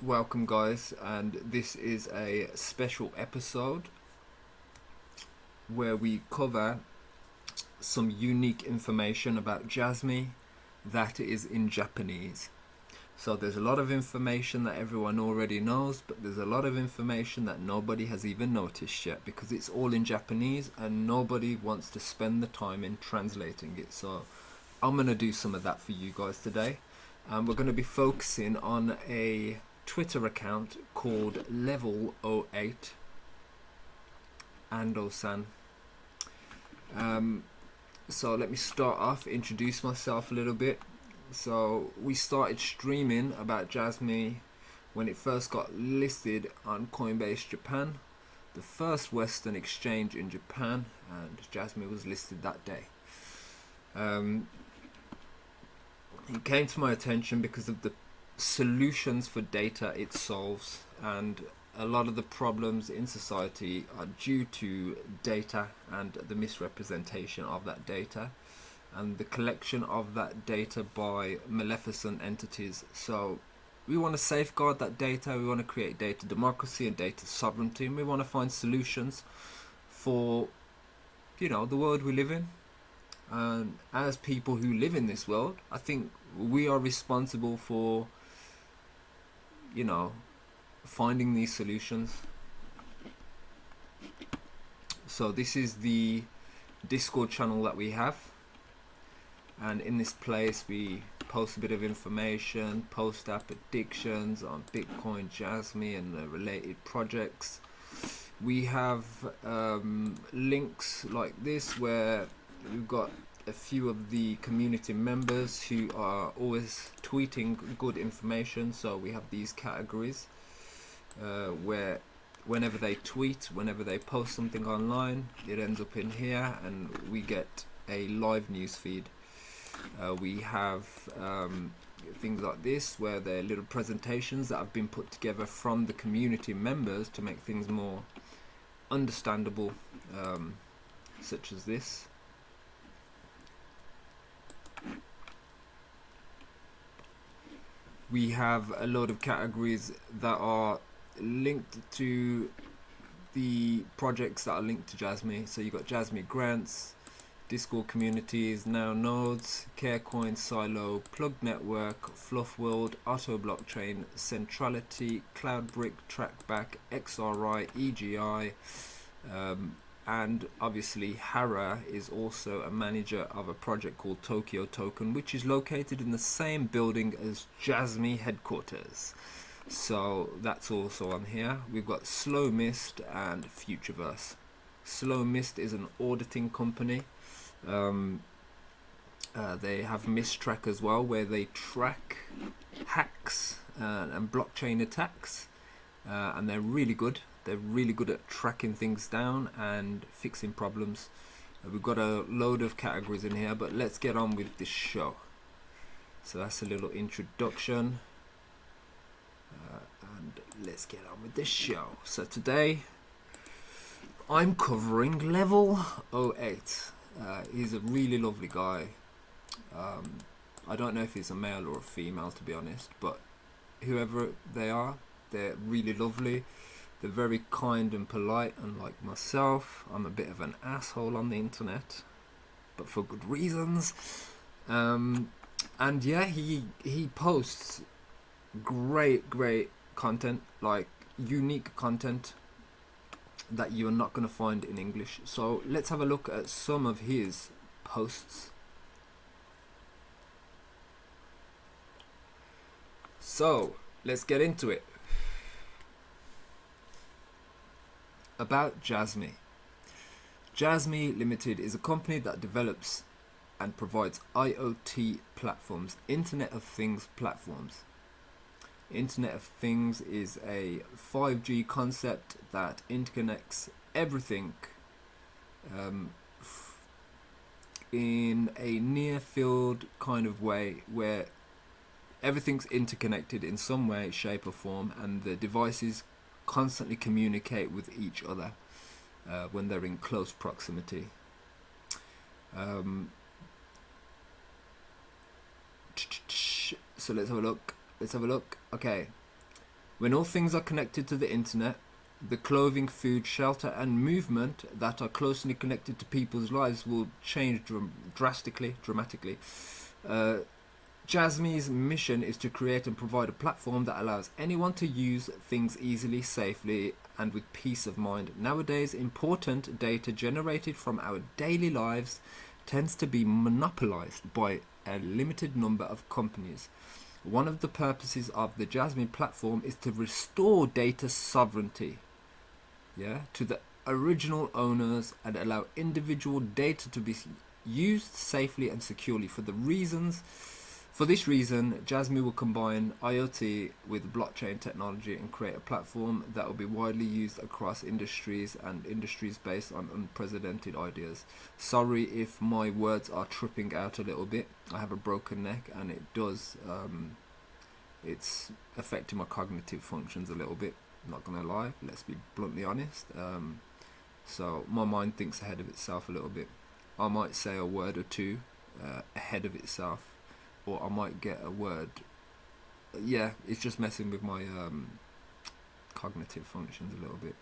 Welcome, guys, and this is a special episode where we cover some unique information about Jasmy that is in Japanese. So there's a lot of information that everyone already knows, but there's a lot of information that nobody has even noticed yet because it's all in Japanese and nobody wants to spend the time in translating it. So I'm going to do some of that for you guys today. We're going to be focusing on a Twitter account called Level 08 Ando-san. So let me start off, introduce myself a little bit. So we started streaming about Jasmy when it first got listed on Coinbase Japan, the first Western exchange in Japan, and Jasmy was listed that day. It came to my attention because of the solutions for data it solves, and a lot of the problems in society are due to data and the misrepresentation of that data and the collection of that data by maleficent entities. So we want to safeguard that data, we want to create data democracy and data sovereignty, and we want to find solutions for, the world we live in. And as people who live in this world, I think we are responsible for, finding these solutions. So this is the Discord channel that we have, and in this place we post a bit of information, post app predictions on Bitcoin, Jasmy and the related projects. We have links like this where we've got a few of the community members who are always tweeting good information. So we have these categories where whenever they tweet, whenever they post something online, it ends up in here and we get a live news feed. We have things like this where they're little presentations that have been put together from the community members to make things more understandable, such as this. We have a lot of categories that are linked to the projects that are linked to Jasmy. So you've got Jasmy grants, Discord communities, now nodes, Carecoin, Silo, Plug Network, Fluff World, Auto Blockchain, Centrality, Cloudbrick, Trackback, XRI, EGI, and obviously Hara is also a manager of a project called Tokyo Token, which is located in the same building as Jasmy headquarters. So that's also on here. We've got Slow Mist and Futureverse. Slow Mist is an auditing company. They have Mistrack as well, where they track hacks and blockchain attacks, and they're really good. They're really good at tracking things down and fixing problems. We've got a load of categories in here, but let's get on with this show. So that's a little introduction, and let's get on with this show. So today I'm covering Level 08. He's a really lovely guy. I don't know if he's a male or a female, to be honest, but whoever they are, they're really lovely. They're very kind and polite, unlike myself. I'm a bit of an asshole on the internet, but for good reasons. And yeah, he posts great content, like unique content that you're not going to find in English. So let's have a look at some of his posts. So let's get into it. About Jasmy. Jasmy Limited is a company that develops and provides IoT platforms, Internet of Things platforms. Internet of Things is a 5G concept that interconnects everything in a near field kind of way, where everything's interconnected in some way, shape or form, and the devices constantly communicate with each other when they're in close proximity. So let's have a look. Okay. When all things are connected to the internet, the clothing, food, shelter and movement that are closely connected to people's lives will change dramatically. Jasmy's mission is to create and provide a platform that allows anyone to use things easily, safely and with peace of mind. Nowadays, important data generated from our daily lives tends to be monopolized by a limited number of companies. One of the purposes of the Jasmy platform is to restore data sovereignty, to the original owners and allow individual data to be used safely and securely. For this reason, Jasmy will combine IoT with blockchain technology and create a platform that will be widely used across industries and industries based on unprecedented ideas. Sorry if my words are tripping out a little bit. I have a broken neck and it does, it's affecting my cognitive functions a little bit. Not gonna lie, let's be bluntly honest. So my mind thinks ahead of itself a little bit. I might say a word or two ahead of itself, or I might get a word. Yeah, it's just messing with my cognitive functions a little bit.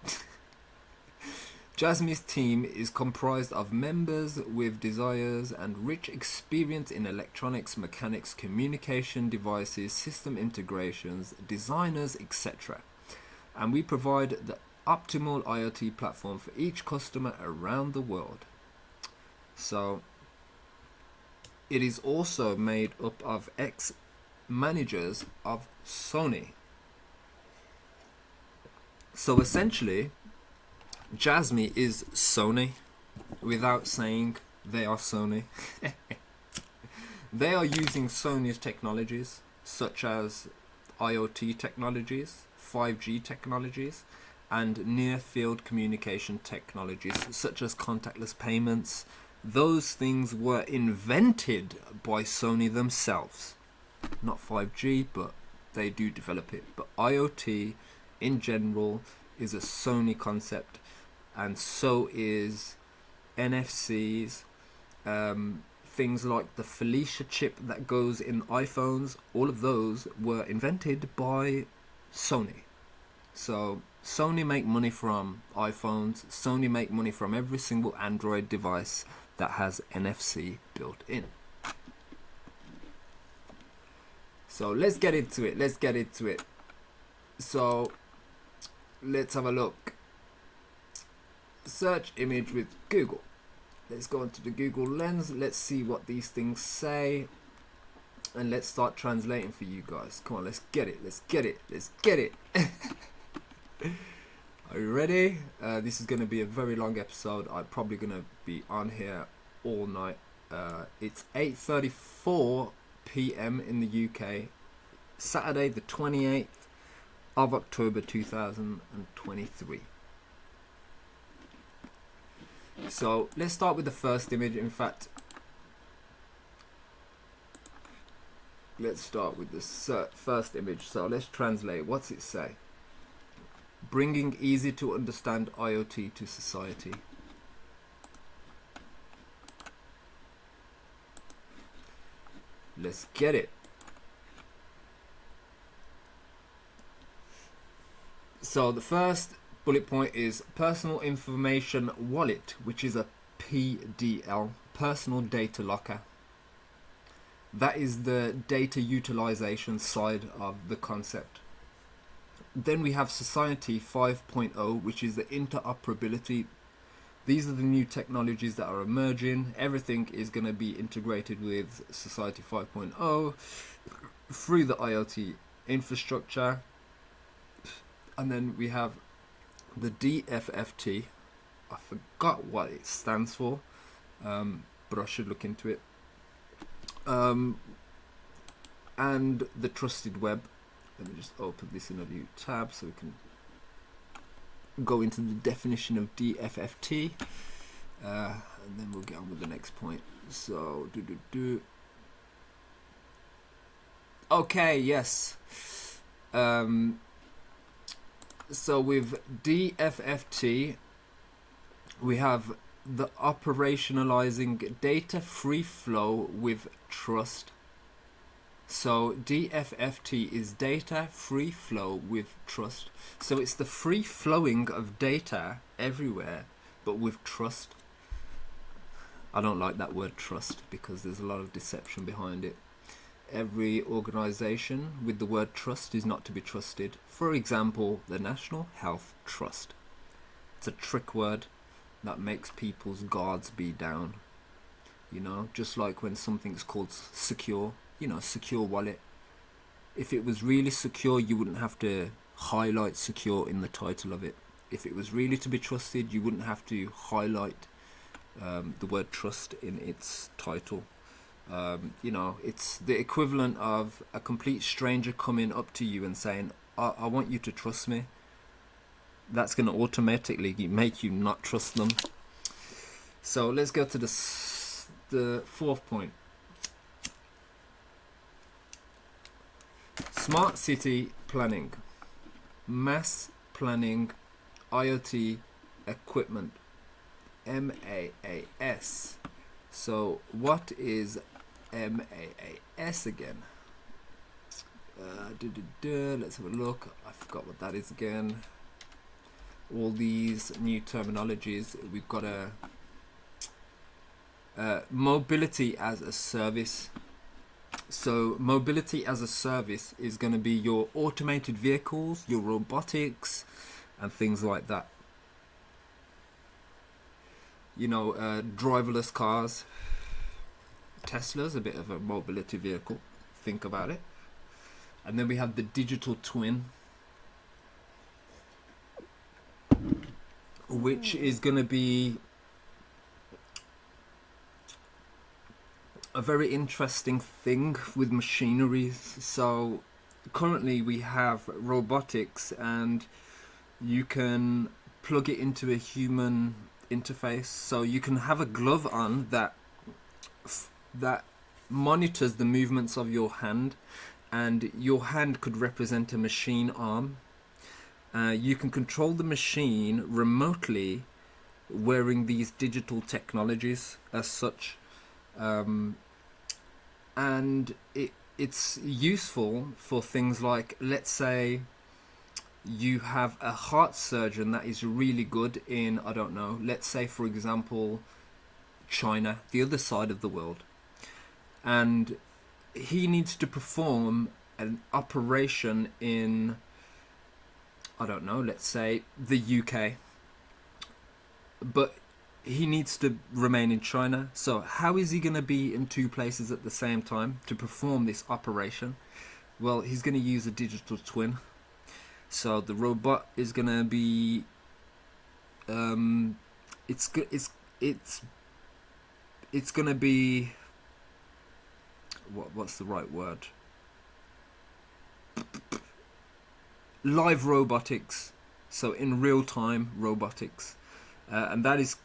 Jasmy's team is comprised of members with desires and rich experience in electronics, mechanics, communication devices, system integrations, designers, etc. And we provide the optimal IoT platform for each customer around the world. So it is also made up of ex-managers of Sony. So essentially, Jasmy is Sony without saying they are Sony. They are using Sony's technologies, such as IoT technologies, 5G technologies, and near-field communication technologies, such as contactless payments. Those things were invented by Sony themselves. Not 5G, but they do develop it. But IoT in general is a Sony concept, and so is NFCs, things like the Felicia chip that goes in iPhones. All of those were invented by Sony. So Sony make money from iPhones. Sony make money from every single Android device that has NFC built in. So let's get into it. So let's have a look. Search image with Google. Let's go into the Google Lens. Let's see what these things say, and let's start translating for you guys. Come on, let's get it. Are you ready? This is going to be a very long episode. I'm probably going to be on here all night. It's 8:34 p.m. in the UK, Saturday the 28th of October 2023. So let's start with the first image. In fact, let's start with the first image. So let's translate. What's it say? Bringing easy to understand IoT to society. Let's get it. So the first bullet point is personal information wallet, which is a PDL, personal data locker. That is the data utilization side of the concept. Then we have Society 5.0, which is the interoperability. These are the new technologies that are emerging. Everything is going to be integrated with Society 5.0 through the IoT infrastructure. And then we have the DFFT. I forgot what it stands for, but I should look into it. And the trusted web. Let me just open this in a new tab so we can go into the definition of DFFT, and then we'll get on with the next point. So okay, yes. So with DFFT, we have the operationalizing data free flow with trust. So DFFT is data free flow with trust. So it's the free flowing of data everywhere, but with trust. I don't like that word trust because there's a lot of deception behind it. Every organization with the word trust is not to be trusted. For example, the National Health Trust. It's a trick word that makes people's guards be down. You know, just like when something's called secure, you know, secure wallet. If it was really secure, you wouldn't have to highlight secure in the title of it. If it was really to be trusted, you wouldn't have to highlight the word trust in its title. You know, it's the equivalent of a complete stranger coming up to you and saying, I want you to trust me. That's going to automatically make you not trust them. So let's go to the fourth point. Smart city planning, mass planning, IoT equipment, MAAS. So what is MAAS again? Let's have a look. I forgot what that is again. All these new terminologies. We've got a mobility as a service. So mobility as a service is going to be your automated vehicles, your robotics, and things like that. You know, driverless cars. Tesla's a bit of a mobility vehicle. Think about it. And then we have the digital twin, which is going to be a very interesting thing with machineries. So currently we have robotics, and you can plug it into a human interface. So you can have a glove on that monitors the movements of your hand, and your hand could represent a machine arm. You can control the machine remotely wearing these digital technologies as such. And it's useful for things like, let's say you have a heart surgeon that is really good in, I don't know, let's say for example China, the other side of the world, and he needs to perform an operation in, I don't know, let's say the UK, but he needs to remain in China. So how is he going to be in two places at the same time to perform this operation? Well, he's going to use a digital twin. So the robot is going to be it's going to be what's the right word? Live robotics. So in real time robotics, and that is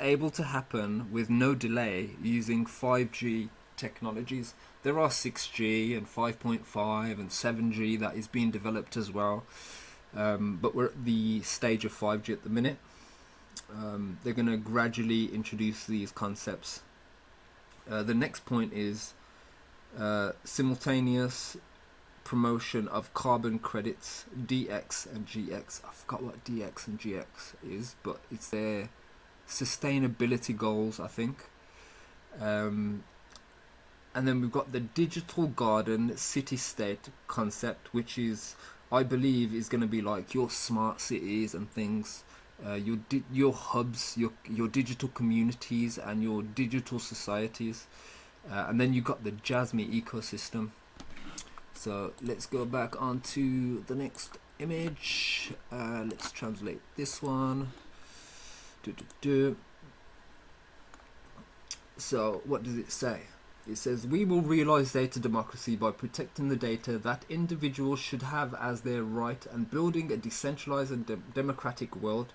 able to happen with no delay using 5G technologies. There are 6G and 5.5 and 7G that is being developed as well, but we're at the stage of 5G at the minute. They're going to gradually introduce these concepts. The next point is simultaneous promotion of carbon credits, DX and GX. I forgot what DX and GX is, but it's their sustainability goals, I think. And then we've got the digital garden city-state concept, which is, I believe, is going to be like your smart cities and things, your hubs, your digital communities and your digital societies. And then you've got the Jasmy ecosystem. So let's go back onto the next image. Let's translate this one. So what does it say? It says, we will realize data democracy by protecting the data that individuals should have as their right and building a decentralized and democratic world.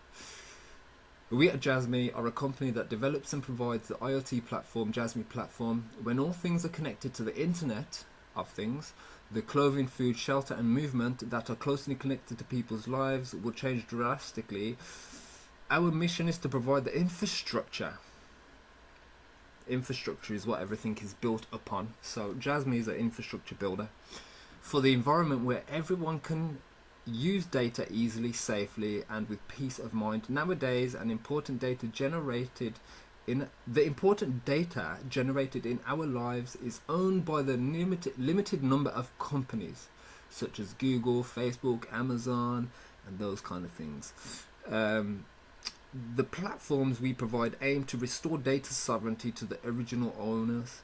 We at Jasmy are a company that develops and provides the IoT platform, Jasmy Platform. When all things are connected to the Internet of Things, the clothing, food, shelter and movement that are closely connected to people's lives will change drastically. Our mission is to provide the infrastructure Infrastructure is what everything is built upon. So Jasmy is an infrastructure builder for the environment where everyone can use data easily, safely, and with peace of mind. Nowadays, the important data generated in our lives is owned by the limited number of companies, such as Google, Facebook, Amazon, and those kind of things. The platforms we provide aim to restore data sovereignty to the original owners,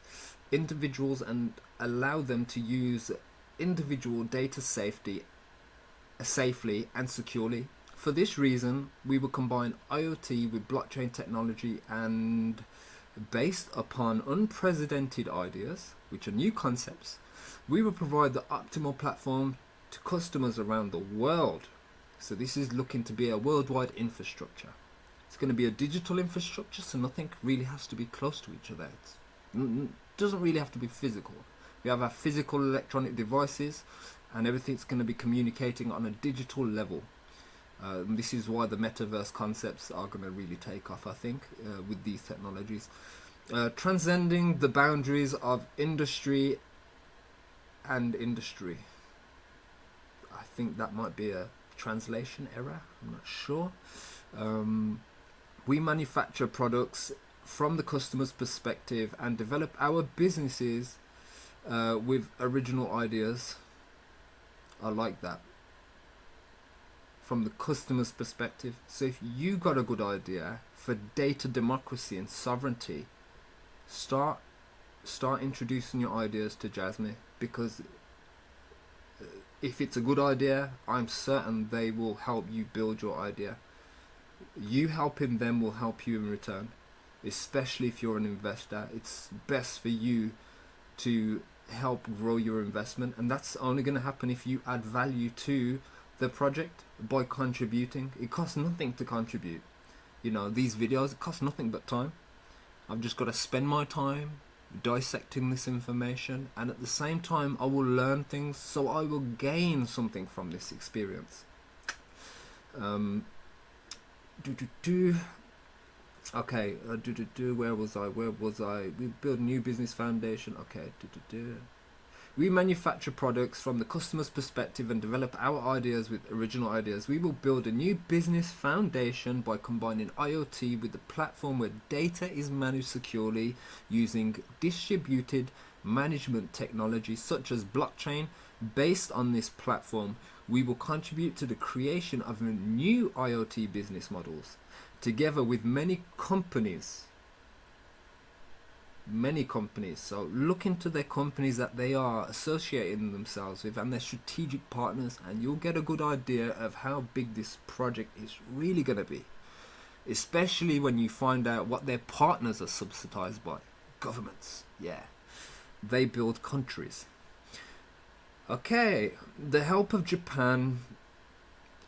individuals, and allow them to use individual data safely and securely. For this reason, we will combine IoT with blockchain technology, and based upon unprecedented ideas, which are new concepts, we will provide the optimal platform to customers around the world. So this is looking to be a worldwide infrastructure. It's going to be a digital infrastructure, so nothing really has to be close to each other. It doesn't really have to be physical. We have our physical electronic devices, and everything's going to be communicating on a digital level. This is why the metaverse concepts are going to really take off, I think, with these technologies. Transcending the boundaries of industry and industry. I think that might be a translation error, I'm not sure. We manufacture products from the customer's perspective and develop our businesses with original ideas. I like that. From the customer's perspective. So if you got a good idea for data democracy and sovereignty, start introducing your ideas to Jasmy, because if it's a good idea, I'm certain they will help you build your idea. You helping them will help you in return, especially if you're an investor. It's best for you to help grow your investment, and that's only going to happen if you add value to the project by contributing. It costs nothing to contribute. You know, these videos, it costs nothing but time. I've just got to spend my time dissecting this information, and at the same time I will learn things, so I will gain something from this experience. Okay, where was I? We build new business foundation. Okay, we manufacture products from the customer's perspective and develop our ideas with original ideas. We will build a new business foundation by combining IoT with the platform where data is managed securely using distributed management technology such as blockchain. Based on this platform, we will contribute to the creation of new IoT business models together with many companies. So look into their companies that they are associating themselves with and their strategic partners, and you'll get a good idea of how big this project is really going to be, especially when you find out what their partners are subsidized by. Governments. Yeah, they build countries. Okay, the help of Japan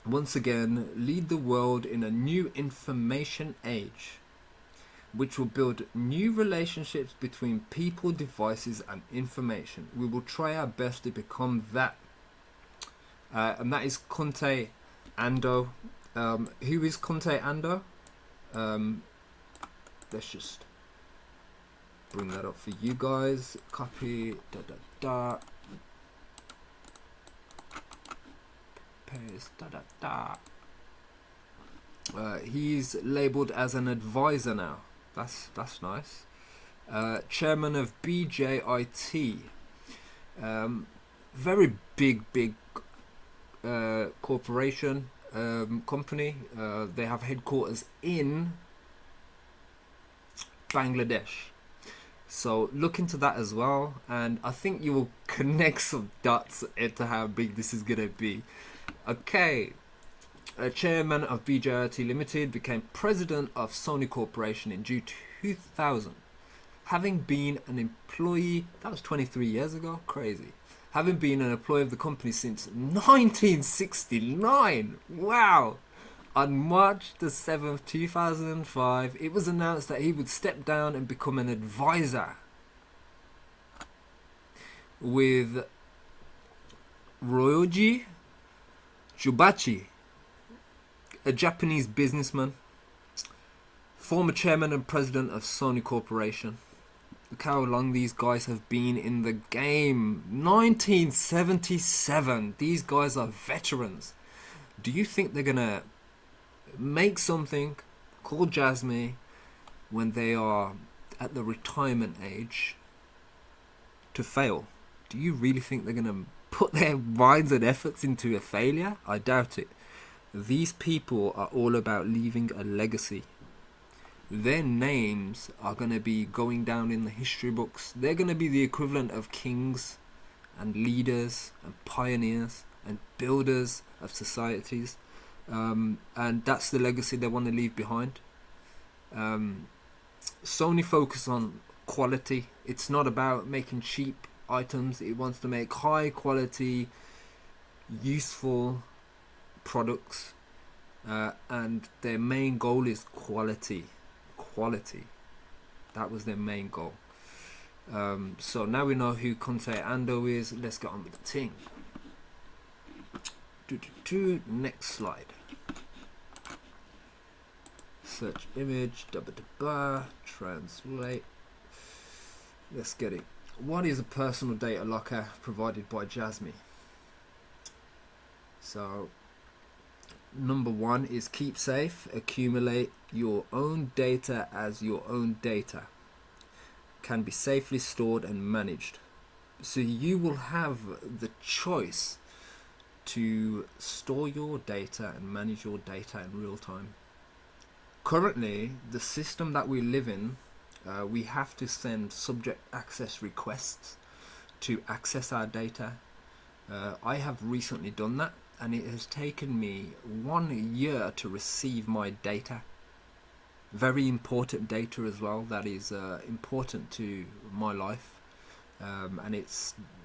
once again lead the world in a new information age, which will build new relationships between people, devices, and information. We will try our best to become that. And that is Conte Ando. Who is Conte Ando? Let's just bring that up for you guys. Copy. Paste. He's labeled as an advisor now. That's nice. Chairman of BJIT, very big corporation, company. They have headquarters in Bangladesh. So look into that as well, and I think you will connect some dots into how big this is gonna be. Okay. Chairman of BJIT Limited, became president of Sony Corporation in June 2000. Having been an employee, that was 23 years ago, crazy. Having been an employee of the company since 1969, wow! On March the 7th, 2005, it was announced that he would step down and become an advisor with Ryoji Jubachi, a Japanese businessman, former chairman and president of Sony Corporation. Look how long these guys have been in the game. 1977. These guys are veterans. Do you think they're gonna make something called Jasmy when they are at the retirement age to fail? Do you really think they're gonna put their minds and efforts into a failure? I doubt it. These people are all about leaving a legacy. Their names are going to be going down in the history books. They're going to be the equivalent of kings and leaders and pioneers and builders of societies. And that's the legacy they want to leave behind. Sony focus on quality. It's not about making cheap items. It wants to make high quality, useful products. And their main goal is quality. That was their main goal. So now we know who Conte Ando is. Let's get on with the thing. Next slide. Search image, translate. Let's get it. What is a personal data locker provided by Jasmy? So number one is keep safe, accumulate your own data as your own data. Can be safely stored and managed. So you will have the choice to store your data and manage your data in real time. Currently, the system that we live in, we have to send subject access requests to access our data. I have recently done that, and it has taken me 1 year to receive my data. Very important data as well, that is important to my life, and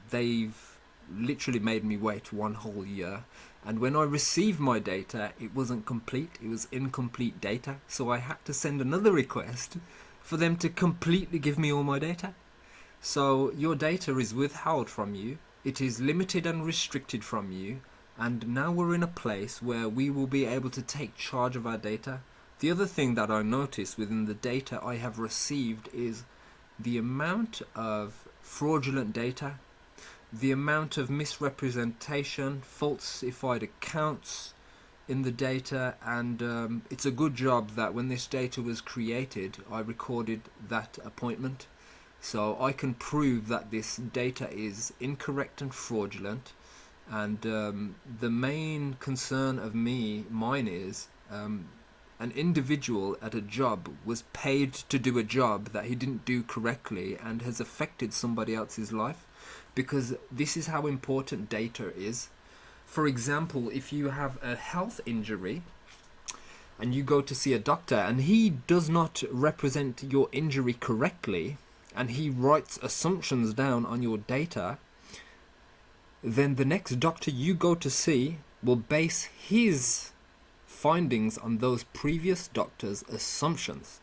they've literally made me wait 1 whole year. And when I received my data, it wasn't complete, it was incomplete data, so I had to send another request for them to completely give me all my data. So your data is withheld from you, it is limited and restricted from you, and now we're in a place where we will be able to take charge of our data. The other thing that I noticed within the data I have received is the amount of fraudulent data, the amount of misrepresentation, falsified accounts in the data, and it's a good job that when this data was created, I recorded that appointment. So I can prove that this data is incorrect and fraudulent. And the main concern of mine is an individual at a job was paid to do a job that he didn't do correctly and has affected somebody else's life, because this is how important data is. For example, if you have a health injury and you go to see a doctor and he does not represent your injury correctly and he writes assumptions down on your data, then the next doctor you go to see will base his findings on those previous doctors' assumptions.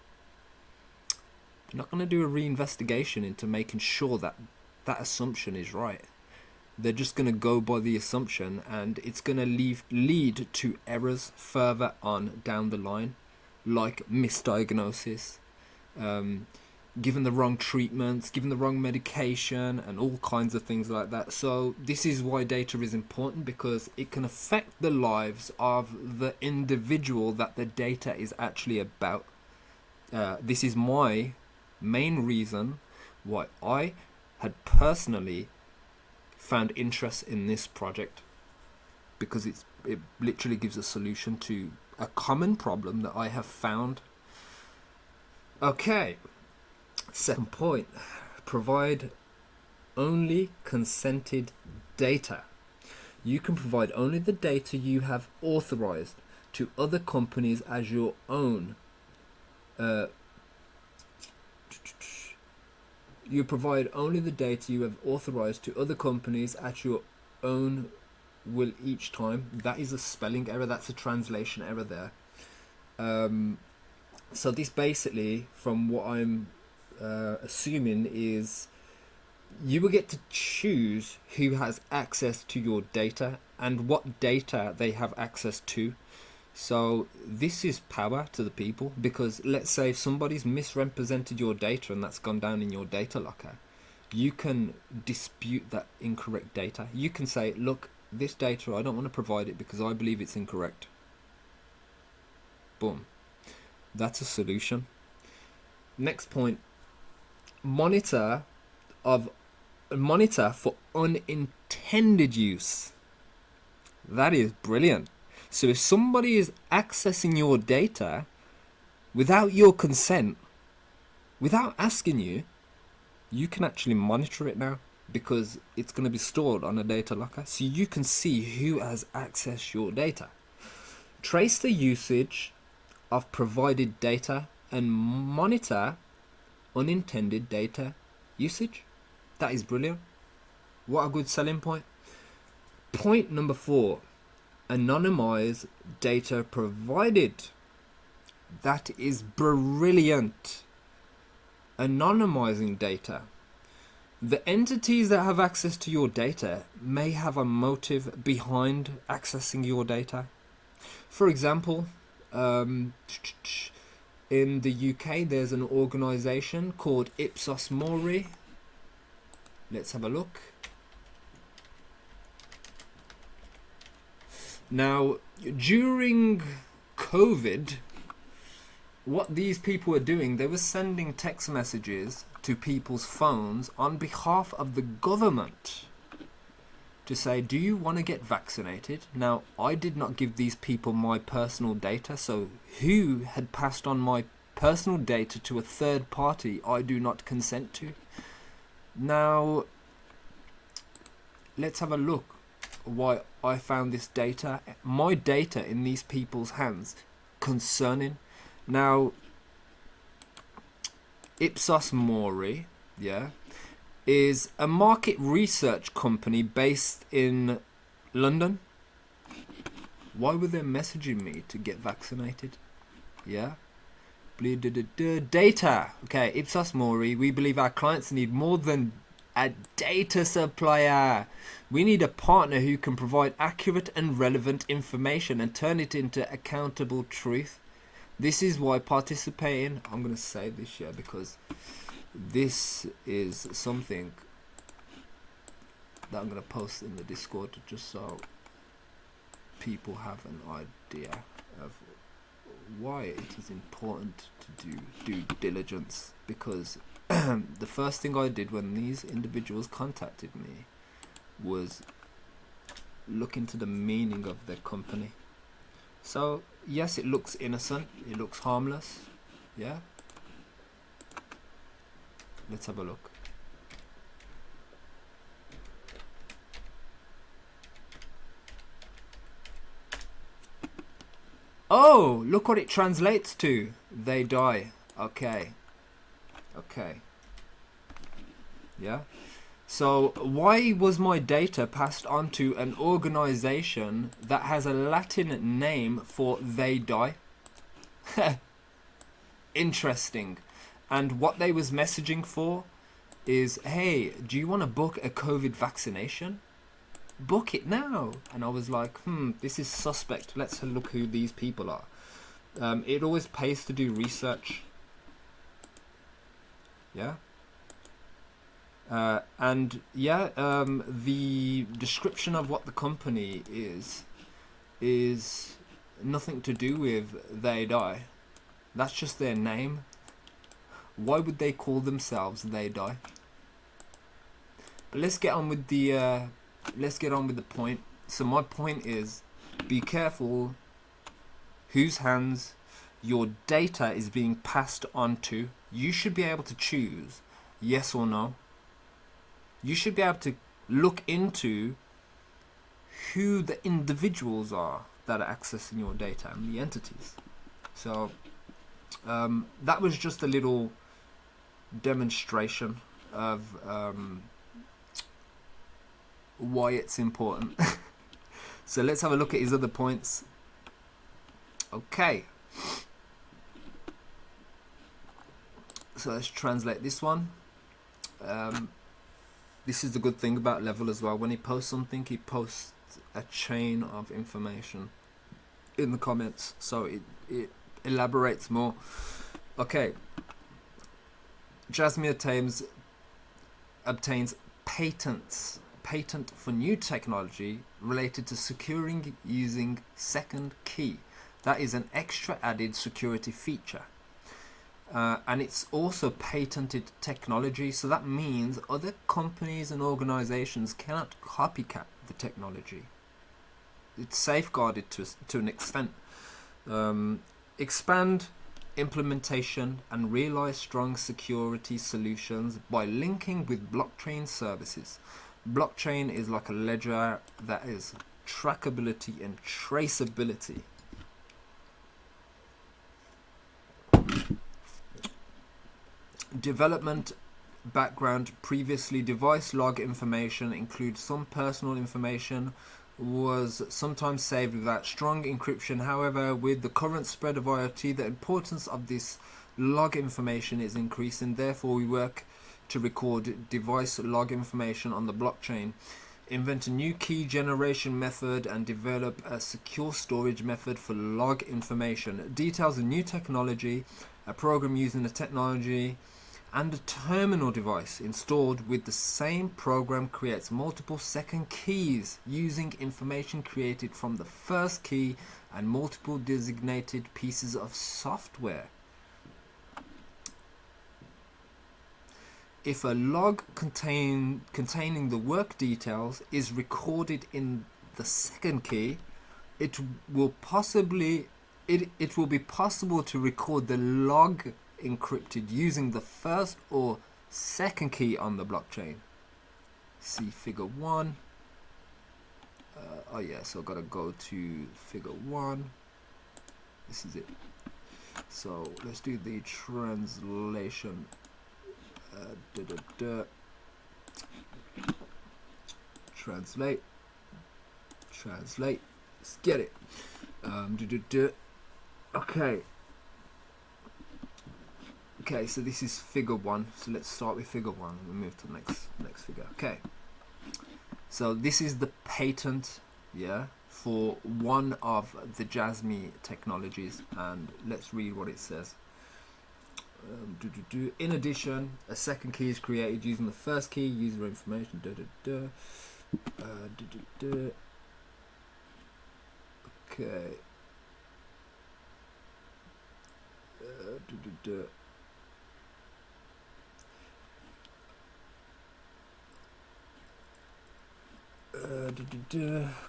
You're not going to do a reinvestigation into making sure that that assumption is right. They're just going to go by the assumption, and it's going to lead to errors further on down the line, like misdiagnosis, given the wrong treatments, given the wrong medication, and all kinds of things like that. So this is why data is important, because it can affect the lives of the individual that the data is actually about. This is my main reason why I had personally found interest in this project, because it literally gives a solution to a common problem that I have found. Okay. Second point, provide only consented data. You can provide only the data you have authorized to other companies as your own. You provide only the data you have authorized to other companies at your own will each time. That is a spelling error, that's a translation error there. So this basically, from what I'm assuming, is you will get to choose who has access to your data and what data they have access to. So this is power to the people, because let's say if somebody's misrepresented your data and that's gone down in your data locker, you can dispute that incorrect data. You can say, look, this data, I don't want to provide it because I believe it's incorrect. Boom. That's a solution. Next point, monitor for unintended use. That is brilliant. So if somebody is accessing your data without your consent, without asking you, you can actually monitor it now, because it's going to be stored on a data locker, so you can see who has accessed your data. Trace the usage of provided data and monitor unintended data usage. That is brilliant. What a good selling point. Point number 4, anonymize data provided. That is brilliant. Anonymizing data. The entities that have access to your data may have a motive behind accessing your data. For example, in the UK there's an organization called Ipsos Mori. Let's have a look. Now, during COVID, what these people were doing, they were sending text messages to people's phones on behalf of the government to say, do you want to get vaccinated? Now, I did not give these people my personal data, so who had passed on my personal data to a third party I do not consent to? Now, let's have a look why I found this data, my data, in these people's hands concerning. Now, Ipsos Mori, yeah, is a market research company based in London. Why were they messaging me to get vaccinated? Yeah. Data. Okay, Ipsos Mori, we believe our clients need more than a data supplier. We need a partner who can provide accurate and relevant information and turn it into accountable truth. This is why participating, I'm going to save this here because this is something that I'm going to post in the Discord just so people have an idea of why it is important to do due diligence. Because the first thing I did when these individuals contacted me was look into the meaning of their company. So yes, it looks innocent, it looks harmless, yeah. Let's have a look. Oh, look what it translates to. They die. Okay. Okay. Yeah. So why was my data passed on to an organization that has a Latin name for they die? Interesting. And what they was messaging for is, hey, do you want to book a COVID vaccination? Book it now. And I was like, this is suspect. Let's look who these people are. It always pays to do research. Yeah. And yeah, the description of what the company is nothing to do with they die. That's just their name. Why would they call themselves they die? But let's get on with the point. So my point is, be careful whose hands your data is being passed on to. You should be able to choose yes or no. You should be able to look into who the individuals are that are accessing your data and the entities. So that was just a little demonstration of why it's important. So let's have a look at his other points. Okay. So let's translate this one. This is the good thing about Level as well. When he posts something, he posts a chain of information. in the comments, so it elaborates more. Okay, Jasmy obtains patent for new technology related to securing using second key. That is an extra added security feature. And it's also patented technology, so that means other companies and organizations cannot copycat the technology. It's safeguarded to an extent. Expand implementation and realize strong security solutions by linking with blockchain services. Blockchain is like a ledger that is trackability and traceability. Development background. Previously, device log information includes some personal information, was sometimes saved without strong encryption. However, with the current spread of IoT, the importance of this log information is increasing. Therefore, we work to record device log information on the blockchain, invent a new key generation method, and develop a secure storage method for log information. Details of new technology, a program using the technology, and a terminal device installed with the same program creates multiple second keys using information created from the first key and multiple designated pieces of software. If a log containing the work details is recorded in the second key, it will be possible to record the log encrypted using the first or second key on the blockchain. See figure 1. Oh yeah, so I've got to go to figure 1. This is it. So let's do the translation. Translate. Let's get it. Okay, so this is figure 1. So let's start with figure 1. We'll move to the next figure. Okay. So this is the patent, yeah, for one of the Jasmy technologies, and let's read what it says. In addition, a second key is created using the first key, user information. Okay.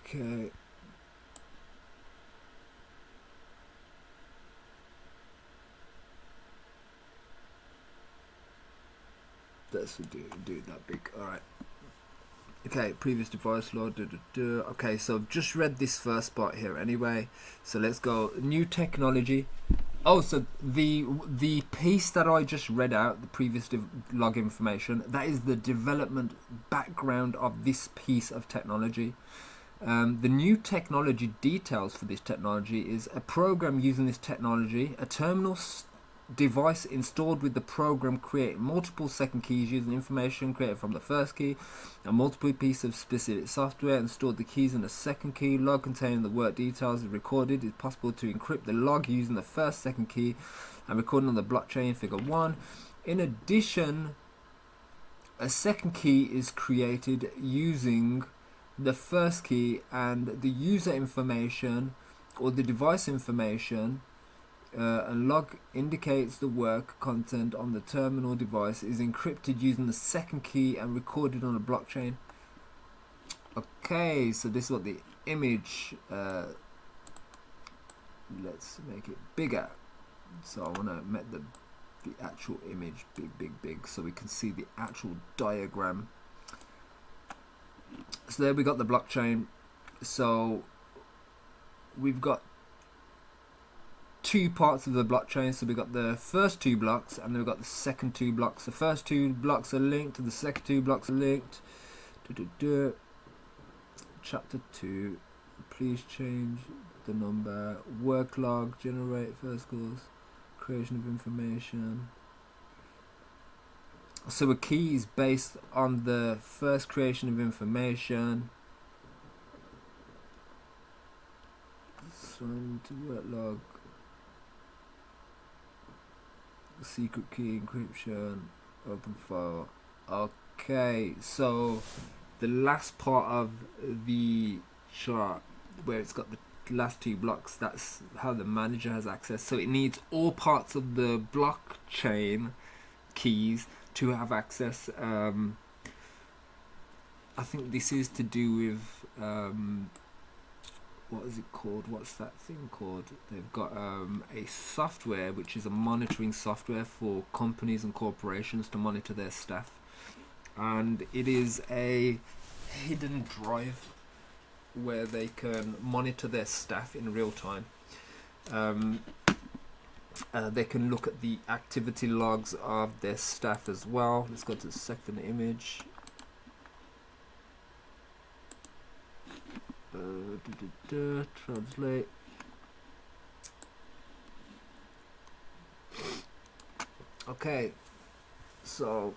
Okay. Let's do that big. All right. Okay, previous device law. Okay, so I've just read this first part here anyway. So let's go new technology. Oh, so the piece that I just read out, the previous log information, that is the development background of this piece of technology. The new technology details for this technology is a program using this technology, a terminal device installed with the program create multiple second keys using information created from the first key, a multiple piece of specific software and stored the keys in the second key. Log containing the work details is recorded. It's possible to encrypt the log using the first second key and recording on the blockchain, figure 1. In addition, a second key is created using the first key, and the user information or the device information and log indicates the work content on the terminal device is encrypted using the second key and recorded on a blockchain. Okay, so this is what the image, let's make it bigger. So I want to make the actual image big so we can see the actual diagram. So there we got the blockchain. So we've got two parts of the blockchain. So we've got the first two blocks and then we've got the second two blocks. The first two blocks are linked, the second two blocks are linked. Chapter 2, please change the number. Work log, generate first course, creation of information. So a key is based on the first creation of information. Trying to work log, secret key encryption, open file. Okay, so the last part of the chart where it's got the last two blocks, that's how the manager has access. So it needs all parts of the blockchain keys to have access. I think this is to do with what is it called? What's that thing called? They've got a software which is a monitoring software for companies and corporations to monitor their staff, and it is a hidden drive where they can monitor their staff in real time. They can look at the activity logs of their staff as well. Let's go to the second image. Translate. Okay, so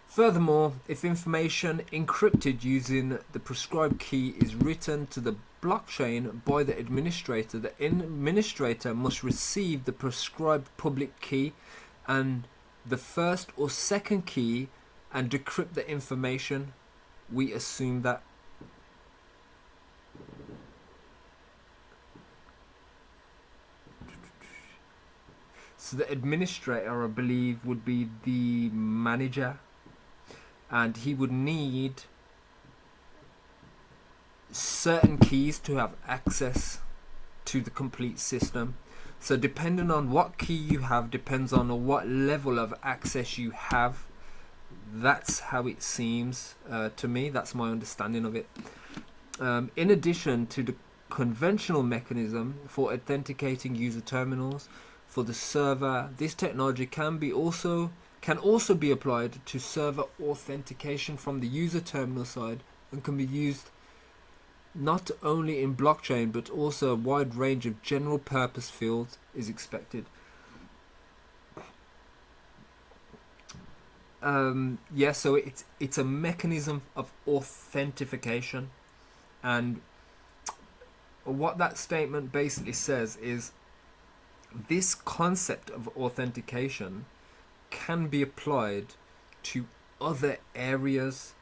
furthermore, if information encrypted using the prescribed key is written to the blockchain by the administrator must receive the prescribed public key and the first or second key and decrypt the information. We assume that. So the administrator, I believe, would be the manager, and he would need certain keys to have access to the complete system. So depending on what key you have, depends on what level of access you have. That's how it seems to me. That's my understanding of it. In addition to the conventional mechanism for authenticating user terminals for the server, this technology can also be applied to server authentication from the user terminal side and can be used not only in blockchain but also a wide range of general purpose fields is expected. Yeah, so it's a mechanism of authentication, and what that statement basically says is this concept of authentication can be applied to other areas,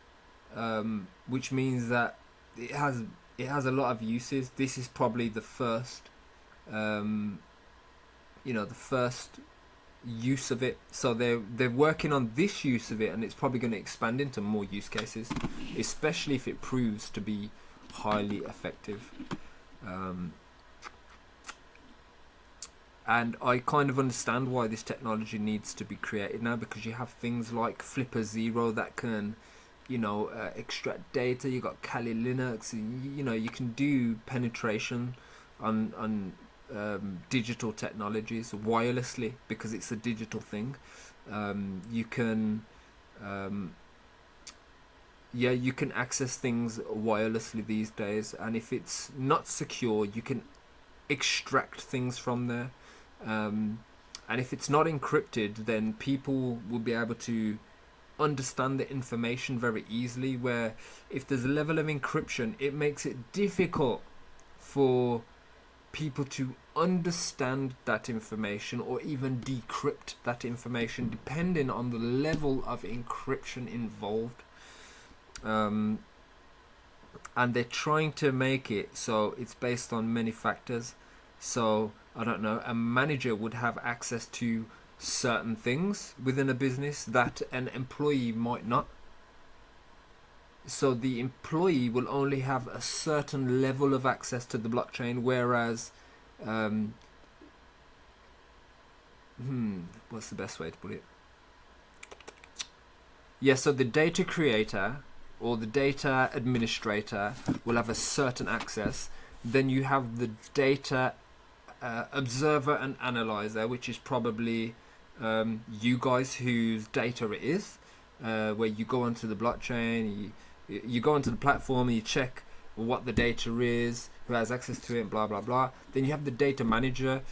which means that it has a lot of uses. This is probably the first, the first use of it. So they're working on this use of it, and it's probably going to expand into more use cases, especially if it proves to be highly effective. And I kind of understand why this technology needs to be created now, because you have things like Flipper Zero that can, extract data. You got Kali Linux, you can do penetration on digital technologies wirelessly because it's a digital thing. You can access things wirelessly these days, and if it's not secure, you can extract things from there. And if it's not encrypted, then people will be able to understand the information very easily, where if there's a level of encryption, it makes it difficult for people to understand that information or even decrypt that information, depending on the level of encryption involved. And they're trying to make it so it's based on many factors. So I don't know, a manager would have access to certain things within a business that an employee might not. So the employee will only have a certain level of access to the blockchain, whereas what's the best way to put it? Yeah, so the data creator or the data administrator will have a certain access. Then you have the data observer and analyzer, which is probably you guys whose data it is, where you go onto the blockchain, you go onto the platform and you check what the data is, who has access to it, blah blah blah. Then you have the data manager.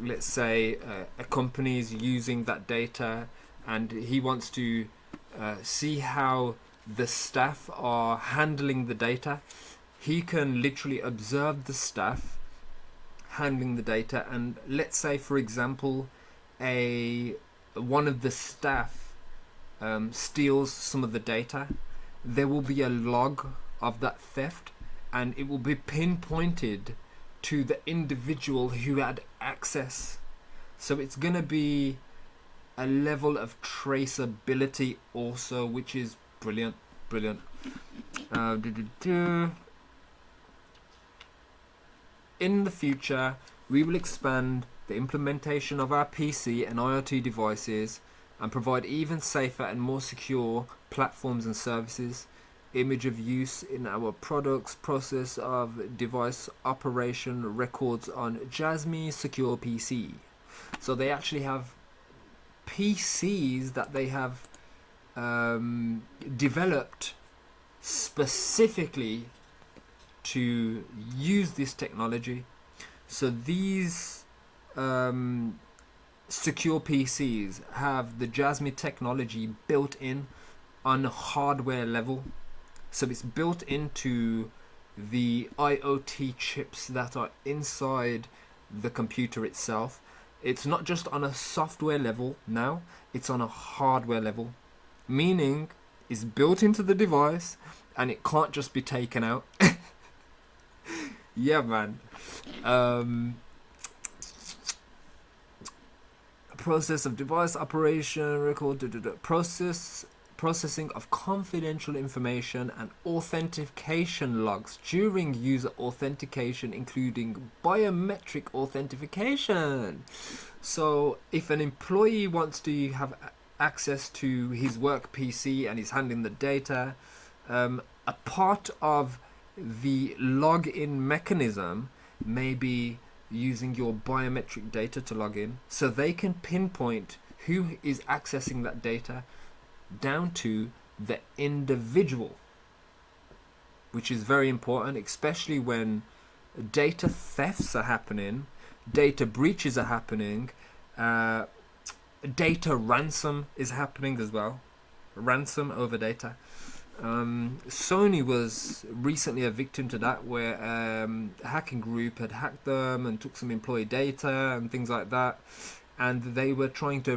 Let's say a company is using that data and he wants to see how the staff are handling the data, he can literally observe the staff handling the data, and let's say, for example, one of the staff steals some of the data, there will be a log of that theft, and it will be pinpointed to the individual who had access. So it's going to be a level of traceability also, which is brilliant. In the future, we will expand the implementation of our PC and IoT devices and provide even safer and more secure platforms and services. Image of use in our products, process of device operation records on Jasmy Secure PC. So they actually have PCs that they have developed specifically to use this technology. So these secure PCs have the Jasmy technology built in on a hardware level. So it's built into the IoT chips that are inside the computer itself. It's not just on a software level now, it's on a hardware level. Meaning it's built into the device and it can't just be taken out. Yeah, man. Process of device operation, processing of confidential information and authentication logs during user authentication, including biometric authentication. So if an employee wants to have access to his work PC and he's handling the data, a part of the login mechanism may be using your biometric data to log in, so they can pinpoint who is accessing that data down to the individual, which is very important, especially when data thefts are happening, data breaches are happening, data ransom is happening as well, ransom over data. Sony was recently a victim to that, where a hacking group had hacked them and took some employee data and things like that, and they were trying to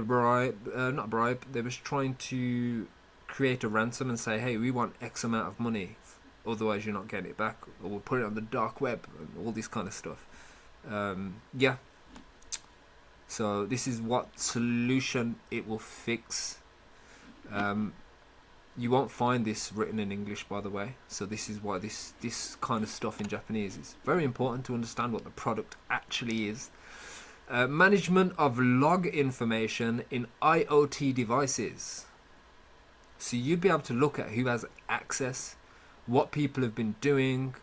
they were trying to create a ransom and say, hey, we want X amount of money, otherwise you're not getting it back, or we'll put it on the dark web and all this kind of stuff. Yeah, so this is what solution it will fix. You won't find this written in English, by the way, so this is why this kind of stuff in Japanese is very important to understand what the product actually is. Management of log information in IoT devices. So you'd be able to look at who has access, what people have been doing.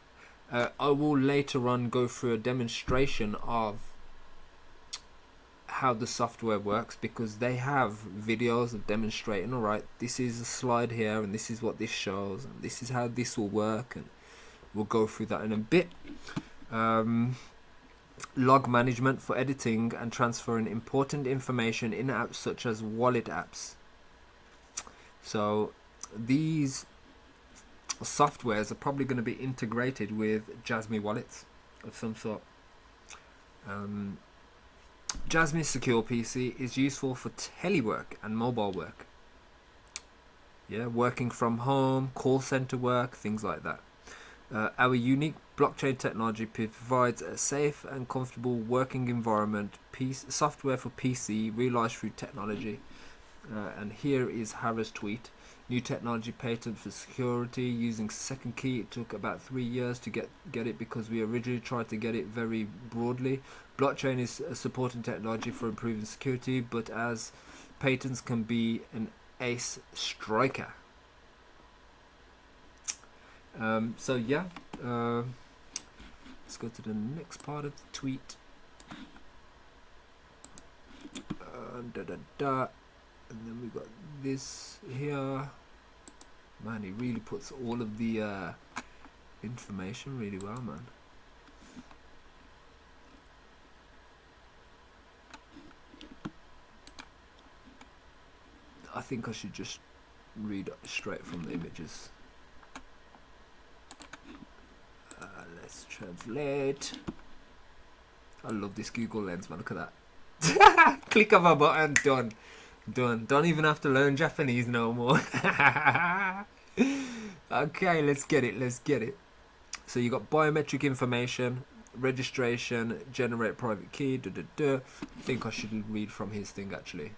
I will later on go through a demonstration of how the software works, because they have videos of demonstrating, alright, this is a slide here and this is what this shows and this is how this will work, and we'll go through that in a bit. Log management for editing and transferring important information in apps such as wallet apps. So these softwares are probably going to be integrated with Jasmy wallets of some sort. Jasmy Secure PC is useful for telework and mobile work. Yeah, working from home, call center work, things like that. Our unique blockchain technology provides a safe and comfortable working environment, software for PC realized through technology. And here is Harris' tweet. New technology patent for security using second key. It took about 3 years to get it, because we originally tried to get it very broadly. Blockchain is a supporting technology for improving security, but as patents can be an ace striker. So yeah, let's go to the next part of the tweet. And then we got this here. Man, he really puts all of the information really well, man. I think I should just read straight from the images. Let's translate. I love this Google Lens, man. Look at that. Click of a button, done. Done. Don't even have to learn Japanese no more. Okay, let's get it. Let's get it. So you got biometric information, registration, generate private key. I think I should read from his thing actually.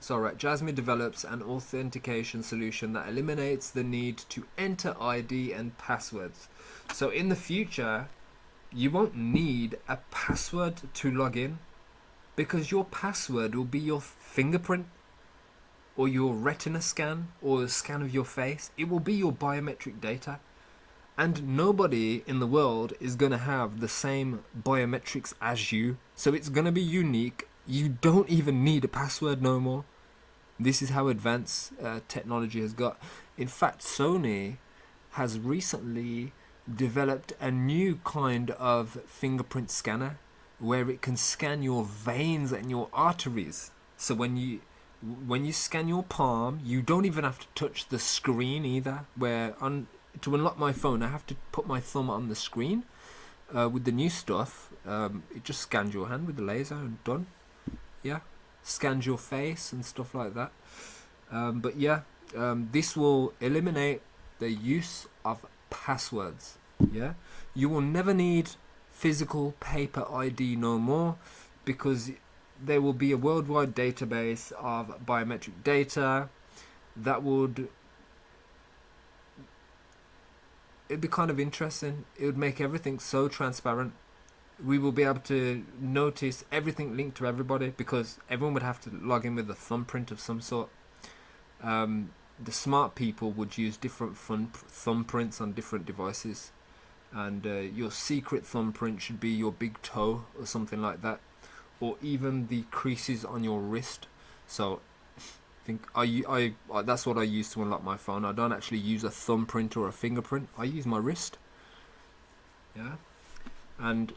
So right, Jasmy develops an authentication solution that eliminates the need to enter ID and passwords. So in the future, you won't need a password to log in, because your password will be your fingerprint or your retina scan or a scan of your face. It will be your biometric data. And nobody in the world is going to have the same biometrics as you. So it's going to be unique. You don't even need a password no more. This is how advanced technology has got. In fact, Sony has recently developed a new kind of fingerprint scanner where it can scan your veins and your arteries. So when you scan your palm, you don't even have to touch the screen either. To unlock my phone, I have to put my thumb on the screen. With the new stuff, it just scans your hand with the laser and done. Yeah, scans your face and stuff like that. But yeah, this will eliminate the use of passwords. Yeah, you will never need physical paper ID no more, because there will be a worldwide database of biometric data that it'd be kind of interesting. It would make everything so transparent. We will be able to notice everything linked to everybody, because everyone would have to log in with a thumbprint of some sort. The smart people would use different thumbprints on different devices, and your secret thumbprint should be your big toe or something like that, or even the creases on your wrist. So I that's what I use to unlock my phone. I don't actually use a thumbprint or a fingerprint. I use my wrist. Yeah, and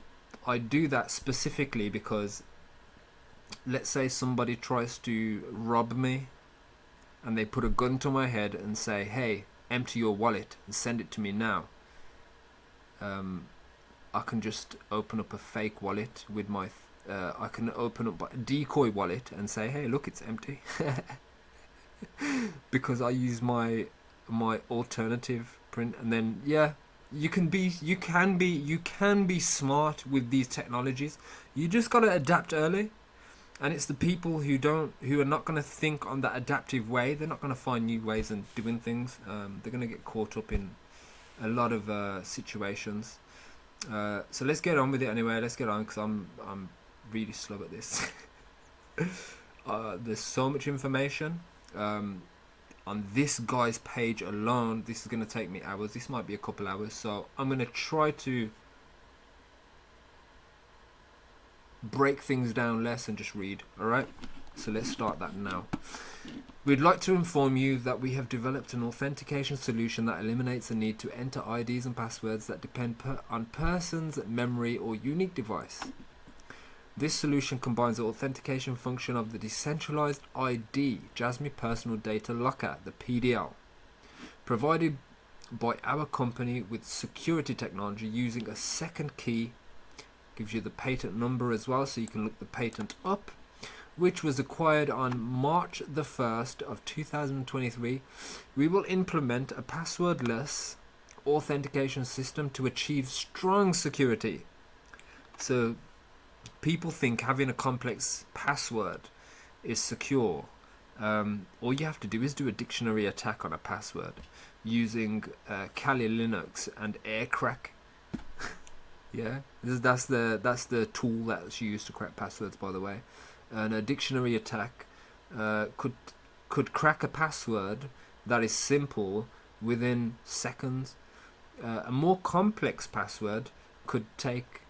I do that specifically because, let's say somebody tries to rob me and they put a gun to my head and say, hey, empty your wallet and send it to me now. I can just open up a fake wallet with my I can open up a decoy wallet and say, hey, look, it's empty. Because I use my alternative print. And then yeah, you can be smart with these technologies. You just got to adapt early. And it's the people who are not going to think on that adaptive way. They're not going to find new ways of doing things. They're going to get caught up in a lot of situations. So let's get on with it anyway. Let's get on, because I'm really slow at this. There's so much information on this guy's page alone. This is going to take me hours. This might be a couple hours. So I'm going to try to break things down less and just read. Alright, so let's start that now. We'd like to inform you that we have developed an authentication solution that eliminates the need to enter IDs and passwords that depend on person's memory or unique device. This solution combines the authentication function of the decentralized ID, Jasmy Personal Data Locker, the PDL, provided by our company with security technology using a second key. Gives you the patent number as well, so you can look the patent up, which was acquired on March the 1st of 2023. We will implement a passwordless authentication system to achieve strong security. So people think having a complex password is secure. All you have to do is do a dictionary attack on a password using Kali Linux and Aircrack. Yeah, that's the tool that's used to crack passwords, by the way. And a dictionary attack could crack a password that is simple within seconds. A more complex password could take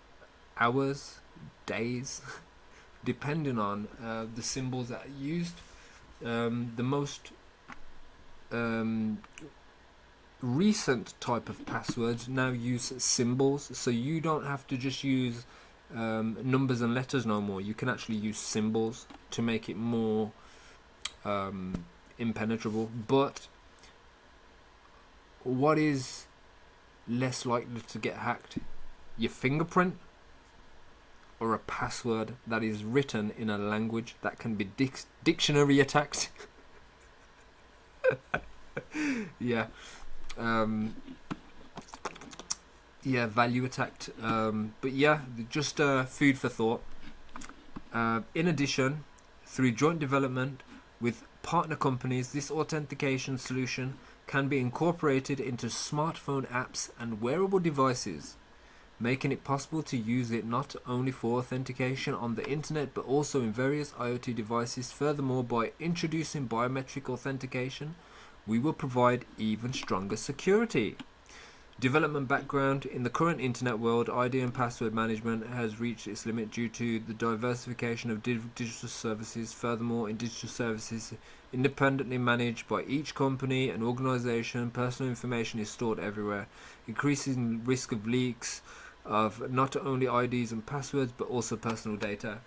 hours, days, depending on the symbols that are used. The most recent type of passwords now use symbols, so you don't have to just use numbers and letters no more. You can actually use symbols to make it more impenetrable. But what is less likely to get hacked? Your fingerprint, or a password that is written in a language that can be dictionary attacked? Yeah. Yeah, value attacked. But yeah, just food for thought. In addition, through joint development with partner companies, this authentication solution can be incorporated into smartphone apps and wearable devices, making it possible to use it not only for authentication on the internet but also in various IoT devices. Furthermore, by introducing biometric authentication, we will provide even stronger security. Development background: in the current internet world, ID and password management has reached its limit due to the diversification of digital services. Furthermore, in digital services independently managed by each company and organization, personal information is stored everywhere, increasing risk of leaks of not only IDs and passwords but also personal data.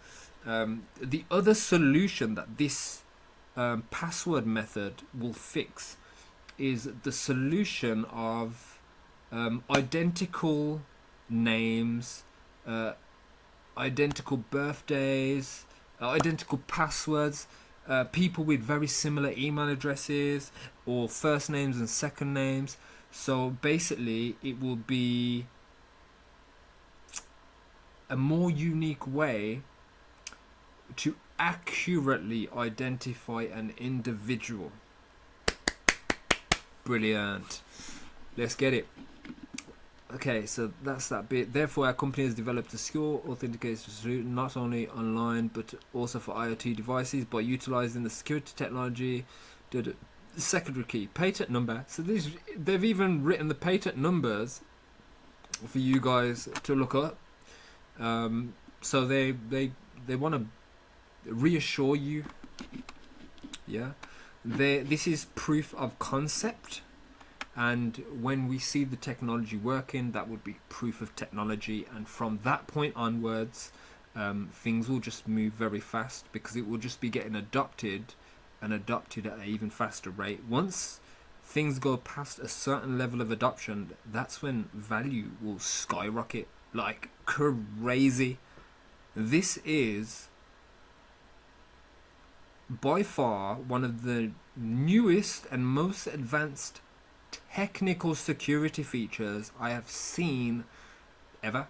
The other solution that this password method will fix is the solution of identical names, identical birthdays, identical passwords, people with very similar email addresses or first names and second names. So basically it will be a more unique way to accurately identify an individual. Brilliant. Let's get it. Okay, so that's that bit. Therefore, our company has developed a secure authentication solution not only online but also for IoT devices by utilizing the security technology. Secondary key, patent number. So they've even written the patent numbers for you guys to look up. So they want to reassure you. Yeah, this is proof of concept. And when we see the technology working, that would be proof of technology. And from that point onwards, things will just move very fast because it will just be getting adopted at an even faster rate. Once things go past a certain level of adoption, that's when value will skyrocket like crazy. This is by far one of the newest and most advanced technical security features I have seen ever.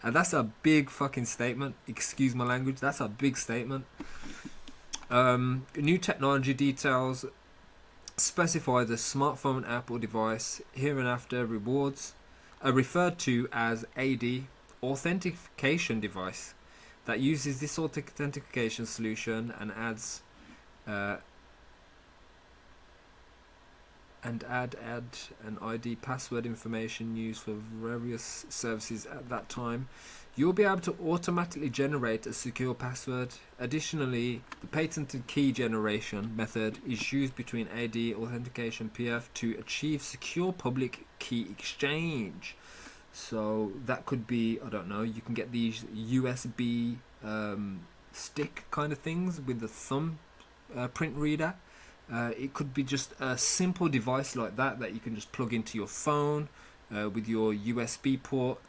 And that's a big fucking statement. Excuse my language. That's a big statement. New technology details specify the smartphone app or device hereinafter rewards are referred to as AD authentication device that uses this authentication solution and adds add an ID password information used for various services at that time. You'll be able to automatically generate a secure password. Additionally, the patented key generation method is used between AD authentication PF to achieve secure public key exchange. So that could be, I don't know, you can get these USB stick kind of things with the thumb print reader. It could be just a simple device like that you can just plug into your phone with your USB port,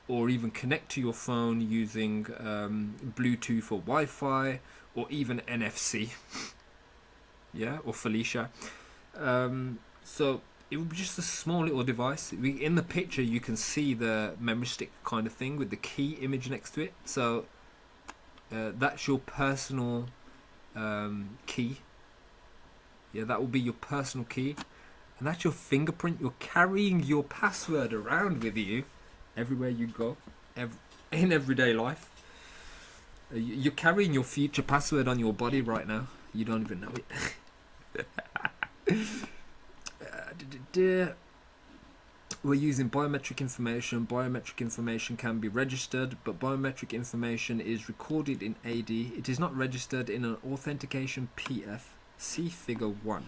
or even connect to your phone using Bluetooth or Wi-Fi, or even NFC. Yeah, or Felicia. So it would be just a small little device. In the picture you can see the memory stick kind of thing with the key image next to it. So that's your personal key. Yeah, that will be your personal key, and that's your fingerprint. You're carrying your password around with you everywhere you go, in everyday life. You're carrying your future password on your body right now. You don't even know it. We're using biometric information. Biometric information can be registered, but biometric information is recorded in AD. It is not registered in an authentication PF. See figure 1.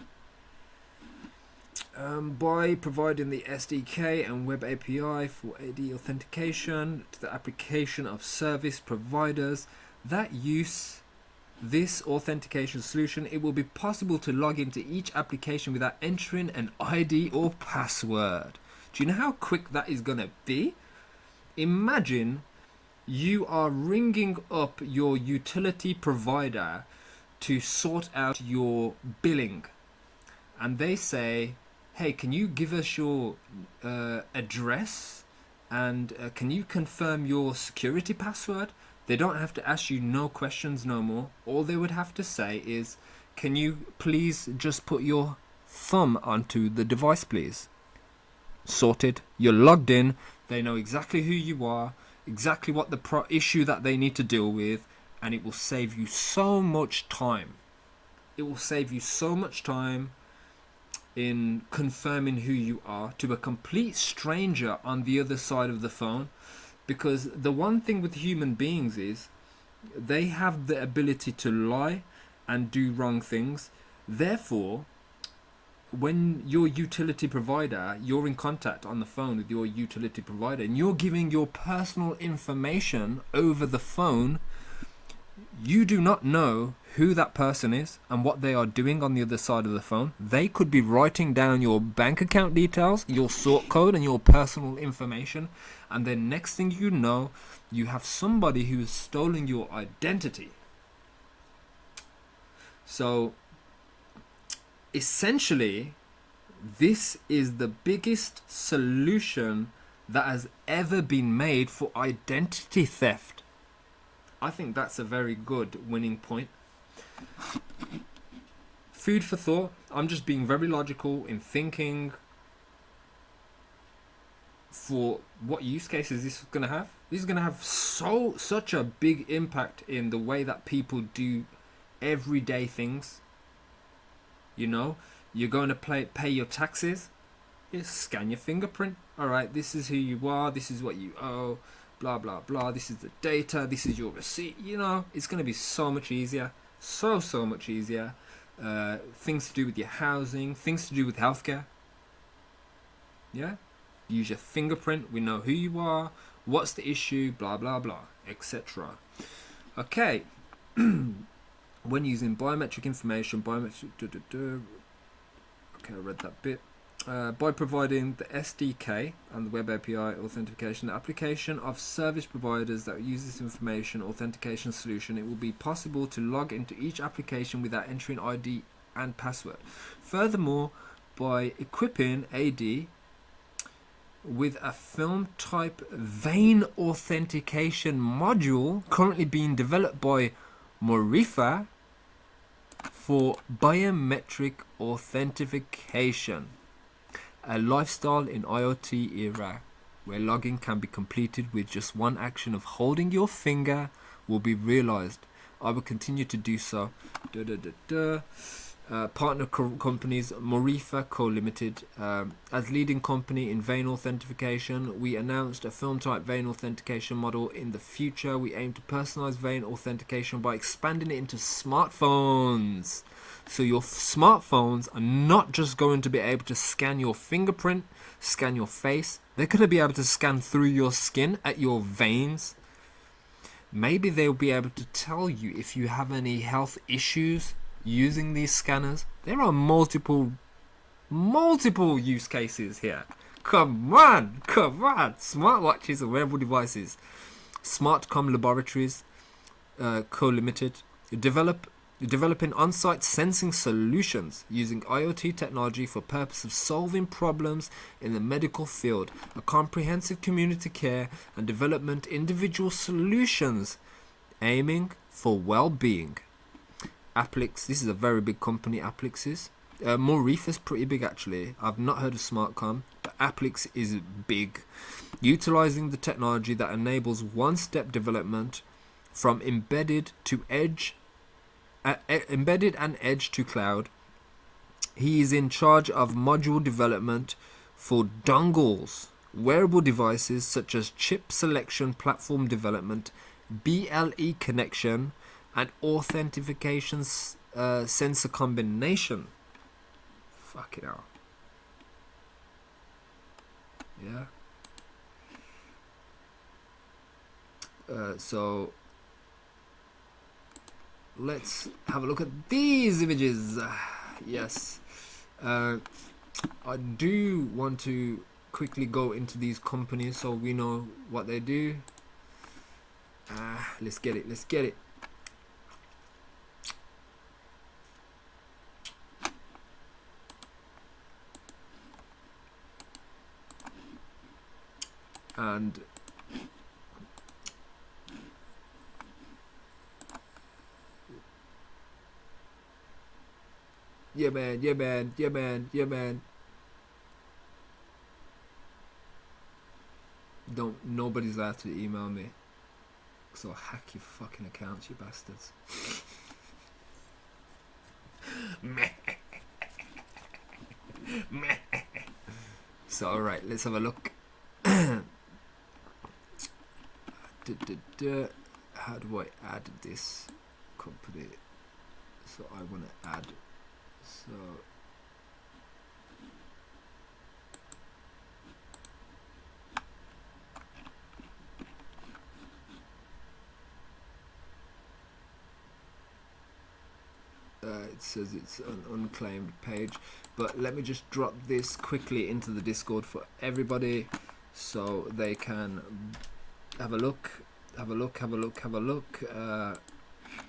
By providing the SDK and web API for AD authentication to the application of service providers that use this authentication solution, it will be possible to log into each application without entering an ID or password. Do you know how quick that is going to be? Imagine you are ringing up your utility provider to sort out your billing, and they say, hey, can you give us your address, and can you confirm your security password? They don't have to ask you no questions no more. All they would have to say is, can you please just put your thumb onto the device, please? Sorted. You're logged in. They know exactly who you are, exactly what the issue that they need to deal with, and it will save you so much time. It will save you so much time in confirming who you are to a complete stranger on the other side of the phone. Because the one thing with human beings is they have the ability to lie and do wrong things. Therefore, when your utility provider, you're in contact on the phone with your utility provider and you're giving your personal information over the phone, you do not know who that person is and what they are doing on the other side of the phone. They could be writing down your bank account details, your sort code and your personal information, and then next thing you know, you have somebody who is stolen your identity. So essentially, this is the biggest solution that has ever been made for identity theft. I think that's a very good winning point. Food for thought. I'm just being very logical in thinking for what use cases this is going to have. This is going to have such a big impact in the way that people do everyday things. You know, you're going to pay your taxes. You scan your fingerprint. All right, this is who you are. This is what you owe. Blah, blah, blah. This is the data. This is your receipt. You know, it's going to be so much easier. So much easier. Things to do with your housing. Things to do with healthcare. Yeah? Use your fingerprint. We know who you are. What's the issue? Blah, blah, blah. Etc. Okay. When using biometric information, okay, I read that bit. By providing the SDK and the Web API authentication, the application of service providers that use this information authentication solution, it will be possible to log into each application without entering ID and password. Furthermore, by equipping AD with a film type vein authentication module currently being developed by Morifa for biometric authentication, a lifestyle in IoT era where logging can be completed with just one action of holding your finger will be realized. I will continue to do so. Partner companies, Morifa Co Limited, as leading company in vein authentication, we announced a film type vein authentication model. In the future, we aim to personalize vein authentication by expanding it into smartphones. So your smartphones are not just going to be able to scan your fingerprint, scan your face. They're going to be able to scan through your skin at your veins. Maybe they'll be able to tell you if you have any health issues using these scanners. There are multiple use cases here. Come on. Smartwatches and wearable devices. Smartcom Laboratories Co Limited developing on-site sensing solutions using IoT technology for purpose of solving problems in the medical field, a comprehensive community care and development individual solutions aiming for well-being. Applix, this is a very big company, Applix is. Morifa is pretty big actually. I've not heard of Smartcom, but Applix is big. Utilizing the technology that enables one-step development from embedded and edge to cloud. He is in charge of module development for dongles, wearable devices such as chip selection, platform development, BLE connection, and authentication sensor combination. Fuck it out. Yeah. So let's have a look at these images. Yes, I do want to quickly go into these companies so we know what they do. Let's get it. Let's get it. And yeah man, yeah man, yeah man, yeah man. Nobody's allowed to email me, so I'll hack your fucking accounts, you bastards. So alright, let's have a look. How do I add this company? So I want to add, so it says it's an unclaimed page, but let me just drop this quickly into the Discord for everybody so they can have a look,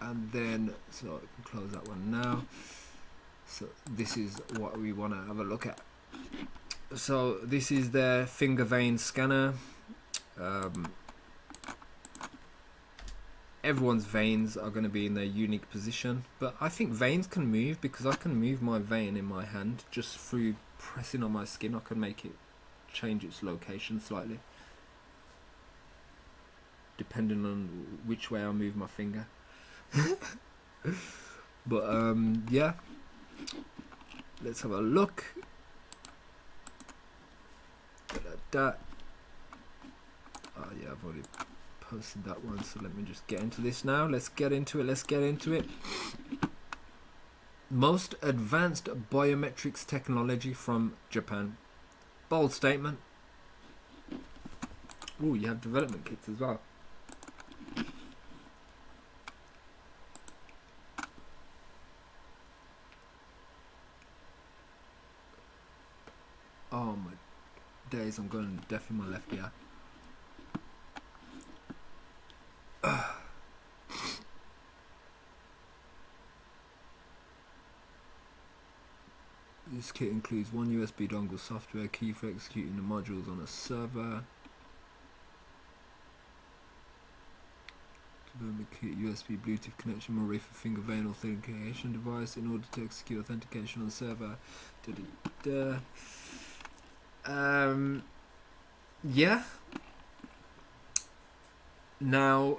and then so I can close that one now. So this is what we want to have a look at. So this is their finger vein scanner. Everyone's veins are going to be in their unique position, but I think veins can move because I can move my vein in my hand just through pressing on my skin. I can make it change its location slightly depending on which way I move my finger. But yeah, let's have a look. Oh yeah, I've already posted that one, so let me just get into this now. Let's get into it. Most advanced biometrics technology from Japan. Bold statement. Oh, you have development kits as well. Oh my days, I'm going deaf in my left ear. This kit includes one USB dongle, software key for executing the modules on a server. Development kit, USB Bluetooth connection, array for finger vein authentication device in order to execute authentication on the server. Yeah. Now,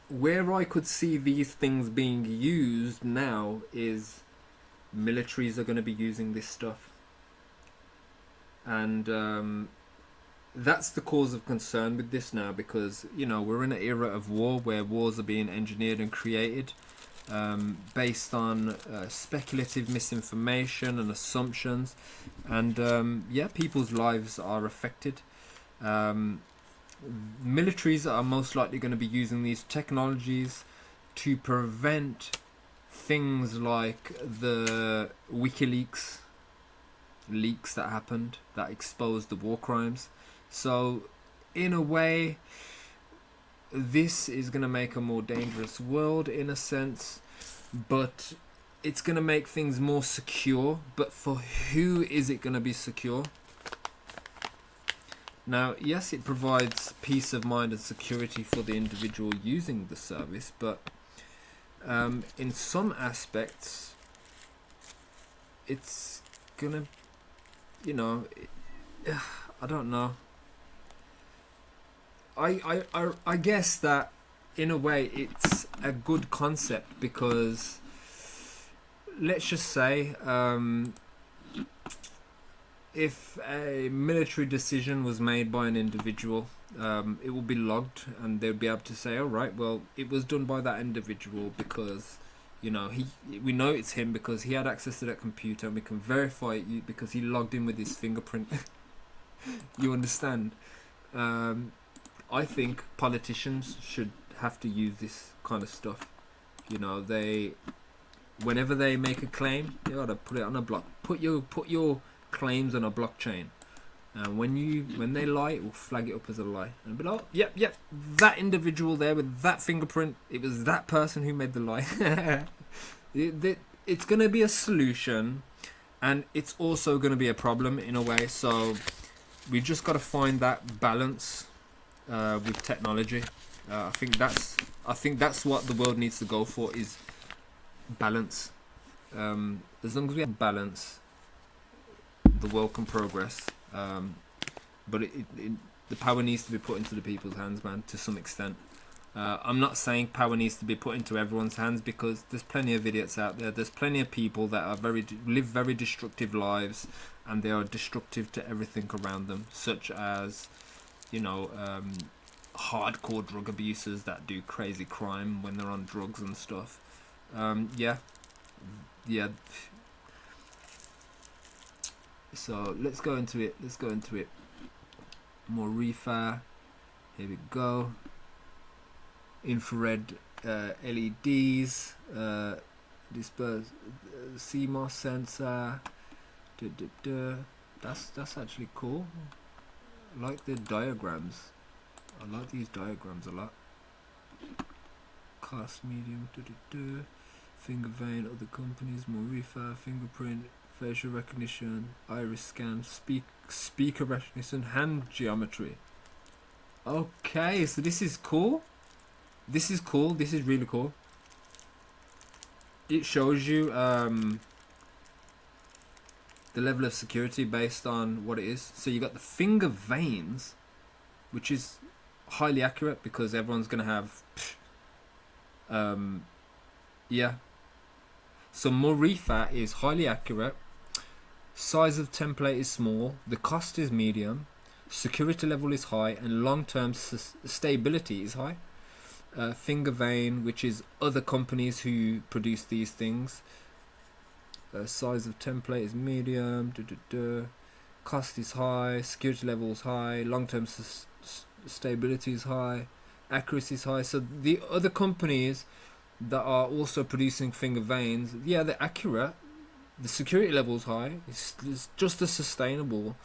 where I could see these things being used now is militaries are going to be using this stuff, and that's the cause of concern with this now, because you know we're in an era of war where wars are being engineered and created based on speculative misinformation and assumptions, and yeah, people's lives are affected. Militaries are most likely going to be using these technologies to prevent things like the WikiLeaks leaks that happened that exposed the war crimes. So in a way, this is going to make a more dangerous world in a sense, but it's going to make things more secure. But for who is it going to be secure? Now, yes, it provides peace of mind and security for the individual using the service, but in some aspects, it's gonna, you know, I don't know. I guess that in a way it's a good concept because let's just say if a military decision was made by an individual, it will be logged and they'll be able to say, all right, well, it was done by that individual because, you know, we know it's him because he had access to that computer, and we can verify it because he logged in with his fingerprint. You understand? I think politicians should have to use this kind of stuff You know, whenever they make a claim, you gotta put it on a block. Put your claims on a blockchain. And when they lie, it will flag it up as a lie. And be like, oh, yep, that individual there with that fingerprint, it was that person who made the lie. It's going to be a solution, and it's also going to be a problem in a way. So we just got to find that balance with technology. I think that's what the world needs to go for, is balance. As long as we have balance, the world can progress. But the power needs to be put into the people's hands, man, to some extent. I'm not saying power needs to be put into everyone's hands, because there's plenty of idiots out there. There's plenty of people that are live very destructive lives, and they are destructive to everything around them, such as, you know, hardcore drug abusers that do crazy crime when they're on drugs and stuff. Yeah. So let's go into it. More reefer. Here we go. Infrared LEDs. Disperse CMOS sensor. That's actually cool. I like the diagrams. I like these diagrams a lot. Cast medium. Finger vein. Other companies. More reefer. Fingerprint. Facial recognition, iris scan, speaker recognition, hand geometry. Okay, so this is cool. This is really cool. It shows you the level of security based on what it is. So you got the finger veins, which is highly accurate, because everyone's gonna have yeah. So Morifa is highly accurate. Size of template is small. The cost is medium. Security level is high, and long-term stability is high. Finger vein, which is other companies who produce these things. Size of template is medium. Cost is high. Security level is high. Long-term stability is high. Accuracy is high. So the other companies that are also producing finger veins, yeah, they're accurate. The security level is high. It's just as sustainable,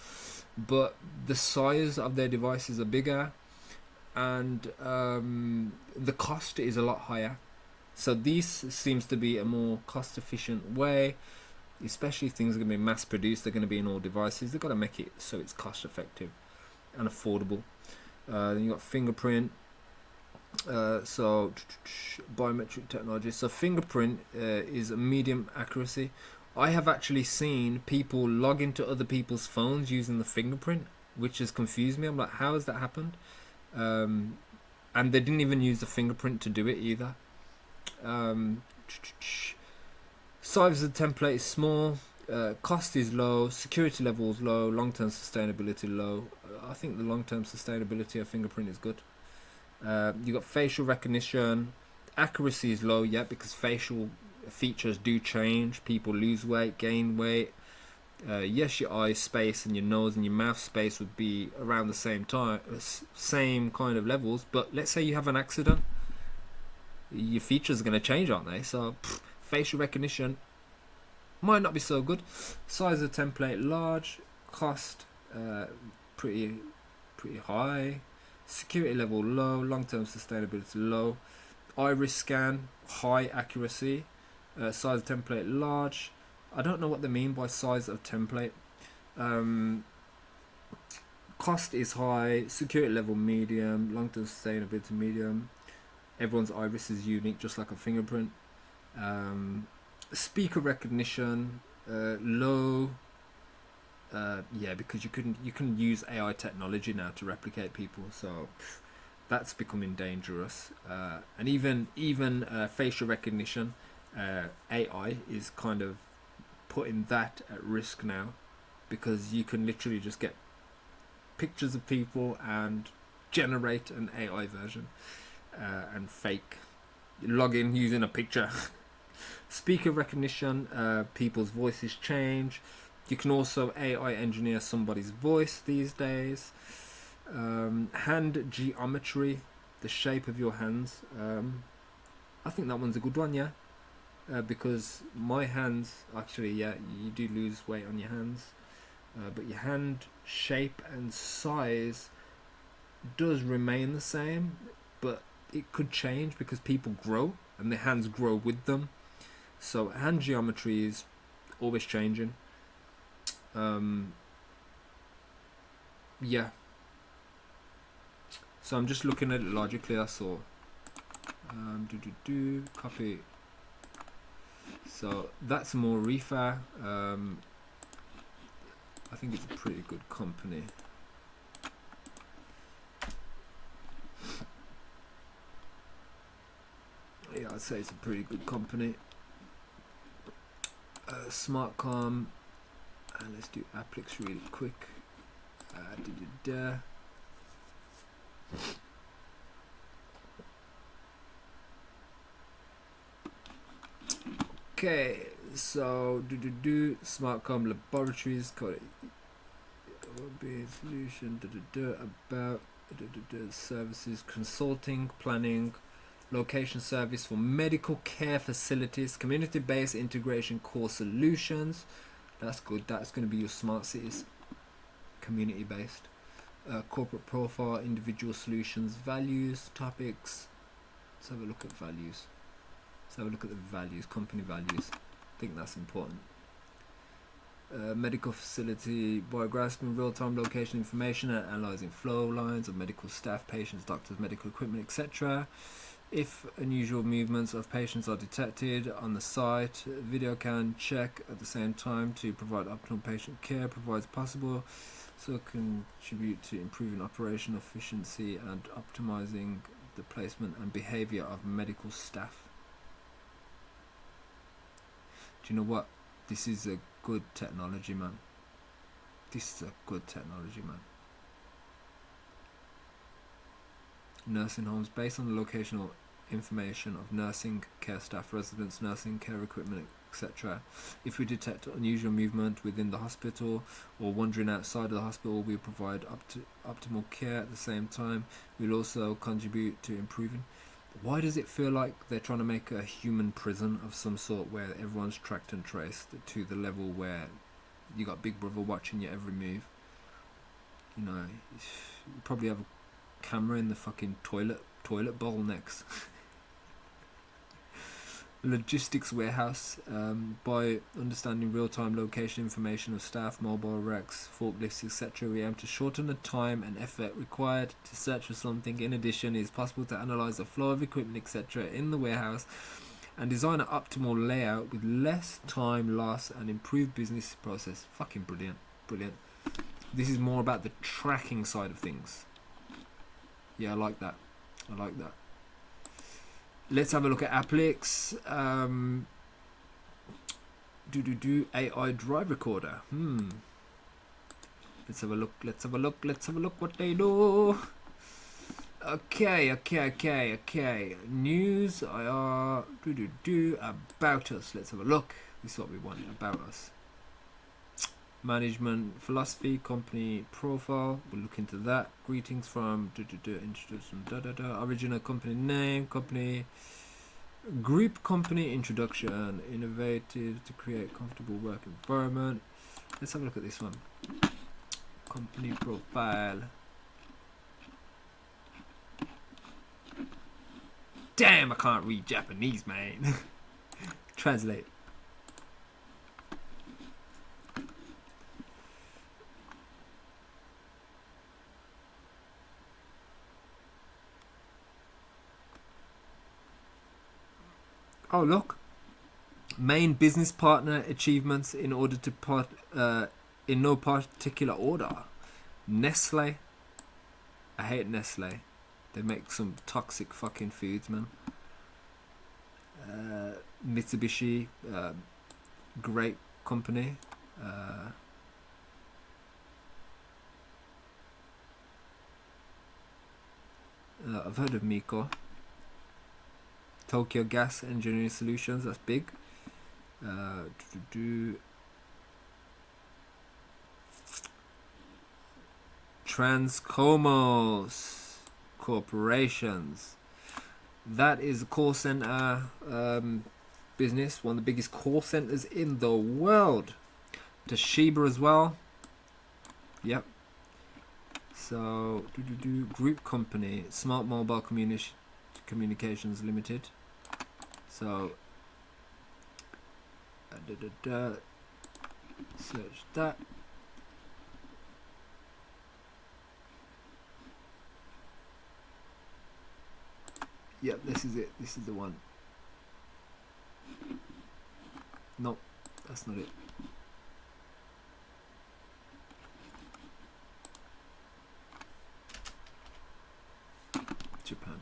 but the size of their devices are bigger, and the cost is a lot higher. So this seems to be a more cost-efficient way, especially if things are going to be mass-produced. They're going to be in all devices. They've got to make it so it's cost-effective and affordable. Then you got fingerprint. So biometric technology. So fingerprint is a medium accuracy. I have actually seen people log into other people's phones using the fingerprint, which has confused me. I'm like, how has that happened? And they didn't even use the fingerprint to do it either. Size of the template is small. Cost is low. Security level is low. Long-term sustainability low. I think the long-term sustainability of fingerprint is good. You got facial recognition. Accuracy is low, yeah, because facial features do change. People lose weight, gain weight. Yes, your eye space and your nose and your mouth space would be around the same kind of levels, but let's say you have an accident, your features are going to change, aren't they? So facial recognition might not be so good. Size of template large. Cost pretty high. Security level low. Long-term sustainability low. Iris scan high accuracy. Size of template large. I don't know what they mean by size of template. Cost is high. Security level medium. Long-term sustainability medium. Everyone's iris is unique, just like a fingerprint. Speaker recognition low. Yeah, because you can use AI technology now to replicate people. So that's becoming dangerous. And even facial recognition, AI is kind of putting that at risk now, because you can literally just get pictures of people and generate an AI version and fake log in using a picture. Speaker recognition, people's voices change. You can also AI engineer somebody's voice these days. Hand geometry, the shape of your hands. I think that one's a good one, yeah. Because my hands, actually, yeah, you do lose weight on your hands, but your hand shape and size does remain the same, but it could change because people grow and their hands grow with them. So hand geometry is always changing. Yeah. So I'm just looking at it logically, that's all. Copy. So that's more reefer. I think it's a pretty good company. Yeah, I'd say it's a pretty good company. Smartcom, and let's do Applix really quick. Okay, so Smartcom Laboratories, code solution about services, consulting, planning, location service for medical care facilities, community-based integration core solutions. That's good. That's going to be your smart cities, community-based. Corporate profile, individual solutions, values, topics. Let's have a look at values. Let's have a look at the values, company values. I think that's important. Medical facility, by grasping real-time location information and analyzing flow lines of medical staff, patients, doctors, medical equipment, etc. If unusual movements of patients are detected on the site, video can check at the same time to provide optimal patient care provides possible, so contribute to improving operational efficiency and optimizing the placement and behavior of medical staff. Do you know what? This is a good technology, man. This is a good technology, man. Nursing homes based on the locational information of nursing care staff, residents, nursing care equipment, etc. If we detect unusual movement within the hospital or wandering outside of the hospital, we provide optimal care at the same time. We'll also contribute to improving. Why does it feel like they're trying to make a human prison of some sort where everyone's tracked and traced to the level where you got Big Brother watching your every move? You know, you probably have a camera in the fucking toilet bowl next. Logistics warehouse, by understanding real-time location information of staff, mobile racks, forklifts, etc. we aim to shorten the time and effort required to search for something. In addition, it is possible to analyze the flow of equipment, etc. in the warehouse and design an optimal layout with less time loss and improved business process. Fucking brilliant. This is more about the tracking side of things. Yeah, I like that. Let's have a look at Applix. AI drive recorder. Let's have a look what they do. Okay. News IR about us. Let's have a look. This is what we want about us. Management philosophy, company profile. We'll look into that. Greetings from introduction. Original company name, company group, company introduction. Innovative to create comfortable work environment. Let's have a look at this one. Company profile. Damn, I can't read Japanese, man. Translate. Oh, look. Main business partner achievements in order to in no particular order. Nestle. I hate Nestle. They make some toxic fucking foods, man. Mitsubishi, great company. I've heard of Miko. Tokyo Gas Engineering Solutions, that's big. Transcomos Corporations. That is a call center business, one of the biggest call centers in the world. Toshiba as well. Yep. So, group company, Smart Mobile Communications Limited. So, search that. Yep, this is it. This is the one. No, that's not it. Japan.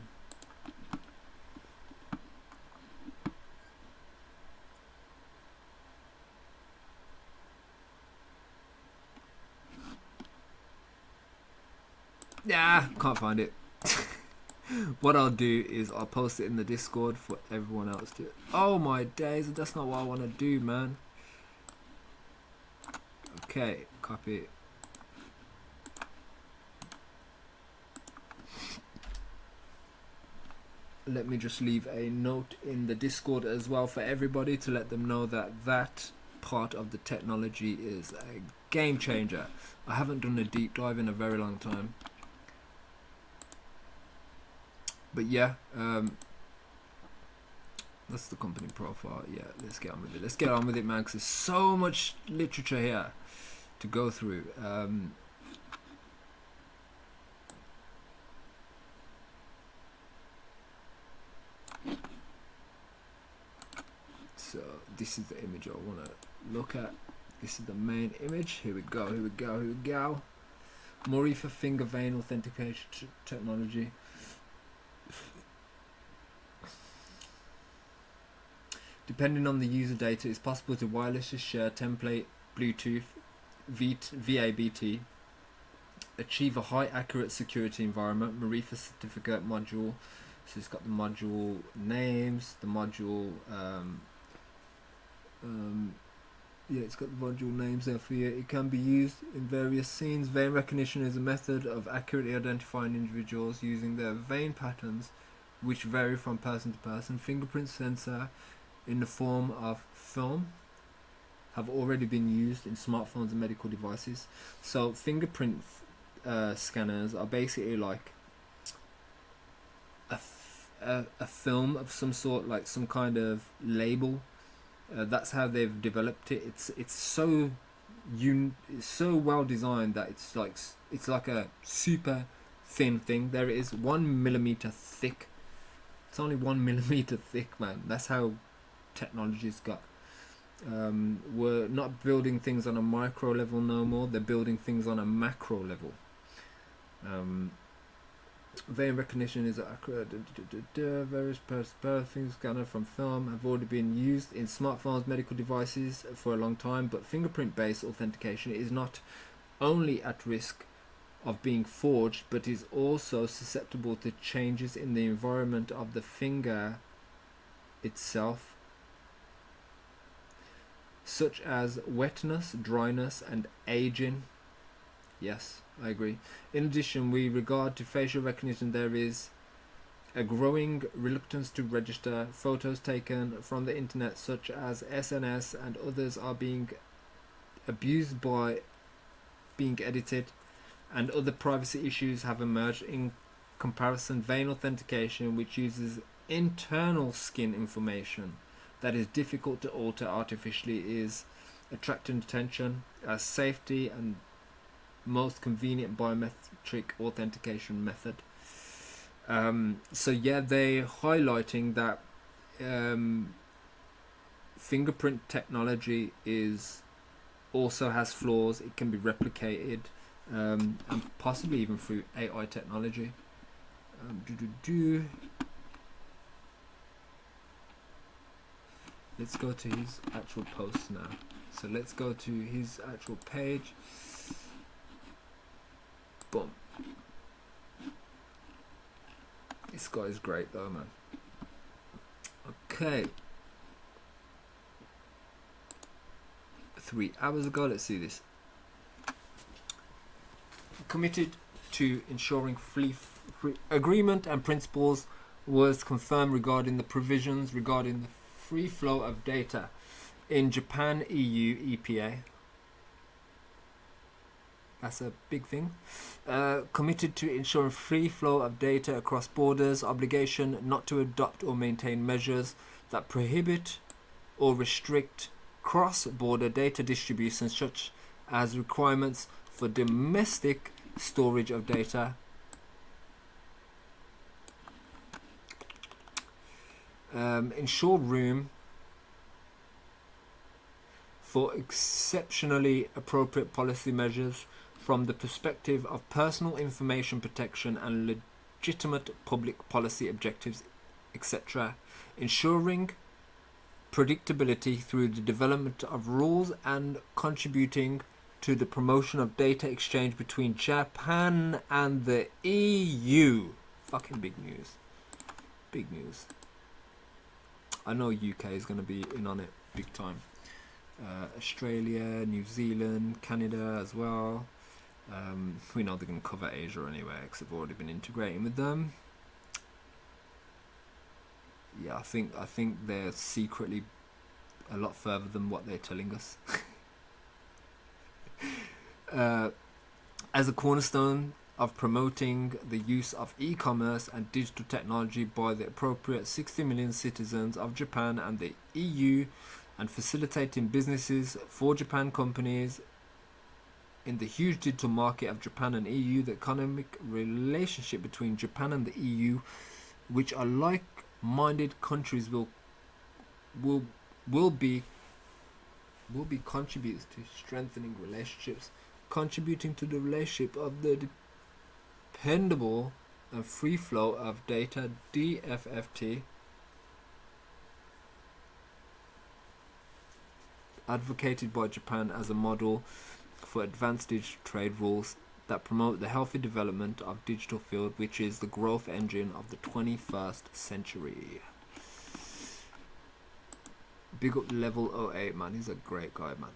Yeah, can't find it. What I'll do is I'll post it in the Discord for everyone else to. Oh my days, that's not what I want to do, man. Okay, copy it. Let me just leave a note in the Discord as well for everybody to let them know that that part of the technology is a game changer. I haven't done a deep dive in a very long time. But yeah, that's the company profile. Yeah, let's get on with it. Let's get on with it, man, because there's so much literature here to go through. So this is the image I want to look at. This is the main image. Here we go, here we go, here we go. Morifa finger vein authentication technology. Depending on the user data, it's possible to wirelessly share template, Bluetooth, VABT, achieve a high accurate security environment, Morifa certificate module. So it's got the module names, the module, yeah, it's got the module names there for you. It can be used in various scenes. Vein recognition is a method of accurately identifying individuals using their vein patterns, which vary from person to person. Fingerprint sensor in the form of film have already been used in smartphones and medical devices. So fingerprint scanners are basically like a film of some sort, like some kind of label. That's how they've developed it. It's so well designed that it's like a super thin thing. There it is, 1 millimeter thick. It's only 1 millimeter thick, man. That's how technology's got. We're not building things on a micro level no more. They're building things on a macro level. Vein recognition is accurate. Various finger scanner from film have already been used in smartphones, medical devices for a long time, but fingerprint-based authentication is not only at risk of being forged, but is also susceptible to changes in the environment of the finger itself, such as wetness, dryness, and aging. Yes, I agree. In addition, with regard to facial recognition, there is a growing reluctance to register. Photos taken from the internet, such as SNS and others, are being abused by being edited, and other privacy issues have emerged. In comparison, vein authentication, which uses internal skin information that is difficult to alter artificially, is attracting attention as safety and most convenient biometric authentication method. So yeah, they're highlighting that fingerprint technology also has flaws. It can be replicated, and possibly even through AI technology. Let's go to his actual post now. So let's go to his actual page. Boom. This guy's great though, man. Okay. 3 hours ago, let's see this. Committed to ensuring free agreement and principles was confirmed regarding the provisions regarding the free flow of data in Japan, EU, EPA. That's a big thing. Committed to ensuring free flow of data across borders, obligation not to adopt or maintain measures that prohibit or restrict cross-border data distribution, such as requirements for domestic storage of data, ensure room for exceptionally appropriate policy measures from the perspective of personal information protection and legitimate public policy objectives, etc., ensuring predictability through the development of rules and contributing to the promotion of data exchange between Japan and the EU. Fucking big news. Big news. I know UK is going to be in on it big time. Australia, New Zealand, Canada as well. We know they're going to cover Asia anyway because they've already been integrating with them. Yeah, I think they're secretly a lot further than what they're telling us. As a cornerstone of promoting the use of e-commerce and digital technology by the appropriate 60 million citizens of Japan and the EU, and facilitating businesses for Japan companies in the huge digital market of Japan and EU, the economic relationship between Japan and the EU, which are like-minded countries, will be contributes to strengthening relationships, contributing to the relationship of the dependable and free flow of data, DFFT, advocated by Japan as a model for advanced digital trade rules that promote the healthy development of digital field, which is the growth engine of the 21st century. Big up Level 08, man. He's a great guy, man.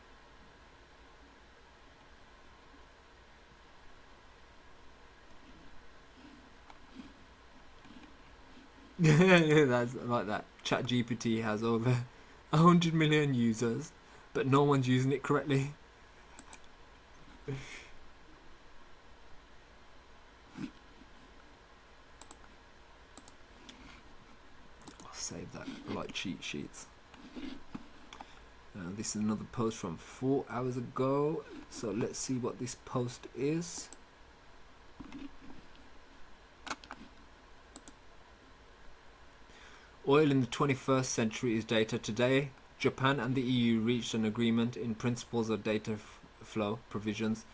That's like that. ChatGPT has over 100 million users, but no one's using it correctly. I'll save that. I like cheat sheets. This is another post from 4 hours ago, so let's see what this post is. Oil in the 21st century is data. Today, Japan and the EU reached an agreement in principles of data flow provisions.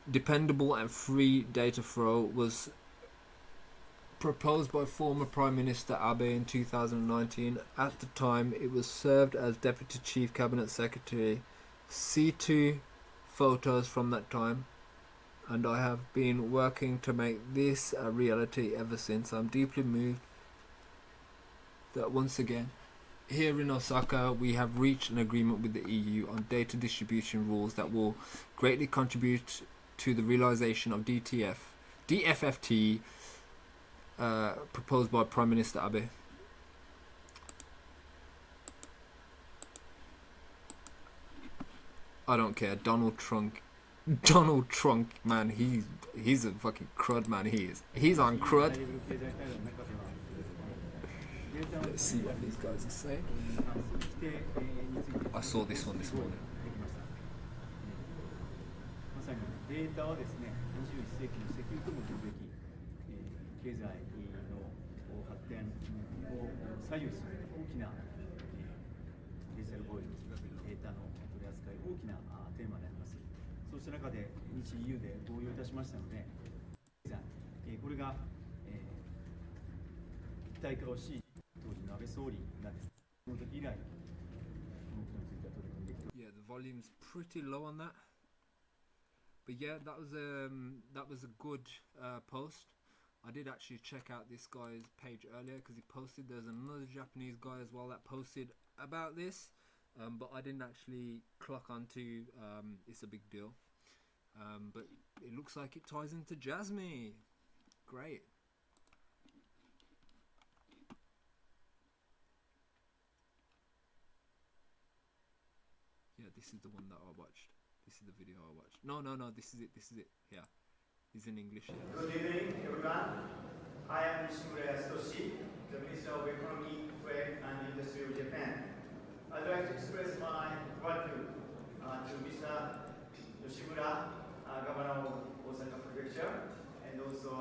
Dependable and free data flow was proposed by former Prime Minister Abe in 2019. At the time, it was served as Deputy Chief Cabinet Secretary. See 2 photos from that time, and I have been working to make this a reality ever since. I'm deeply moved that once again, here in Osaka, we have reached an agreement with the EU on data distribution rules that will greatly contribute to the realization of DFFT proposed by Prime Minister Abe. I don't care. Donald Trump, man, he's a fucking crud, man. He's on crud. Let's see what these guys are saying. I saw this one this morning. まさにデータはですね、21世紀の石油とも言うべき経済の発展を左右する大きなデジタル貿易、データの取り扱い、大きなテーマであります。そうした中で日 EU で合意をいたしましたので、これが一体化をし、当時の安倍総理がですね、その時以来、このことについては取り組んできて。Yeah, the volume's pretty low on that. But yeah, that was a good post. I did actually check out this guy's page earlier because he posted. There's another Japanese guy as well that posted about this, but I didn't actually clock onto it's a big deal. But it looks like it ties into Jasmy. Great. This is the one that I watched. This is the video I watched. No, this is it. Yeah. It's in English. Yeah. Good evening, everyone. I am Jasmy SPECIAL, the Minister of Economy, Trade and Industry of Japan. I'd like to express my gratitude to Mr. Yoshimura, Governor of Osaka Prefecture, and also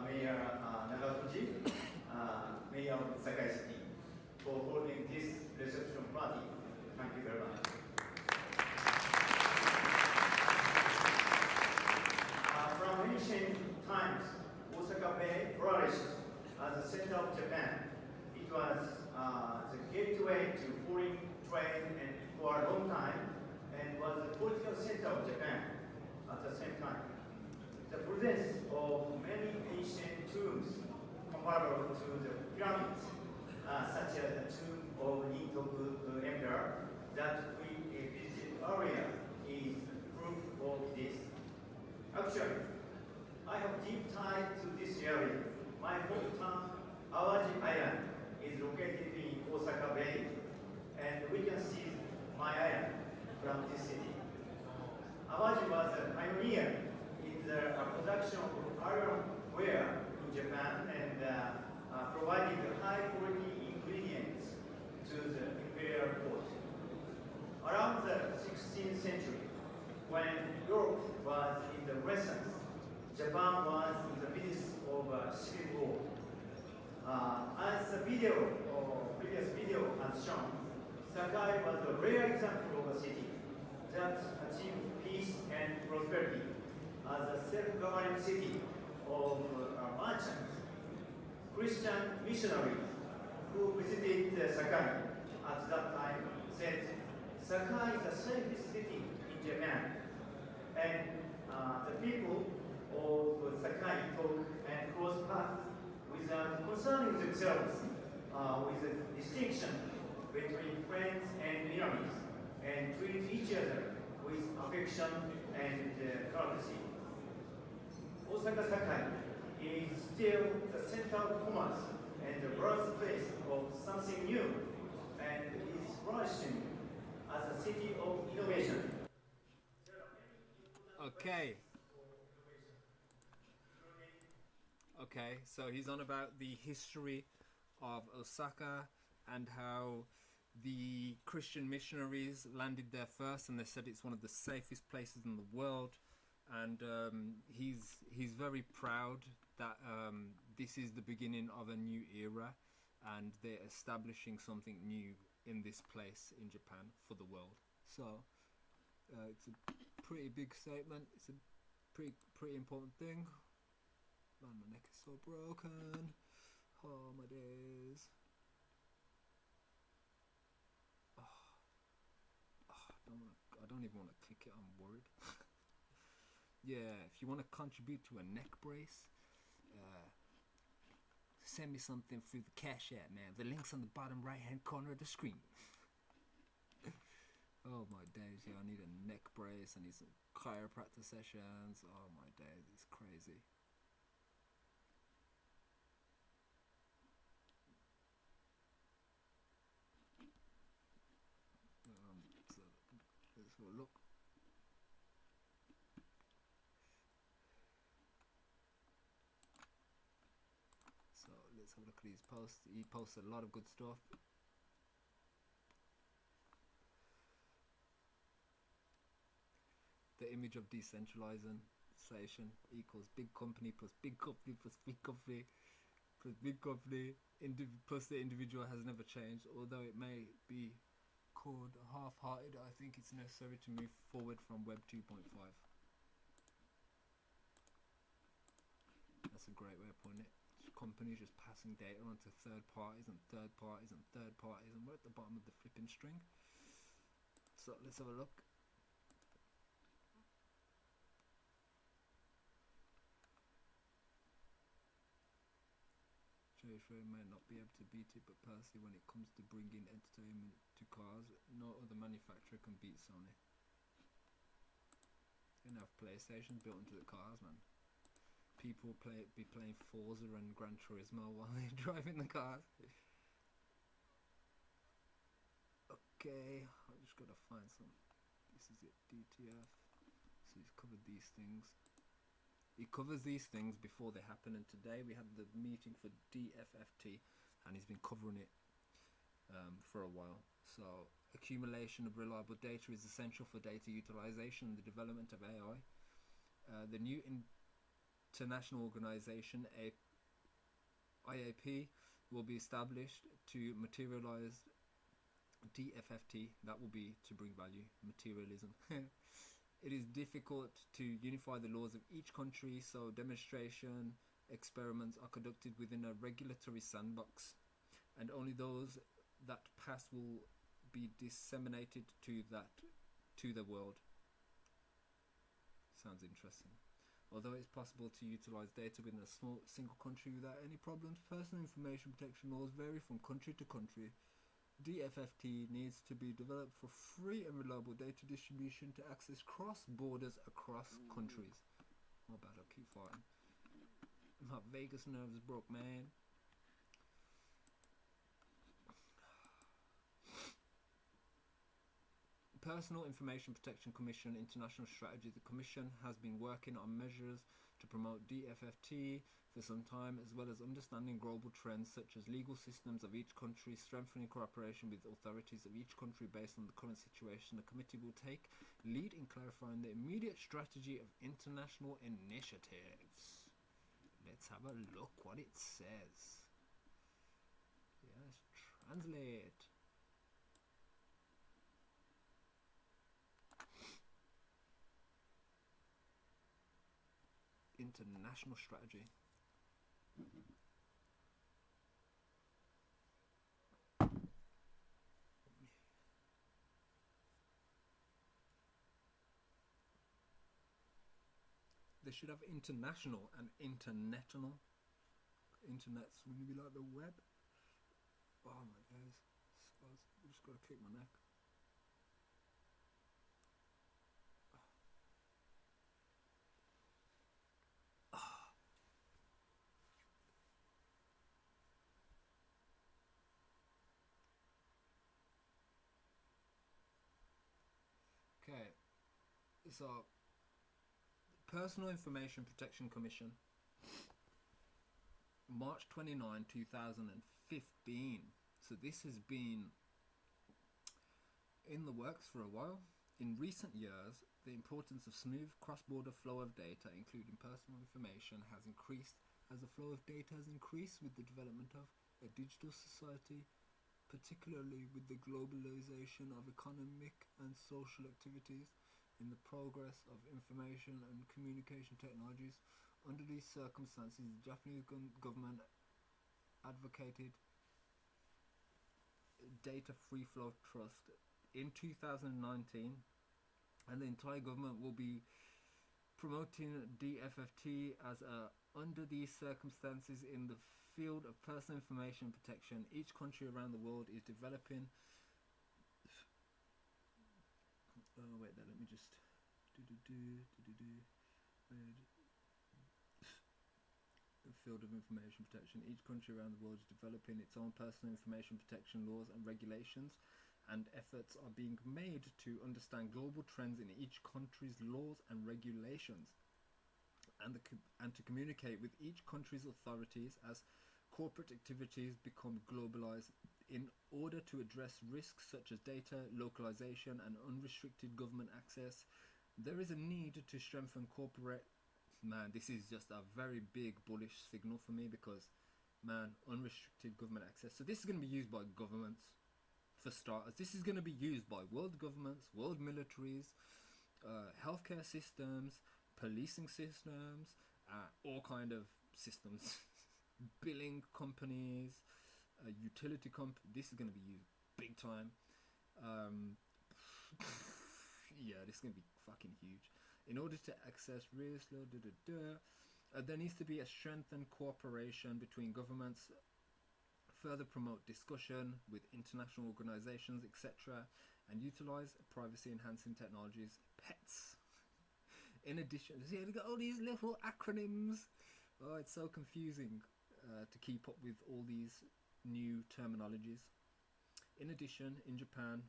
Mayor Nagafuji, Mayor of Sakai City, for holding this reception party. Thank you very much. From ancient times, Osaka Bay flourished as the center of Japan. It was the gateway to foreign trade and for a long time, and was the political center of Japan at the same time. The presence of many ancient tombs comparable to the pyramids, such as the tomb of Nintoku Emperor that we visited earlier, is proof of this. Actually, I have deep ties to this area. My hometown, Awaji Island, is located in Osaka Bay, and we can see my island from this city. Awaji was a pioneer in the production of ironware in Japan and provided high-quality ingredients to the imperial court. Around the 16th century, when Europe was in the Renaissance, Japan was in the midst of a civil war. As the previous video has shown, Sakai was a rare example of a city that achieved peace and prosperity as a self-governing city of merchants. Christian missionaries who visited Sakai at that time said, Sakai is the safest city in Japan, and the people of Sakai talk and cross paths without concerning themselves with a distinction between friends and enemies, and treat each other with affection and courtesy. Osaka Sakai is still the center of commerce and the birthplace of something new, and is flourishing as a city of innovation. Okay, so he's on about the history of Osaka and how the Christian missionaries landed there first, and they said it's one of the safest places in the world. And he's very proud that this is the beginning of a new era, and they're establishing something new in this place in Japan for the world. So it's a pretty big statement. It's a pretty important thing. Man, my neck is so broken. Oh my days. I don't even want to click it. I'm worried. Yeah, if you want to contribute to a neck brace, send me something through the Cash App, man. The link's on the bottom right hand corner of the screen. Oh my days, yeah, I need a neck brace. I need some chiropractor sessions. Oh my days, it's crazy. So let's have a look. So let's have a look at his posts. He posts a lot of good stuff. The image of decentralization equals big company plus big company plus big company plus big company plus the individual has never changed. Although it may be called half-hearted, I think it's necessary to move forward from Web 2.5. That's a great way of putting it. Companies just passing data onto third parties and third parties and third parties, and we're at the bottom of the flipping string. So let's have a look. J-Frame may not be able to beat it, but personally, when it comes to bringing entertainment to cars, no other manufacturer can beat Sony. They have PlayStation built into the cars, man. People be playing Forza and Gran Turismo while they're driving the cars. Okay, I just gotta find some this is it, DTF. So he's covered these things. He covers these things before they happen, and today we had the meeting for DFFT, and he's been covering it for a while. So accumulation of reliable data is essential for data utilization and the development of AI. The new international organization, IAP, will be established to materialize DFFT. That will be to bring value, materialism. It is difficult to unify the laws of each country, so demonstration experiments are conducted within a regulatory sandbox, and only those that pass will be disseminated to the world. Sounds interesting. Although it's possible to utilize data within a single country without any problems, personal information protection laws vary from country to country. DFFT needs to be developed for free and reliable data distribution to access cross borders across countries. My bad, I'll keep fighting. My Vegas nerves broke, man. Personal Information Protection Commission International Strategy. The Commission has been working on measures to promote DFFT for some time, as well as understanding global trends such as legal systems of each country, strengthening cooperation with authorities of each country based on the current situation. The committee will take lead in clarifying the immediate strategy of international initiatives. Let's have a look what it says. Yes, translate. International strategy. They should have international and internetional. Internet's going to be like the web. Oh my days. I just got to kick my neck. Okay, so Personal Information Protection Commission, March 29, 2015. So this has been in the works for a while. In recent years, the importance of smooth cross-border flow of data, including personal information, has increased as the flow of data has increased with the development of a digital society, particularly with the globalization of economic and social activities in the progress of information and communication technologies. Under these circumstances, the Japanese government advocated data free flow trust in 2019, and the entire government will be promoting DFFT as a under these circumstances in the field of personal information protection. Each country around the world is developing let me just the field of information protection. Each country around the world is developing its own personal information protection laws and regulations, and efforts are being made to understand global trends in each country's laws and regulations, and to communicate with each country's authorities as corporate activities become globalized in order to address risks such as data localization and unrestricted government access. There is a need to strengthen corporate. Man, this is just a very big bullish signal for me, because man, unrestricted government access. So this is going to be used by governments for starters. This is going to be used by world governments, world militaries, healthcare systems, policing systems, all kind of systems, billing companies, utility this is going to be used big time. Yeah, this is going to be fucking huge. In order to access risk, there needs to be a strengthened cooperation between governments, further promote discussion with international organizations, etc., and utilize privacy enhancing technologies, PETs. In addition, see, look at all these little acronyms. Oh, it's so confusing to keep up with all these new terminologies. In addition, in Japan,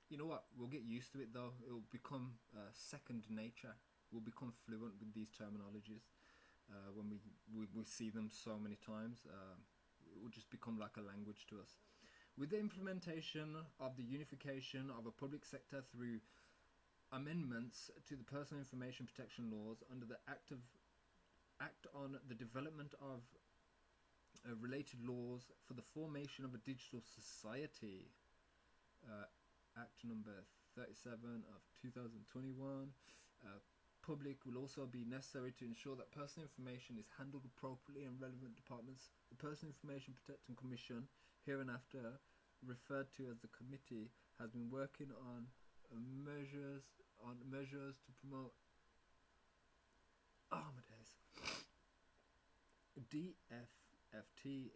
You know what? We'll get used to it though. It will become second nature. We'll become fluent with these terminologies when we see them so many times. It will just become like a language to us. With the implementation of the unification of a public sector through amendments to the personal information protection laws under the Act on the Development of Related Laws for the Formation of a Digital Society, Act number 37 of 2021, public will also be necessary to ensure that personal information is handled appropriately in relevant departments. The Personal Information Protection Commission, hereinafter referred to as the committee, has been working on measures to promote my days DFFT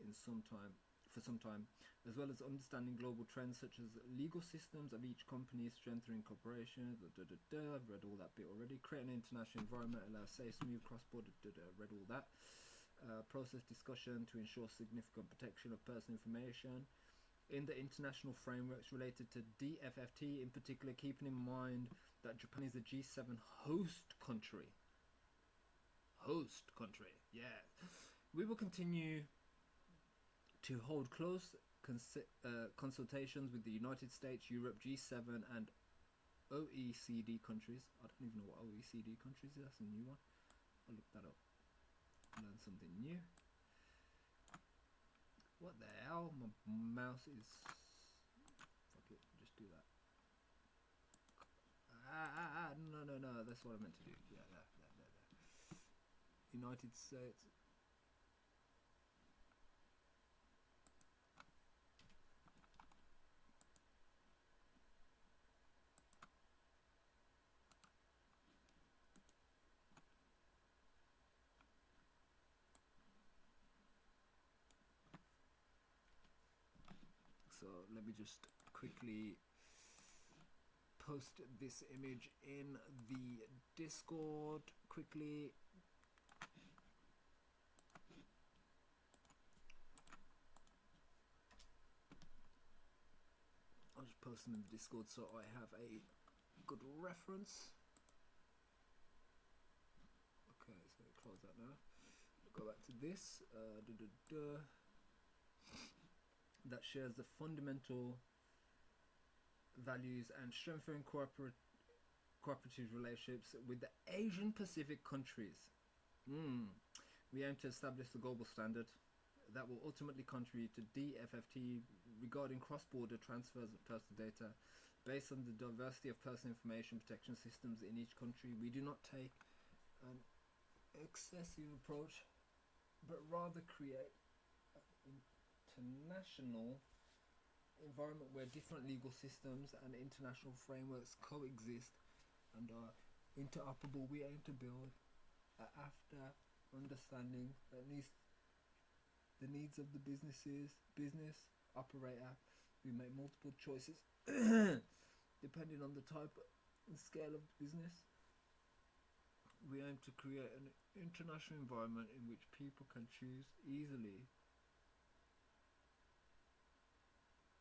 for some time, as well as understanding global trends such as legal systems of each company, strengthening cooperation. I've read all that bit already. Creating an international environment allows safe, smooth cross-border. Read all that. Process discussion to ensure significant protection of personal information in the international frameworks related to DFFT, in particular, keeping in mind that Japan is the G7 host country. Yeah. We will continue to hold close consultations with the United States, Europe, G7 and OECD countries. I don't even know what OECD countries is. That's a new one. I'll look that up. Learn something new. What the hell? My mouse is... Fuck it, just do that. No, that's what I meant to do. Yeah, there. United States. So let me just quickly post this image in the Discord quickly. I'll just post them in the Discord so I have a good reference. Okay, so close that now. Go back to this. That shares the fundamental values and strengthening cooperative relationships with the Asian Pacific countries. We aim to establish the global standard that will ultimately contribute to DFFT regarding cross-border transfers of personal data based on the diversity of personal information protection systems in each country. We do not take an excessive approach, but rather create an international environment where different legal systems and international frameworks coexist and are interoperable. We aim to build after understanding at least the needs of the business operator. We make multiple choices depending on the type and scale of the business. We aim to create an international environment in which people can choose easily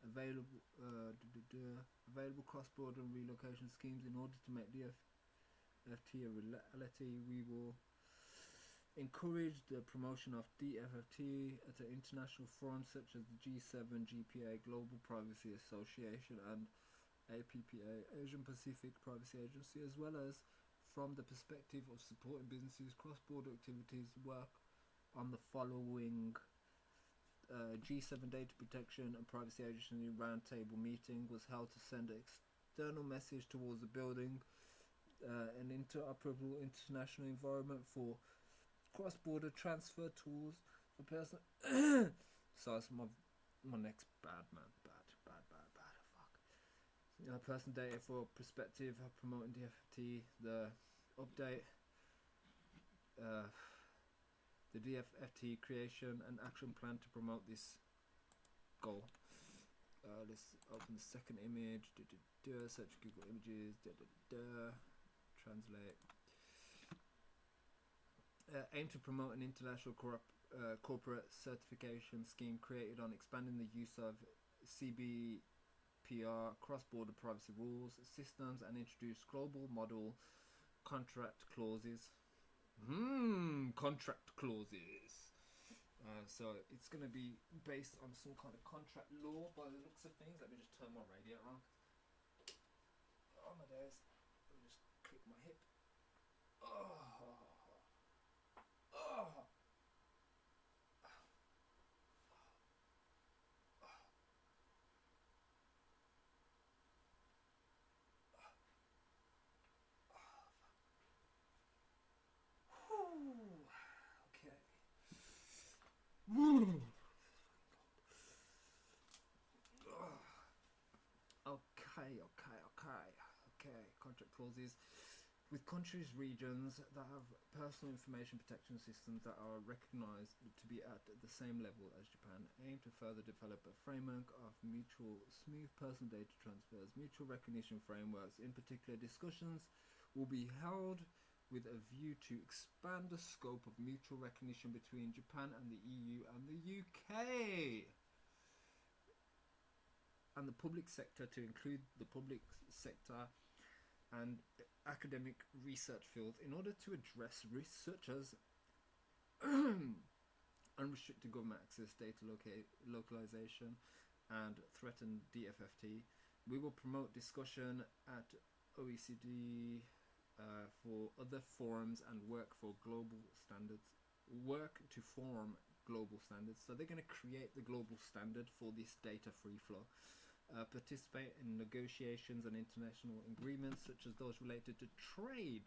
available cross-border and relocation schemes. In order to make DFFT a reality, we will encourage the promotion of DFFT at an international forum such as the G7, GPA, Global Privacy Association and APPA, Asian Pacific Privacy Agency, as well as from the perspective of supporting businesses. Cross-border activities work on the following. G7 Data Protection and Privacy Agency Roundtable meeting was held to send an external message towards the building an interoperable international environment for cross-border transfer tools for personal. So it's my next bad man, bad. Fuck. Personal data for perspective of promoting DFFT. The update. The DFFT creation and action plan to promote this goal. Let's open the second image. Search Google Images. Translate. Aim to promote an international corporate certification scheme created on expanding the use of CBP GDPR, cross-border privacy rules, systems, and introduce global model contract clauses. Contract clauses. So it's going to be based on some kind of contract law by the looks of things. Let me just turn my radio on. Oh my days. Let me just click my hip. Oh. Oh. Okay. Okay. Contract clauses with countries, regions that have personal information protection systems that are recognized to be at the same level as Japan, aim to further develop a framework of mutual smooth personal data transfers, mutual recognition frameworks. In particular, discussions will be held with a view to expand the scope of mutual recognition between Japan and the EU and the UK, and the public sector to include the public sector and academic research fields in order to address risks such as unrestricted government access, data localization, and threatened DFFT. We will promote discussion at OECD for other forums and work for global standards. Work to form global standards. So they're going to create the global standard for this data free flow. Participate in negotiations and international agreements such as those related to trade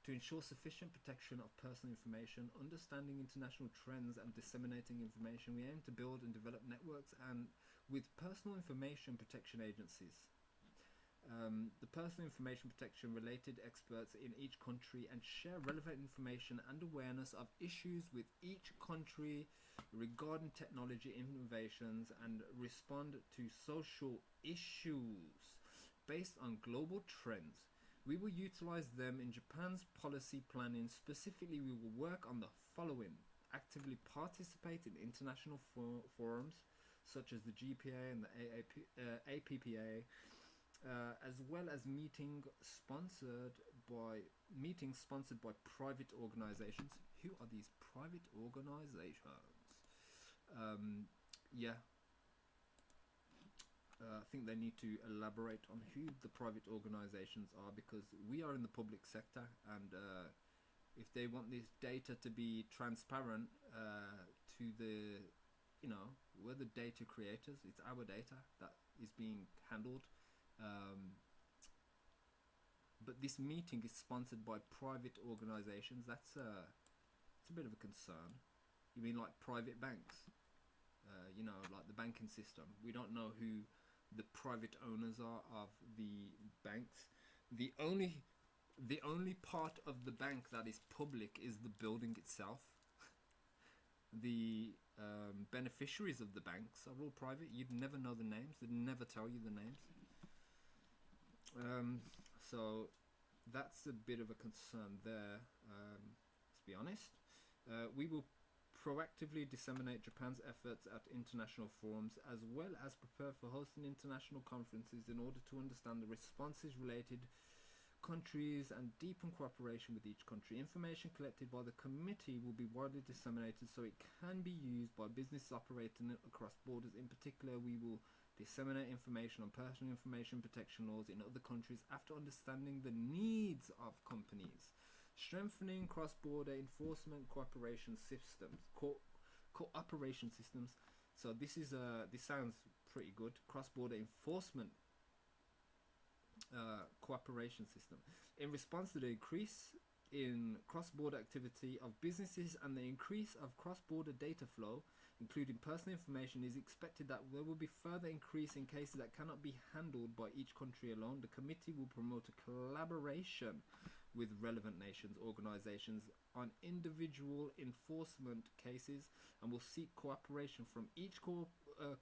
to ensure sufficient protection of personal information, understanding international trends and disseminating information. We aim to build and develop networks and with personal information protection agencies. The personal information protection related experts in each country and share relevant information and awareness of issues with each country regarding technology innovations and respond to social issues based on global trends. We will utilize them in Japan's policy planning. Specifically, we will work on the following: actively participate in international forums such as the GPA and the APPA, as well as meetings sponsored by private organizations. Who are these private organizations? I think they need to elaborate on who the private organizations are, because we are in the public sector, and if they want this data to be transparent to the, we're the data creators. It's our data that is being handled. But this meeting is sponsored by private organizations. It's a bit of a concern. You mean like private banks? Like the banking system. We don't know who the private owners are of the banks. The only part of the bank that is public is the building itself. The beneficiaries of the banks are all private. You'd never know the names. They'd never tell you the names. So that's a bit of a concern there. Let's be honest. We will proactively disseminate Japan's efforts at international forums, as well as prepare for hosting international conferences in order to understand the responses related countries and deepen cooperation with each country. Information collected by the committee will be widely disseminated so it can be used by businesses operating across borders. In particular, we will disseminate information on personal information protection laws in other countries after understanding the needs of companies. Strengthening cross-border enforcement cooperation systems. Cooperation systems. So this sounds pretty good. Cross-border enforcement cooperation system. In response to the increase in cross-border activity of businesses and the increase of cross-border data flow, including personal information, is expected that there will be further increase in cases that cannot be handled by each country alone. The committee will promote a collaboration with relevant nations, organizations on individual enforcement cases, and will seek cooperation from each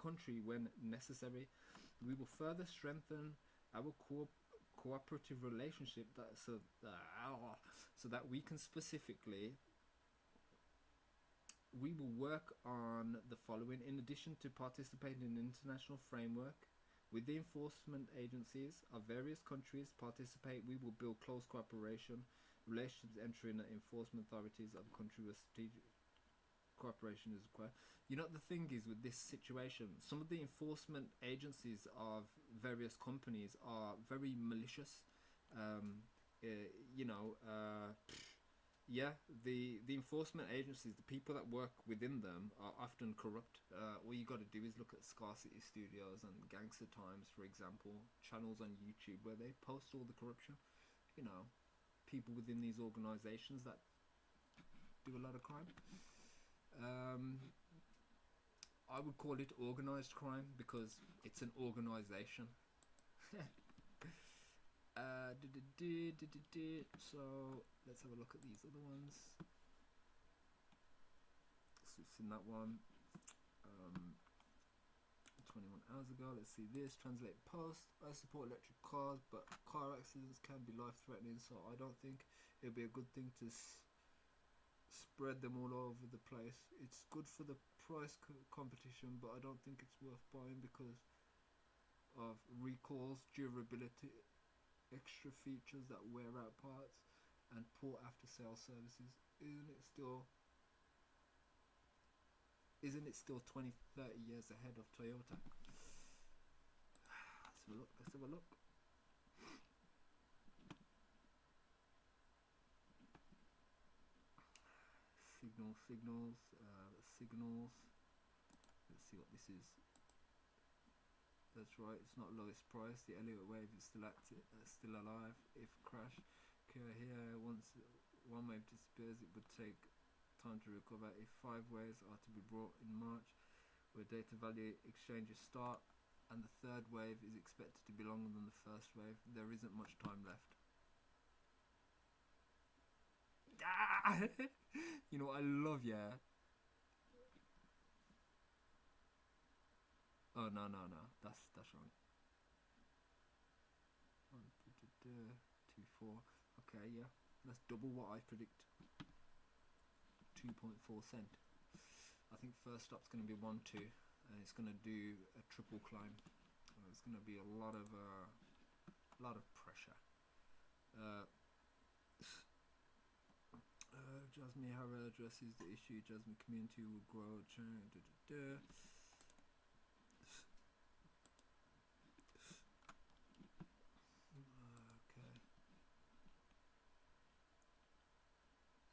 country when necessary. We will further strengthen our cooperative relationship so that we can specifically, we will work on the following. In addition to participating in an international framework, With the enforcement agencies of various countries participate, we will build close cooperation, relationships entering the enforcement authorities of the country where strategic cooperation is required. You know, the thing is with this situation, some of the enforcement agencies of various companies are very malicious. You know, yeah, the enforcement agencies, the people that work within them are often corrupt. All you got to do is look at Scarcity Studios and Gangster Times, for example, channels on YouTube where they post all the corruption. You know, people within these organisations that do a lot of crime. I would call it organised crime because it's an organisation. So let's have a look at these other ones. So we've seen that one 21 hours ago. Let's see this. Translate post. I support electric cars, but car accidents can be life-threatening, so I don't think it'd be a good thing to spread them all over the place. It's good for the price competition, but I don't think it's worth buying because of recalls, durability, extra features that wear out parts, and poor after-sale services. Isn't it still 20-30 years ahead of Toyota? Let's have a look. Signals. Let's see what this is. That's right, it's not lowest price. The Elliott wave is still active, still alive. If crash occur here, once one wave disappears, it would take time to recover. If 5 waves are to be brought in March, where data value exchanges start, and the 3rd wave is expected to be longer than the 1st wave, there isn't much time left. You know what I love, yeah? Oh no, that's wrong. 2, 4. Okay, yeah, that's double what I predict. 2.4 cent. I think first stop's going to be 1, 2, and it's going to do a triple climb. It's going to be a lot of pressure. Jasmy, how addresses the issue. Jasmy community will grow. Okay.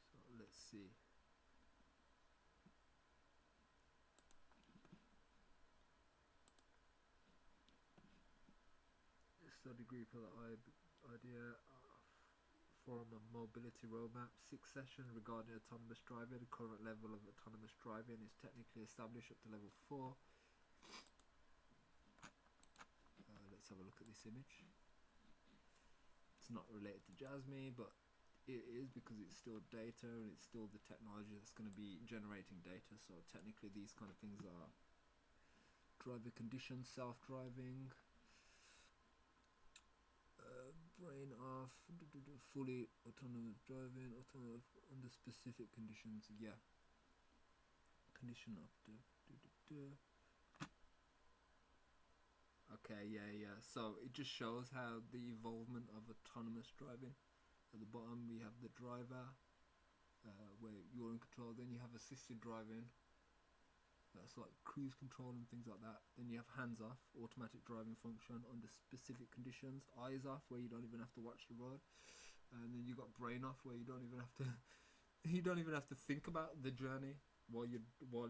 So let's see. Study group of the idea form a mobility roadmap. 6 sessions regarding autonomous driving. The current level of autonomous driving is technically established up to level 4. Let's have a look at this image. It's not related to Jasmy, but it is because it's still data and it's still the technology that's going to be generating data. So technically these kind of things are driver conditions, self-driving, brain off, fully autonomous driving, autonomous under specific conditions. Yeah, condition of okay, yeah. So it just shows how the evolvement of autonomous driving. At the bottom we have the driver, where you're in control. Then you have assisted driving. That's like cruise control and things like that. Then you have hands off, automatic driving function under specific conditions. Eyes off, where you don't even have to watch the road. And then you got brain off, where you don't even have to think about the journey while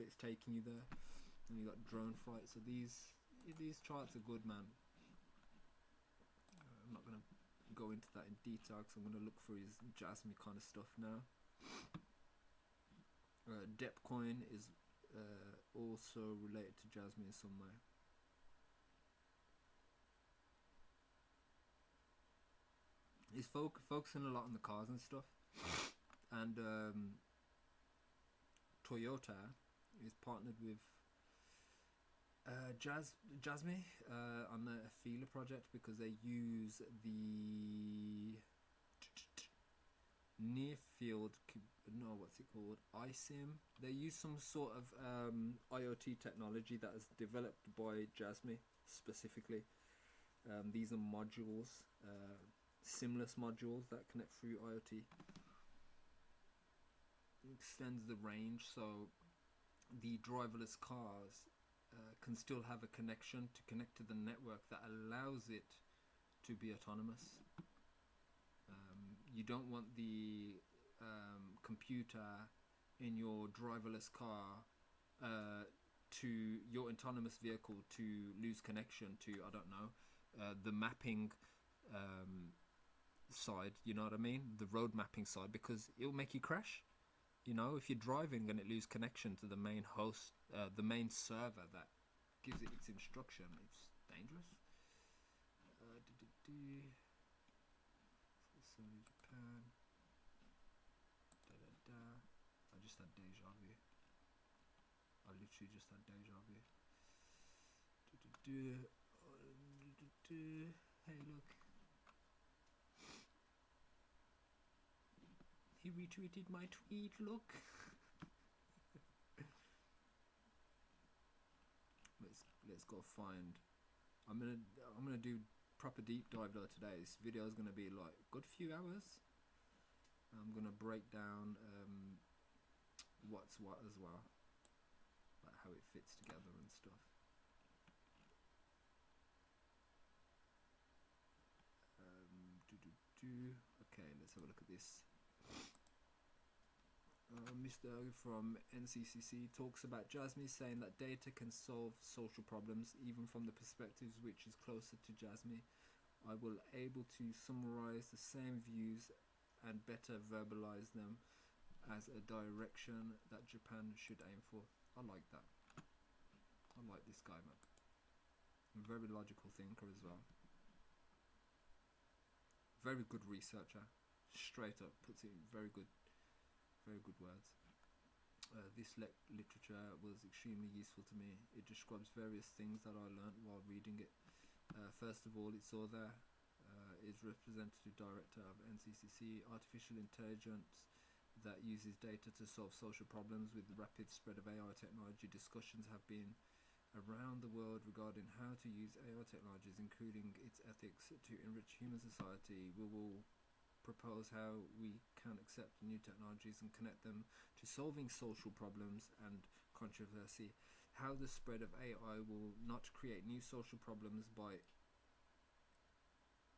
it's taking you there. And you got drone flight. So these charts are good, man. I'm not gonna go into that in detail because I'm gonna look for his Jasmy kind of stuff now. Depcoin is also related to Jasmy in some way. He's focusing a lot on the cars and stuff, and Toyota is partnered with Jasmy on the Fila project because they use the near field what's it called, iSIM. They use some sort of IoT technology that is developed by Jasmy specifically. These are modules, SIMless modules that connect through IoT. It extends the range, so the driverless cars can still have a connection to connect to the network that allows it to be autonomous. You don't want the computer in your driverless car to your autonomous vehicle to lose connection to, I don't know, the mapping side, you know what I mean, the road mapping side, because it will make you crash. You know, if you're driving and it loses connection to the main host, the main server that gives it its instruction, it's dangerous. Sony Japan. I just had deja vu. I literally just had deja vu. Hey, look. He retweeted my tweet. Look. Let's go find. I'm gonna do proper deep dive though today. This video is gonna be like a good few hours. I'm gonna break down what's what as well, like how it fits together and stuff. Okay, let's have a look at this. Mr. from NCCC talks about Jasmy saying that data can solve social problems even from the perspectives which is closer to Jasmy. I will able to summarize the same views and better verbalize them as a direction that Japan should aim for. I like that. I like this guy, man. A very logical thinker as well. Very good researcher. Straight up puts it in very good words. This literature was extremely useful to me. It describes various things that I learnt while reading it. First of all, its author is representative director of NCCC, artificial intelligence that uses data to solve social problems. With the rapid spread of AI technology, discussions have been around the world regarding how to use AI technologies, including its ethics, to enrich human society. We will propose how we can accept new technologies and connect them to solving social problems and controversy. How the spread of AI will not create new social problems by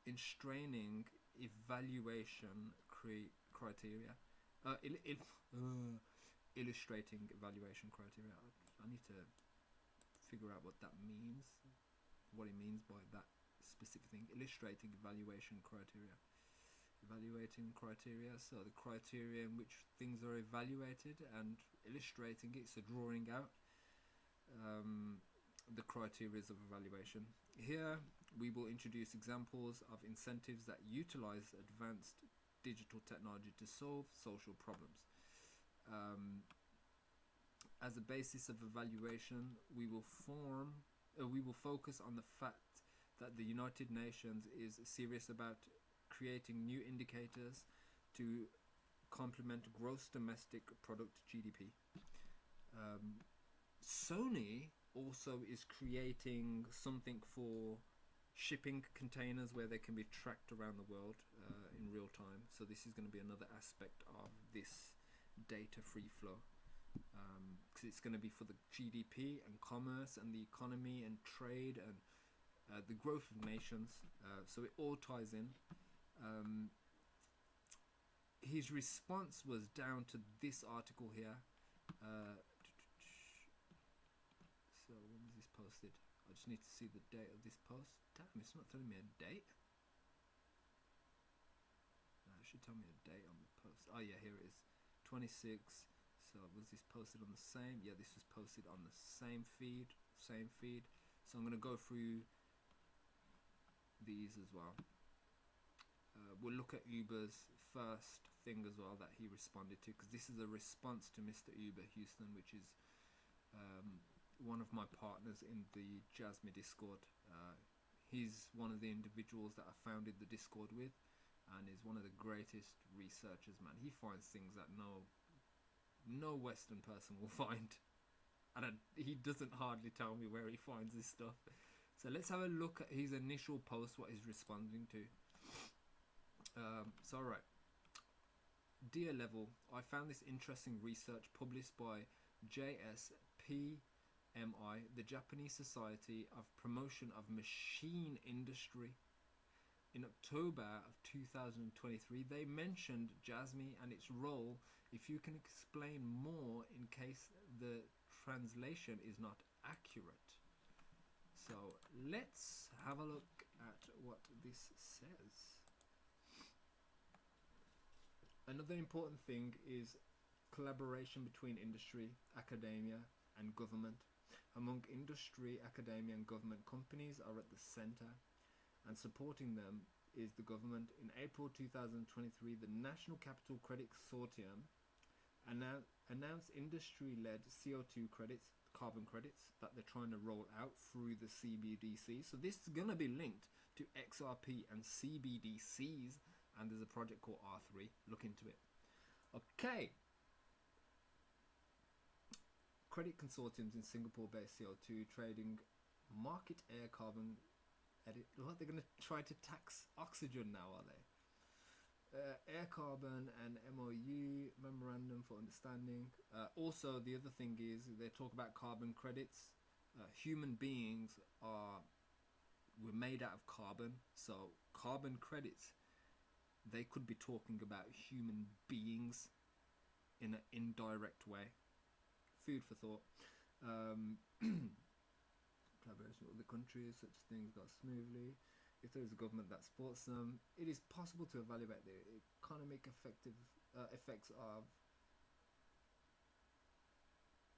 constraining evaluation criteria. Illustrating evaluation criteria. I need to figure out what that means. What it means by that specific thing. Illustrating evaluation criteria. Evaluating criteria, so the criteria in which things are evaluated, and illustrating it, so drawing out the criteria of evaluation. Here we will introduce examples of incentives that utilize advanced digital technology to solve social problems. As a basis of evaluation, we will focus on the fact that the United Nations is serious about creating new indicators to complement gross domestic product GDP. Sony also is creating something for shipping containers where they can be tracked around the world in real time. So this is going to be another aspect of this data free flow, because it's going to be for the GDP and commerce and the economy and trade and the growth of nations. So it all ties in. His response was down to this article here. So when was this posted? I just need to see the date of this post. Damn, it's not telling me a date. No, it should tell me a date on the post. Oh yeah, here it is. 26. So was this posted on the same? Yeah, this was posted on the same feed. Same feed. So I'm going to go through these as well. We'll look at Uber's first thing as well that he responded to, because this is a response to Mr. Uber Houston, which is one of my partners in the Jasmy Discord. He's one of the individuals that I founded the Discord with, and is one of the greatest researchers, man. He finds things that no Western person will find. And he doesn't hardly tell me where he finds this stuff. So let's have a look at his initial post, what he's responding to. So alright. Dear Level, I found this interesting research published by JSPMI, the Japanese Society of Promotion of Machine Industry. In October of 2023, they mentioned Jasmy and its role. If you can explain more in case the translation is not accurate. So let's have a look at what this says. Another important thing is collaboration between industry, academia and government. Among industry, academia and government, companies are at the center, and supporting them is the government. In April 2023, the National Capital Credit Consortium announced industry-led CO2 credits, carbon credits, that they're trying to roll out through the CBDC. So this is going to be linked to XRP and CBDCs, and there's a project called R3. Look into it. Okay. Credit consortiums in Singapore-based CO2 trading market air carbon edit. What, they're going to try to tax oxygen now, are they? Air carbon and MOU, memorandum for understanding. Also, the other thing is they talk about carbon credits. Human beings we're made out of carbon, so carbon credits, they could be talking about human beings in an indirect way. Food for thought. Collaboration with other countries, such things go smoothly. If there is a government that supports them, it is possible to evaluate the economic effects of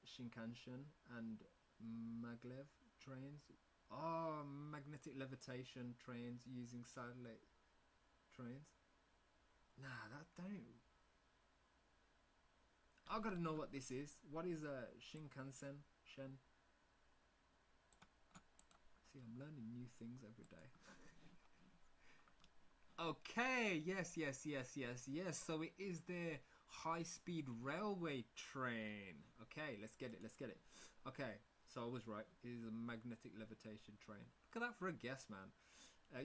Shinkansen and maglev trains. Magnetic levitation trains using satellite trains. Nah, that don't. I gotta know what this is. What is a Shinkansen? See, I'm learning new things every day. Okay, yes. So it is the high-speed railway train. Okay, let's get it. Okay, so I was right. It is a magnetic levitation train. Look at that for a guess, man.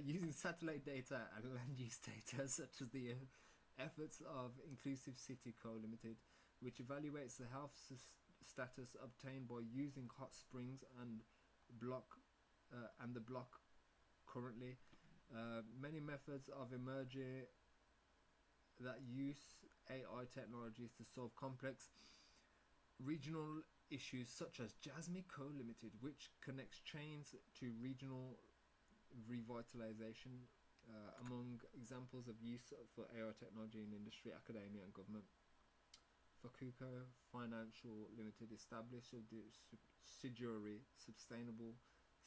Using satellite data and land use data, such as the efforts of Inclusive City Co Limited, which evaluates the health status obtained by using hot springs and the block currently. Many methods of emerging that use AI technologies to solve complex regional issues, such as Jasmy Co Limited, which connects chains to regional revitalization. Among examples of use for AI technology in industry, academia and government. Fukuoka Financial Limited established a subsidiary, Sustainable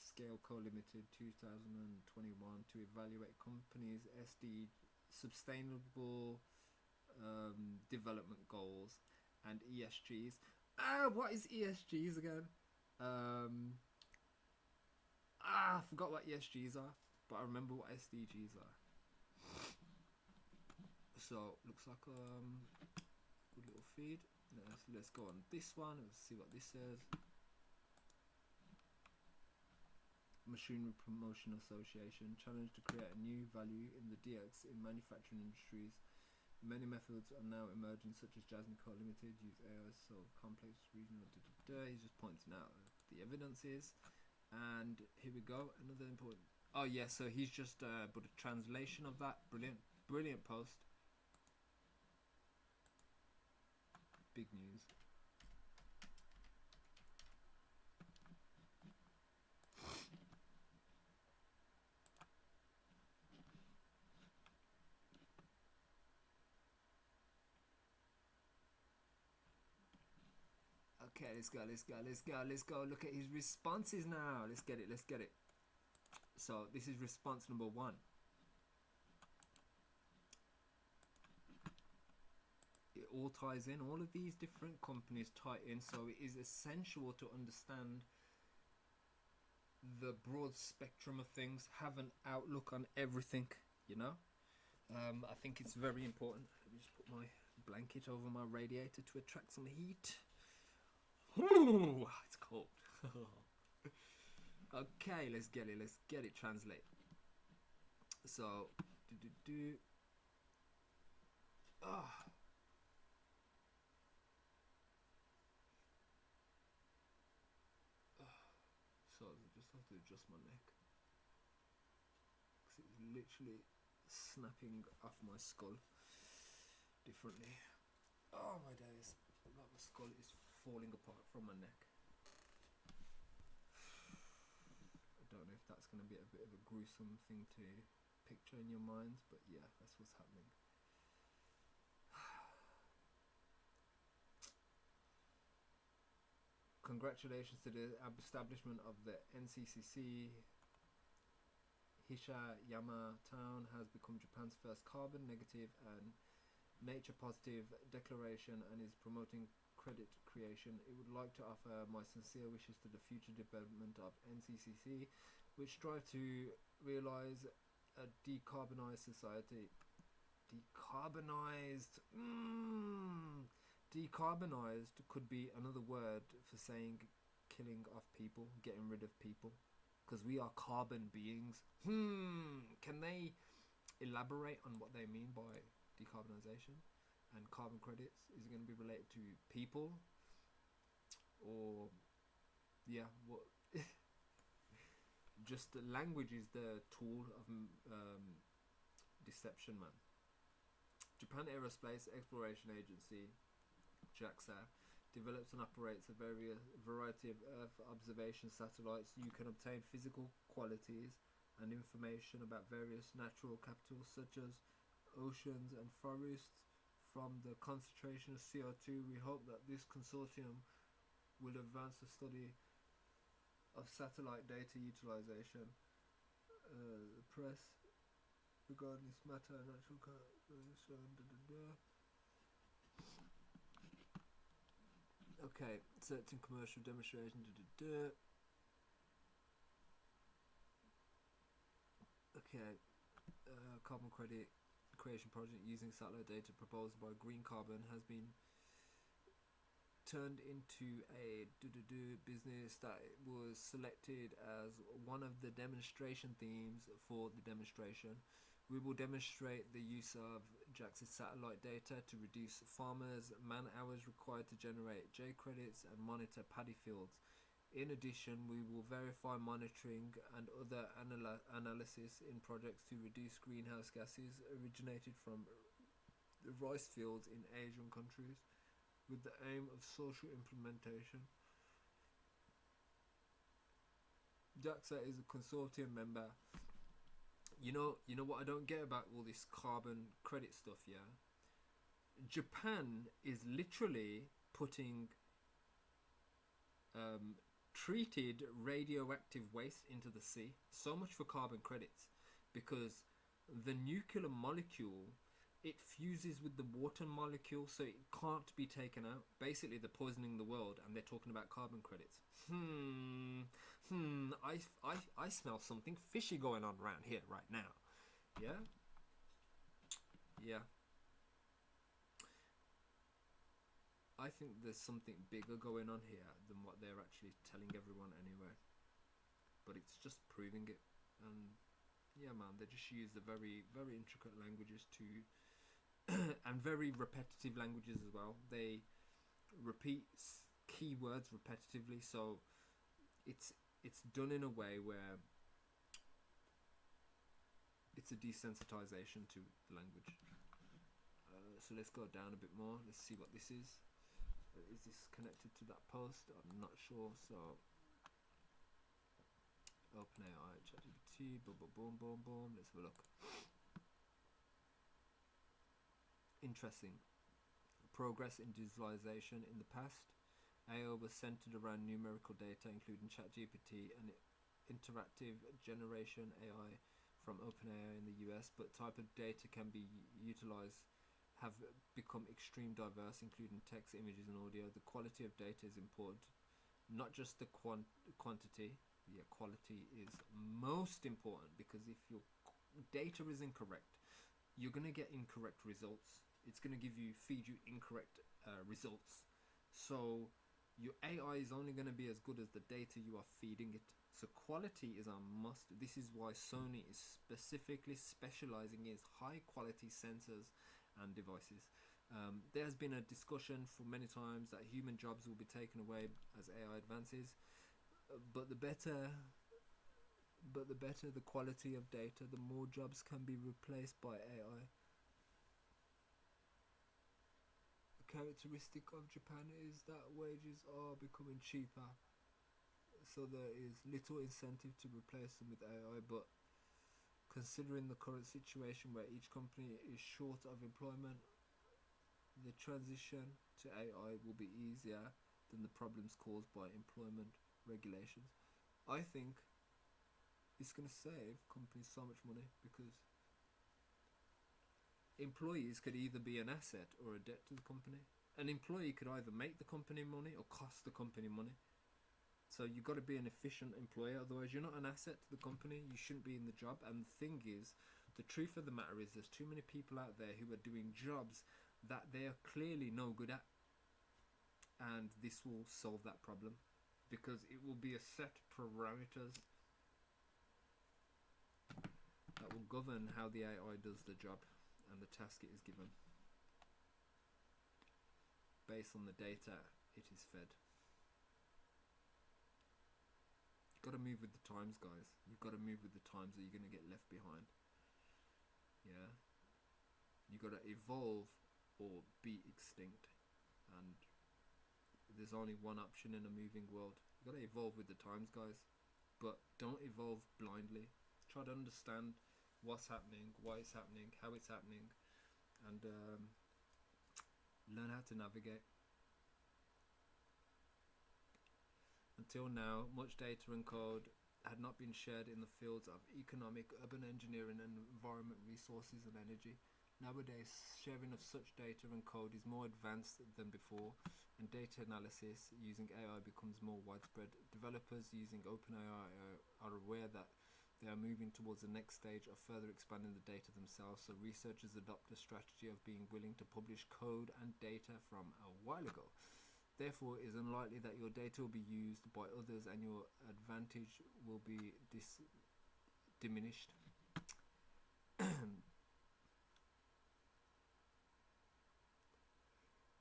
Scale Co Limited, 2021, to evaluate companies' sustainable development goals and ESGs. What is ESGs again? I forgot what ESGs are, but I remember what SDGs are. So looks like good little feed. Let's go on this one. Let's see what this says. Machinery Promotion Association challenged to create a new value in the DX in manufacturing industries. Many methods are now emerging, such as Jasmy Co Limited, use AI to solve complex regional. He's just pointing out the evidence is, and here we go. Another important. Oh yeah, so he's just put a translation of that. Brilliant post. Big news. Okay, let's go. Look at his responses now. Let's get it. So this is response number 1. It all ties in. All of these different companies tie in. So it is essential to understand the broad spectrum of things. Have an outlook on everything. You know. I think it's very important. Let me just put my blanket over my radiator to attract some heat. Ooh, it's cold. Okay, let's get it translate. So so I just have to adjust my neck because it's literally snapping off my skull differently. Oh my days, my skull is falling apart from my neck. I don't know if that's going to be a bit of a gruesome thing to picture in your mind, but yeah, that's what's happening. Congratulations to the establishment of the NCCC. Hishiyama Town has become Japan's first carbon negative and nature positive declaration and is promoting credit creation. It would like to offer my sincere wishes to the future development of NCCC, which strive to realize a decarbonized society. Decarbonized could be another word for saying killing off people, getting rid of people, because we are carbon beings. Can they elaborate on what they mean by decarbonization and carbon credits? Is it going to be related to people, or yeah, what? Just the language is the tool of deception, man. Japan Aerospace Exploration Agency, JAXA, develops and operates a variety of Earth observation satellites. You can obtain physical qualities and information about various natural capitals such as oceans and forests from the concentration of CO2. We hope that this consortium will advance the study of satellite data utilization. Press regarding this matter, natural okay, certain commercial demonstration. Okay, carbon credit creation project using satellite data proposed by Green Carbon has been turned into a business that was selected as one of the demonstration themes for the demonstration. We will demonstrate the use of JAXA's satellite data to reduce farmers' man hours required to generate J credits and monitor paddy fields. In addition, we will verify monitoring and other analysis in projects to reduce greenhouse gases originated from the rice fields in Asian countries, with the aim of social implementation. JAXA is a consortium member. You know what I don't get about all this carbon credit stuff, yeah? Japan is literally putting treated radioactive waste into the sea. So much for carbon credits, because the nuclear molecule, it fuses with the water molecule, so it can't be taken out. Basically, they're poisoning the world, and they're talking about carbon credits. I smell something fishy going on around here right now. Yeah? Yeah. I think there's something bigger going on here than what they're actually telling everyone anyway. But it's just proving it. And yeah, man, they just use the very, very intricate languages to and very repetitive languages as well. They repeat keywords repetitively, so it's done in a way where it's a desensitization to the language. So let's go down a bit more. Let's see what this is. Is this connected to that post? I'm not sure. So OpenAI, ChatGPT, boom. Let's have a look. Interesting. Progress in visualization in the past. AI was centered around numerical data, including ChatGPT and interactive generation AI from OpenAI in the US, but type of data can be utilized have become extreme diverse, including text, images, and audio. The quality of data is important, not just the quantity. Yeah, quality is most important, because if your data is incorrect, you're going to get incorrect results. it's going to feed you incorrect results. So your AI is only going to be as good as the data you are feeding it. So quality is a must. This is why Sony is specifically specializing in high quality sensors and devices. There has been a discussion for many times that human jobs will be taken away as AI advances, but the better the quality of data, the more jobs can be replaced by AI. A characteristic of Japan is that wages are becoming cheaper, so there is little incentive to replace them with AI. But considering the current situation where each company is short of employment, the transition to AI will be easier than the problems caused by employment regulations. I think it's going to save companies so much money, because employees could either be an asset or a debt to the company. An employee could either make the company money or cost the company money. So you've got to be an efficient employer, otherwise you're not an asset to the company. You shouldn't be in the job. And the thing is, the truth of the matter is, there's too many people out there who are doing jobs that they are clearly no good at. And this will solve that problem, because it will be a set parameters that will govern how the AI does the job and the task it is given, based on the data it is fed. You've got to move with the times, guys. You've got to move with the times, or you're going to get left behind. Yeah? You've got to evolve or be extinct. And there's only one option in a moving world. You've got to evolve with the times, guys. But don't evolve blindly. Try to understand what's happening, why it's happening, how it's happening, and learn how to navigate. Until now, much data and code had not been shared in the fields of economic, urban engineering, and environment resources and energy. Nowadays, sharing of such data and code is more advanced than before, and data analysis using AI becomes more widespread. Developers using OpenAI are aware that they are moving towards the next stage of further expanding the data themselves, so researchers adopt a strategy of being willing to publish code and data from a while ago. Therefore, it is unlikely that your data will be used by others and your advantage will be diminished.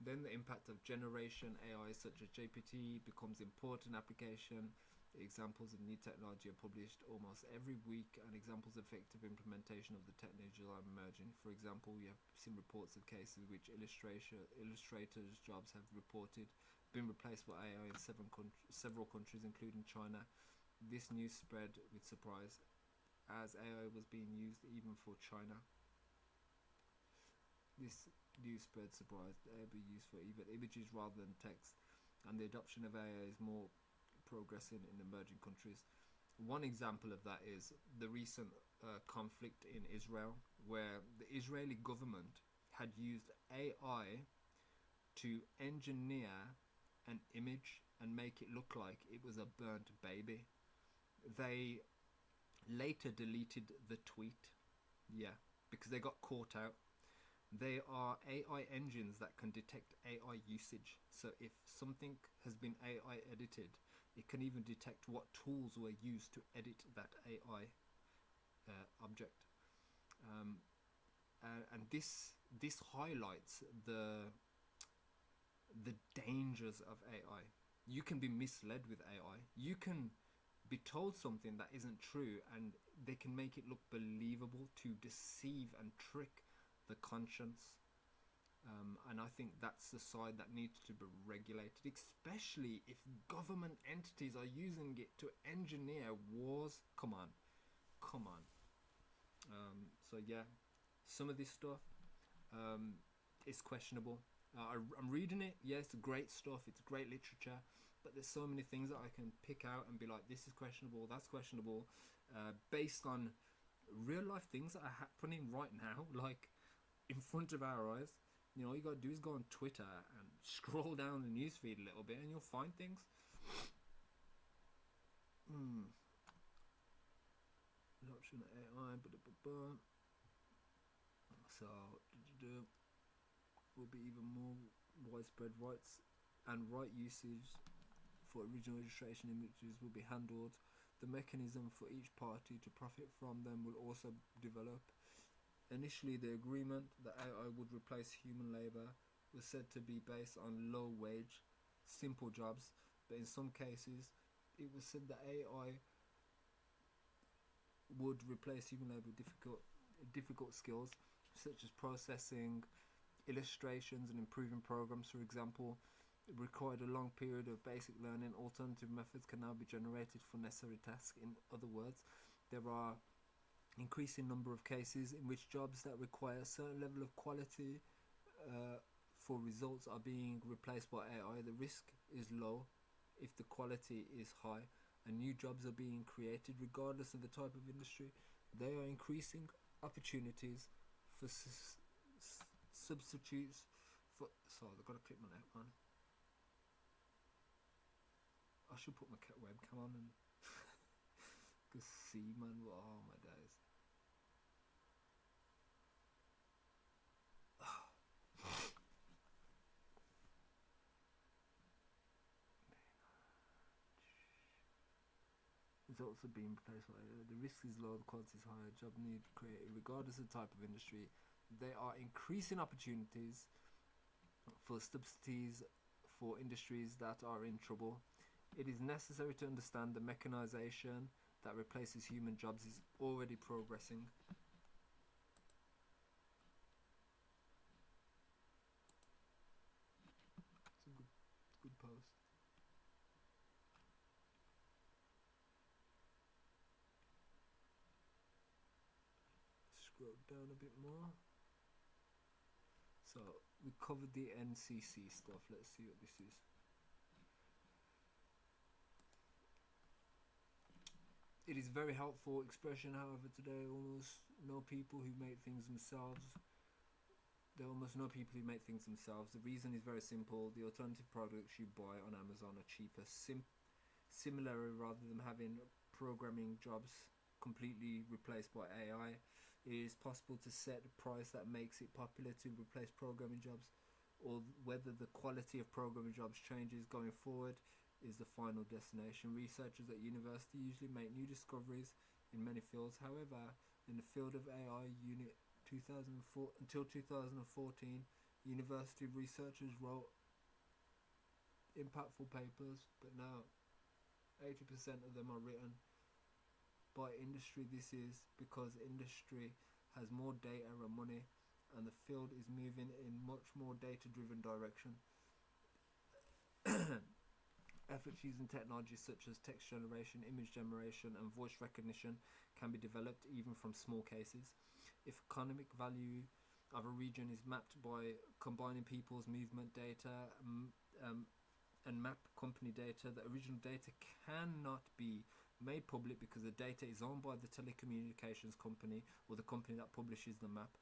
Then the impact of generation AI such as GPT becomes important application. The examples of new technology are published almost every week, and examples of effective implementation of the technology are emerging. For example, you have seen reports of cases which illustrators' jobs have been replaced by AI in several countries, including China. This news spread with surprise, as AI was being used even for China. This news spread surprised AI be used for even images rather than text, and the adoption of AI is more progressing in emerging countries. One example of that is the recent conflict in Israel, where the Israeli government had used AI to engineer an image and make it look like it was a burnt baby. They later deleted the tweet, because they got caught out. They are AI engines that can detect AI usage. So if something has been AI edited, it can even detect what tools were used to edit that AI object. And this highlights the dangers of AI. You can be misled with AI. You can be told something that isn't true, and they can make it look believable to deceive and trick the conscience. And I think that's the side that needs to be regulated, especially if government entities are using it to engineer wars. Come on. So yeah, some of this stuff is questionable. I'm reading it. Yeah, it's great stuff. It's great literature, but there's so many things that I can pick out and be like, this is questionable, that's questionable, based on real life things that are happening right now, like in front of our eyes. You know, all you gotta do is go on Twitter and scroll down the newsfeed a little bit, and you'll find things. Adoption of AI. So, will be even more widespread. Rights and right usage for original registration images will be handled. The mechanism for each party to profit from them will also develop. Initially, the agreement that AI would replace human labour was said to be based on low wage, simple jobs, but in some cases, it was said that AI would replace human labour with difficult skills, such as processing illustrations and improving programs. For example, it required a long period of basic learning. Alternative methods can now be generated for necessary tasks. In other words, there are increasing number of cases in which jobs that require a certain level of quality for results are being replaced by AI. The risk is low if the quality is high, and new jobs are being created regardless of the type of industry. They are increasing opportunities for substitutes for... Sorry, I've got to click my neck on. I should put my webcam on and go see, man. Oh my days. It's also being replaced by the risk is low, the quality is higher, job need created regardless of the type of industry. There are increasing opportunities for subsidies for industries that are in trouble. It is necessary to understand the mechanization that replaces human jobs is already progressing. It's a good post. Scroll down a bit more. So we covered the NCC stuff. Let's see what this is. It is very helpful expression, however, today almost no people who make things themselves. There are almost no people who make things themselves. The reason is very simple. The alternative products you buy on Amazon are cheaper. Similarly, rather than having programming jobs completely replaced by AI, it is possible to set a price that makes it popular to replace programming jobs, or whether the quality of programming jobs changes going forward is the final destination. Researchers at university usually make new discoveries in many fields. However, in the field of AI, until 2014, university researchers wrote impactful papers, but now 80% of them are written by industry. This is because industry has more data and money, and the field is moving in much more data-driven direction. Efforts using technologies such as text generation, image generation, and voice recognition can be developed even from small cases. If economic value of a region is mapped by combining people's movement data and map company data, the original data cannot be made public because the data is owned by the telecommunications company or the company that publishes the map.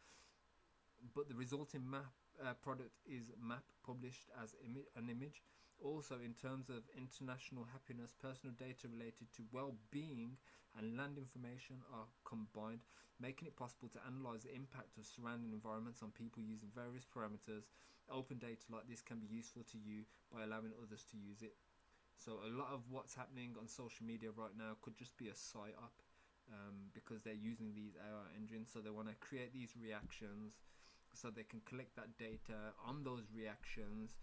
But the resulting map product is map published as an image. Also, in terms of international happiness, personal data related to well-being and land information are combined, making it possible to analyze the impact of surrounding environments on people using various parameters. Open data like this can be useful to you by allowing others to use it. So a lot of what's happening on social media right now could just be a psyop, because they're using these AI engines. So they want to create these reactions so they can collect that data on those reactions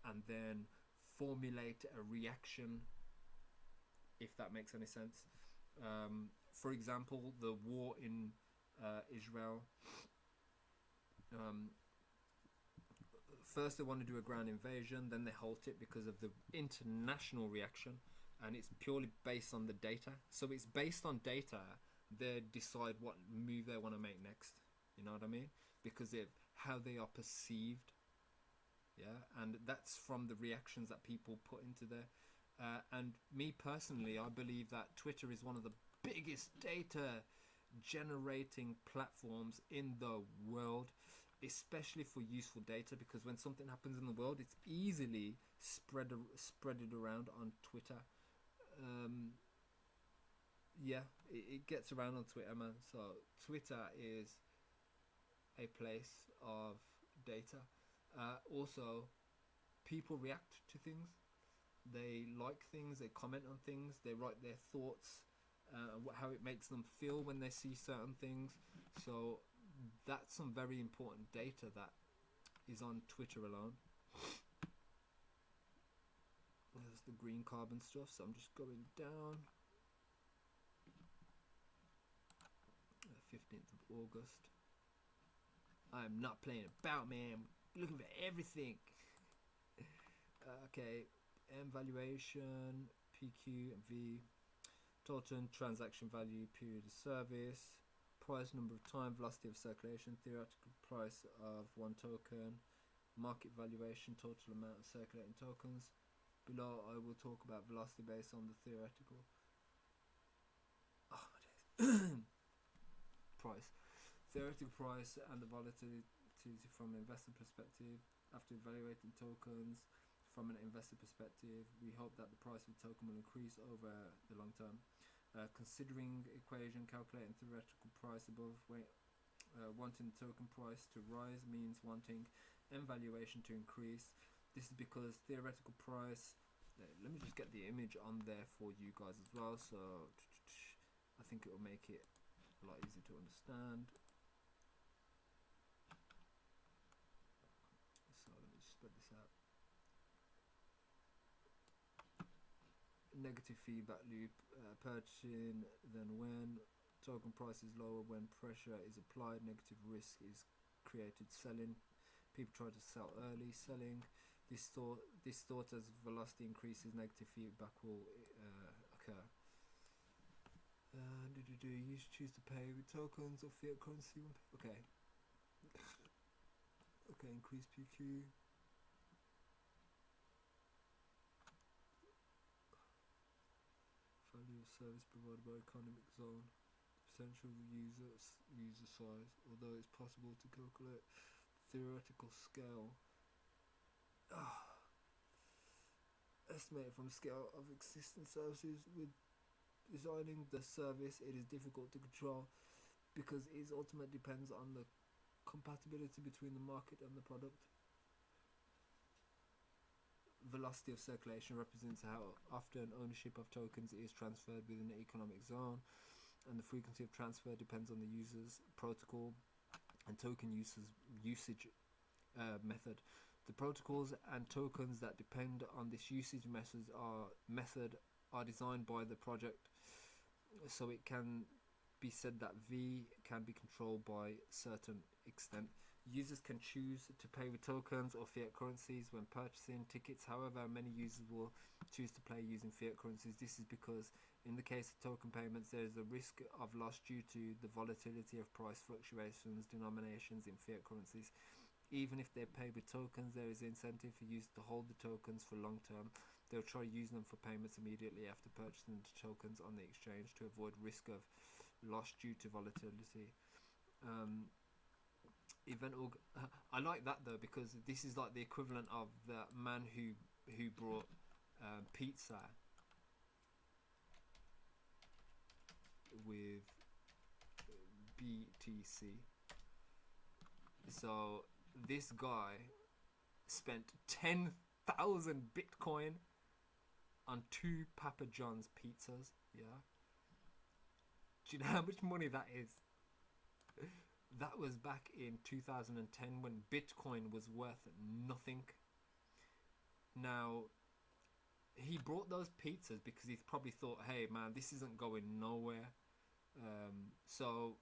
and then formulate a reaction, if that makes any sense. For example, the war in Israel. First they want to do a ground invasion, then they halt it because of the international reaction, and it's purely based on the data. So it's based on data they decide what move they want to make next. You know what I mean? Because of how they are perceived. Yeah, and that's from the reactions that people put into there. And me personally, I believe that Twitter is one of the biggest data generating platforms in the world, especially for useful data, because when something happens in the world, it's easily spreaded around on Twitter. Yeah, it gets around on Twitter, man. So Twitter is a place of data. Also, people react to things. They like things, they comment on things, they write their thoughts, how it makes them feel when they see certain things. So that's some very important data that is on Twitter alone. There's the green carbon stuff, so I'm just going down. 15th of August. I'm not playing about, man. I'm looking for everything. Okay, M valuation, PQ and V, total transaction value, period of service, price, number of time, velocity of circulation, theoretical price of one token, market valuation, total amount of circulating tokens. Below I will talk about velocity based on the theoretical price. Theoretical price and the volatility from an investor perspective. After evaluating tokens from an investor perspective, we hope that the price of the token will increase over the long term. Considering equation, calculating theoretical price above, wanting the token price to rise means wanting M valuation to increase. This is because theoretical price, let me just get the image on there for you guys as well, so I think it will make it a lot easier to understand. So let me just spread this out. Negative feedback loop, purchasing then when token price is lower, when pressure is applied, negative risk is created, selling, people try to sell early, selling, this thought as velocity increases, negative feedback will occur. You choose to pay with tokens or fiat currency. Okay. Okay, increase PQ. Value of service provided by economic zone. Potential user size. Although it's possible to calculate theoretical scale. Estimated from scale of existing services. With designing the service, it is difficult to control because it ultimately depends on the compatibility between the market and the product. Velocity of circulation represents how often ownership of tokens is transferred within the economic zone, and the frequency of transfer depends on the user's protocol and token usage method. The protocols and tokens that depend on this usage method are designed by the project, so it can be said that V can be controlled by certain extent. Users can choose to pay with tokens or fiat currencies when purchasing tickets. However, many users will choose to pay using fiat currencies. This is because in the case of token payments, there is a risk of loss due to the volatility of price fluctuations, denominations in fiat currencies. Even if they're paid with tokens, there is an incentive for users to hold the tokens for long term. They'll try using them for payments immediately after purchasing the tokens on the exchange to avoid risk of loss due to volatility. I like that though, because this is like the equivalent of the man who brought pizza with BTC. So this guy spent 10,000 Bitcoin on 2 Papa John's pizzas. Yeah. Do you know how much money that is? That was back in 2010 when Bitcoin was worth nothing. Now, he brought those pizzas because he probably thought, hey man, this isn't going nowhere. So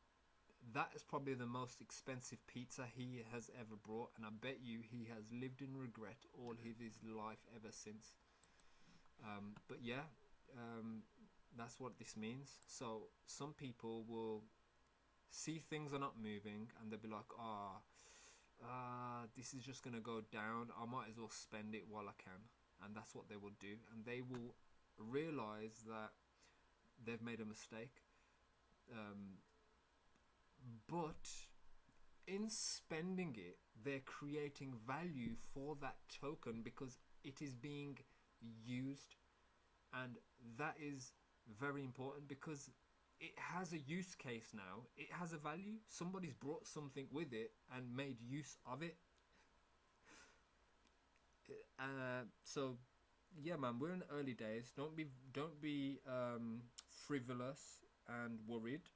that is probably the most expensive pizza he has ever brought, and I bet you he has lived in regret all of his life ever since. But yeah, that's what this means. So some people will see things are not moving and they'll be like, this is just gonna go down, I might as well spend it while I can. And that's what they will do, and they will realize that they've made a mistake. But in spending it, they're creating value for that token because it is being used, and that is very important because it has a use case now. It has a value. Somebody's brought something with it and made use of it. So yeah, man, we're in the early days. Don't be frivolous and worried.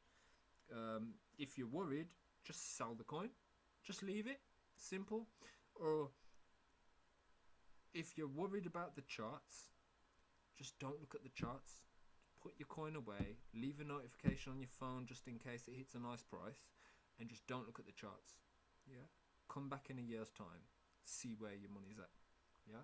If you're worried, just sell the coin, just leave it, simple. Or if you're worried about the charts, just don't look at the charts. Put your coin away, leave a notification on your phone just in case it hits a nice price, and just don't look at the charts. Yeah, come back in a year's time, see where your money's at. Yeah.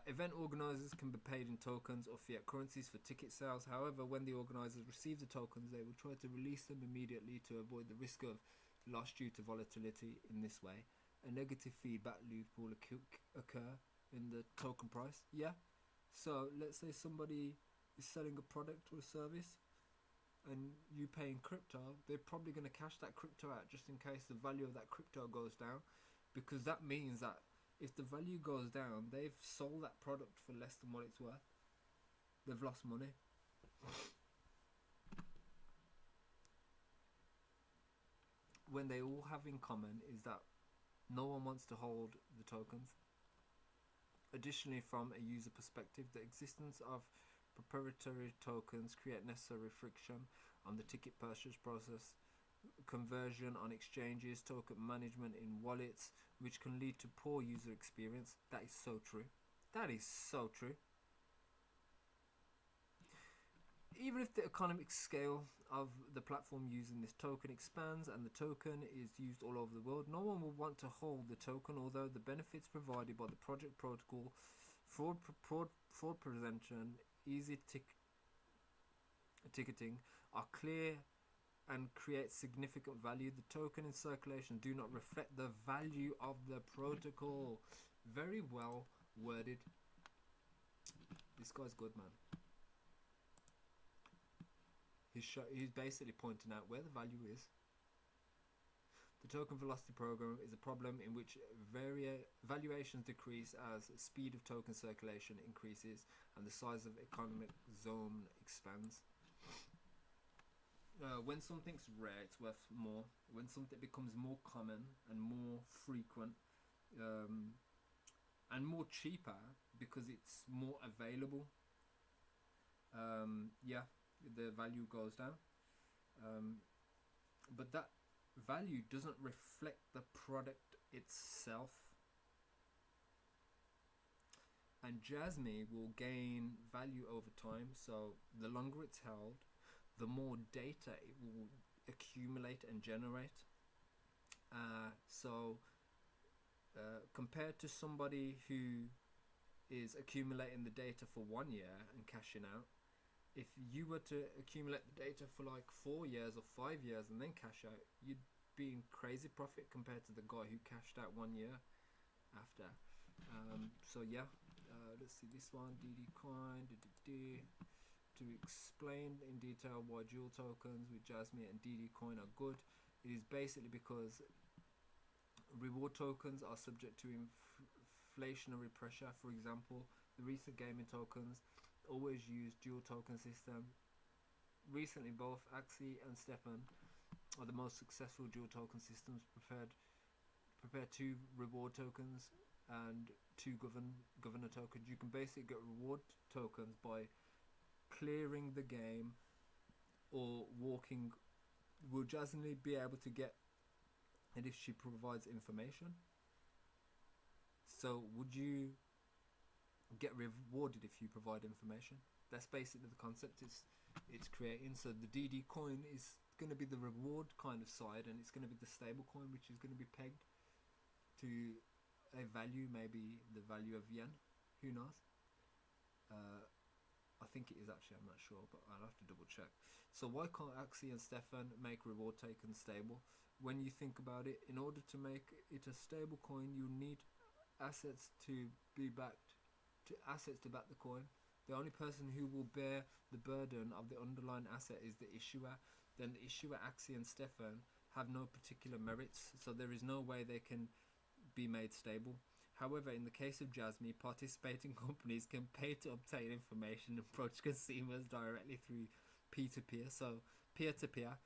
Event organisers can be paid in tokens or fiat currencies for ticket sales. However, when the organisers receive the tokens, they will try to release them immediately to avoid the risk of loss due to volatility. In this way, a negative feedback loop will occur in the token price. Yeah. So let's say somebody is selling a product or a service and you pay in crypto, they're probably going to cash that crypto out just in case the value of that crypto goes down, because that means that if the value goes down, they've sold that product for less than what it's worth. They've lost money. When they all have in common is that no one wants to hold the tokens. Additionally, from a user perspective, the existence of proprietary tokens create necessary friction on the ticket purchase process, conversion on exchanges, token management in wallets, which can lead to poor user experience. That is so true. That is so true. Even if the economic scale of the platform using this token expands and the token is used all over the world, no one will want to hold the token, although the benefits provided by the project protocol, fraud prevention, easy ticketing are clear and create significant value. The token in circulation do not reflect the value of the protocol. Very well worded. This guy's good, man. He's basically pointing out where the value is. The token velocity program is a problem in which valuations decrease as speed of token circulation increases and the size of economic zone expands. When something's rare, it's worth more. When something becomes more common and more frequent, and more cheaper because it's more available, yeah, the value goes down. But that value doesn't reflect the product itself. And Jasmy will gain value over time, so the longer it's held, the more data it will accumulate and generate. Compared to somebody who is accumulating the data for 1 year and cashing out, if you were to accumulate the data for like 4 years or 5 years and then cash out, you'd be in crazy profit compared to the guy who cashed out 1 year after. So yeah, let's see this one, DD coin. To explain in detail why dual tokens with Jasmy and DD coin are good, it is basically because reward tokens are subject to inflationary pressure. For example, the recent gaming tokens always use dual token system. Recently, both Axie and Stepan are the most successful dual token systems. Prepare 2 reward tokens and 2 governor tokens. You can basically get reward tokens by clearing the game or walking. Will Jasmine be able to get it if she provides information? So would you get rewarded if you provide information? That's basically the concept it's creating. So the DD coin is going to be the reward kind of side, and it's going to be the stable coin, which is going to be pegged to a value, maybe the value of yen. Who knows? I think it is actually, I'm not sure, but I'll have to double check. So why can't Axie and Stefan make reward tokens stable? When you think about it, in order to make it a stable coin, you need assets to be backed, assets to back the coin. The only person who will bear the burden of the underlying asset is the issuer. Then the issuer, Axie and Stefan, have no particular merits, so there is no way they can be made stable. However, in the case of Jasmy, participating companies can pay to obtain information and approach consumers directly through peer-to-peer. So peer-to-peer,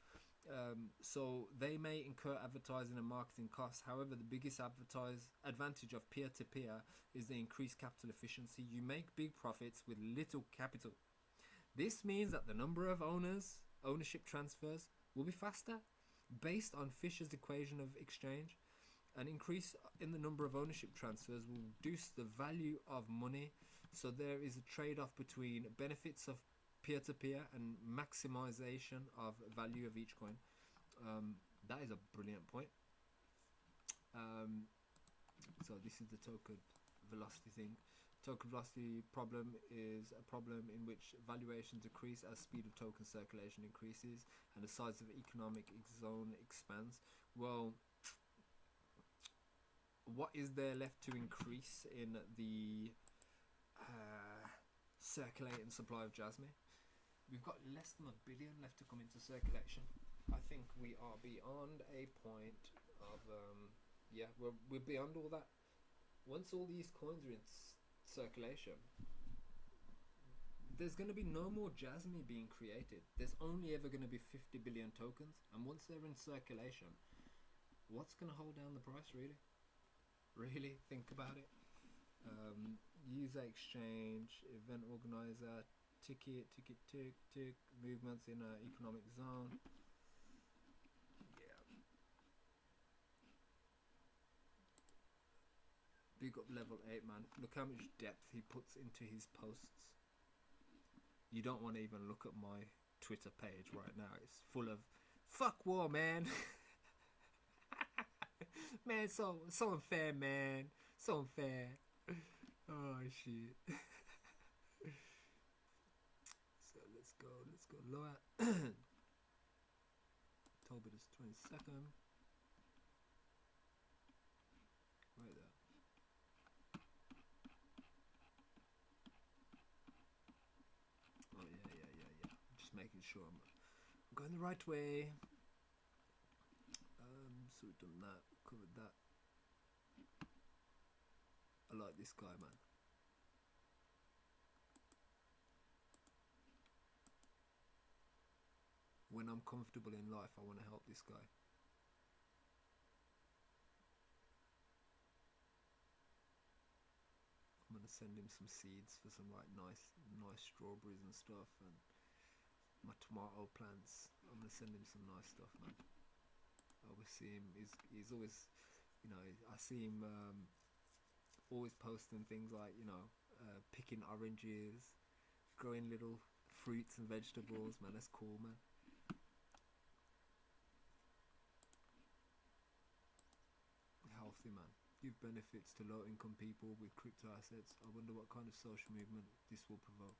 So they may incur advertising and marketing costs. However, the biggest advantage of peer-to-peer is the increased capital efficiency. You make big profits with little capital. This means that the number of ownership transfers will be faster. Based on Fisher's equation of exchange, an increase in the number of ownership transfers will reduce the value of money. So there is a trade-off between benefits of peer-to-peer and maximization of value of each coin. That is a brilliant point. So this is the token velocity thing. Token velocity problem is a problem in which valuations decrease as speed of token circulation increases and the size of economic zone expands. Well, what is there left to increase in the circulating supply of Jasmy? We've got less than 1 billion left to come into circulation. I think we are beyond a point of yeah, we're beyond all that. Once all these coins are in circulation, there's going to be no more Jasmy being created. There's only ever going to be 50 billion tokens, and once they're in circulation, what's going to hold down the price, really? Really think about it. User exchange, event organizer, tick, movements in an economic zone. Yeah. Big up level 8, man. Look how much depth he puts into his posts. You don't want to even look at my Twitter page right now. It's full of fuck war, man. Man, so unfair, man. So unfair. Oh shit. So let's go lower. October is 22nd. Right there. Oh yeah. Just making sure I'm going the right way. So we've done that, covered that. I like this guy, man. When I'm comfortable in life, I want to help this guy. I'm gonna send him some seeds for some like nice strawberries and stuff, and my tomato plants. I'm gonna send him some nice stuff, man. I always see him. He's always, you know, I see him always posting things like, you know, picking oranges, growing little fruits and vegetables. Man, that's cool, man. Healthy, man. Give benefits to low-income people with crypto assets. I wonder what kind of social movement this will provoke.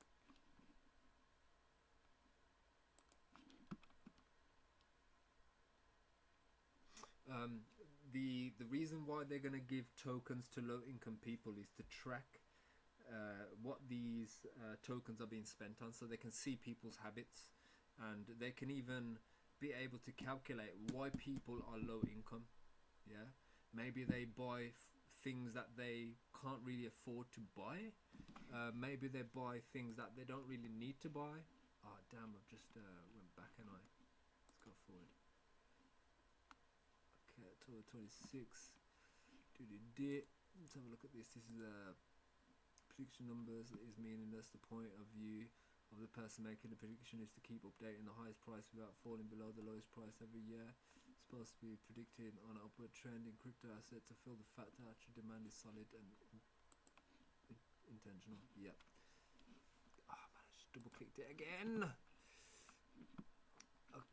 The reason why they're going to give tokens to low-income people is to track what these tokens are being spent on, so they can see people's habits, and they can even be able to calculate why people are low income. Yeah, maybe they buy things that they can't really afford to buy. Maybe they buy things that they don't really need to buy. Oh damn, I've just went back, and let's go forward. Okay, total 26. Let's have a look at this. This is prediction numbers. That is meaningless. The point of view of the person making the prediction is to keep updating the highest price without falling below the lowest price every year. It's supposed to be predicting on an upward trend in crypto assets to fill the fact that actual demand is solid and intentional. Yep. Oh man, I just double clicked it again.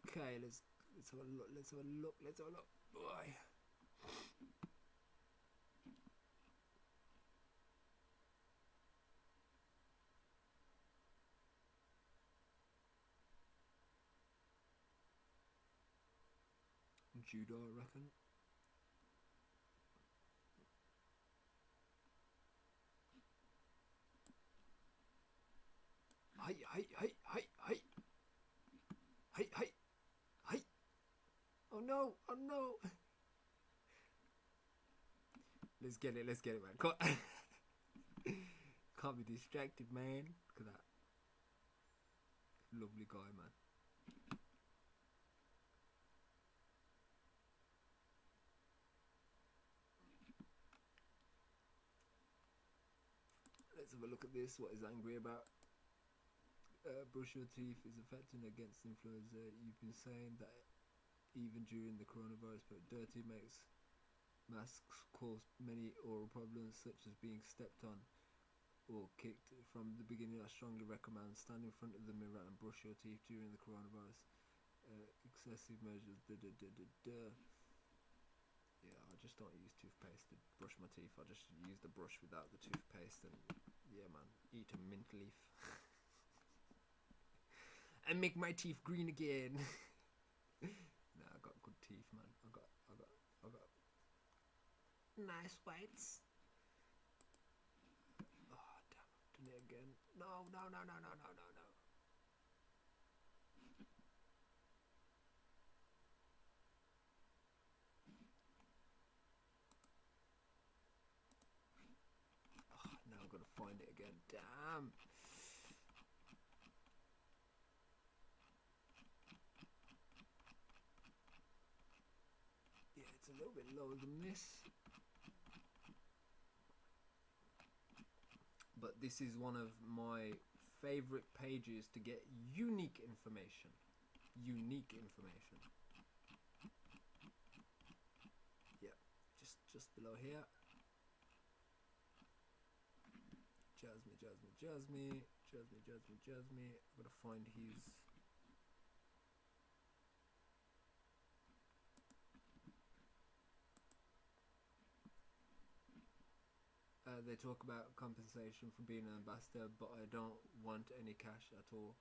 Okay, let's have a look. Boy. Judo, I reckon. Hey. Oh no. Let's get it, man. Can't be distracted, man. Look at that. Lovely guy, man. have a look at this. What is angry about? Brush your teeth is affecting against influenza. You've been saying that even during the coronavirus, but dirty makes masks cause many oral problems such as being stepped on or kicked. From the beginning, I strongly recommend stand in front of the mirror and brush your teeth during the coronavirus. Excessive measures. Yeah, I just don't use toothpaste to brush my teeth. I just use the brush without the toothpaste, and yeah, man, eat a mint leaf and make my teeth green again. Nah, I got good teeth, man. I got nice whites. Oh damn, I've done it again. No. Oh, now I've got to find it again. Damn. Yeah, it's a little bit lower than this. But this is one of my favorite pages to get unique information. Yeah, just below here. Jasmy. I'm gonna find his. They talk about compensation for being an ambassador, but I don't want any cash at all.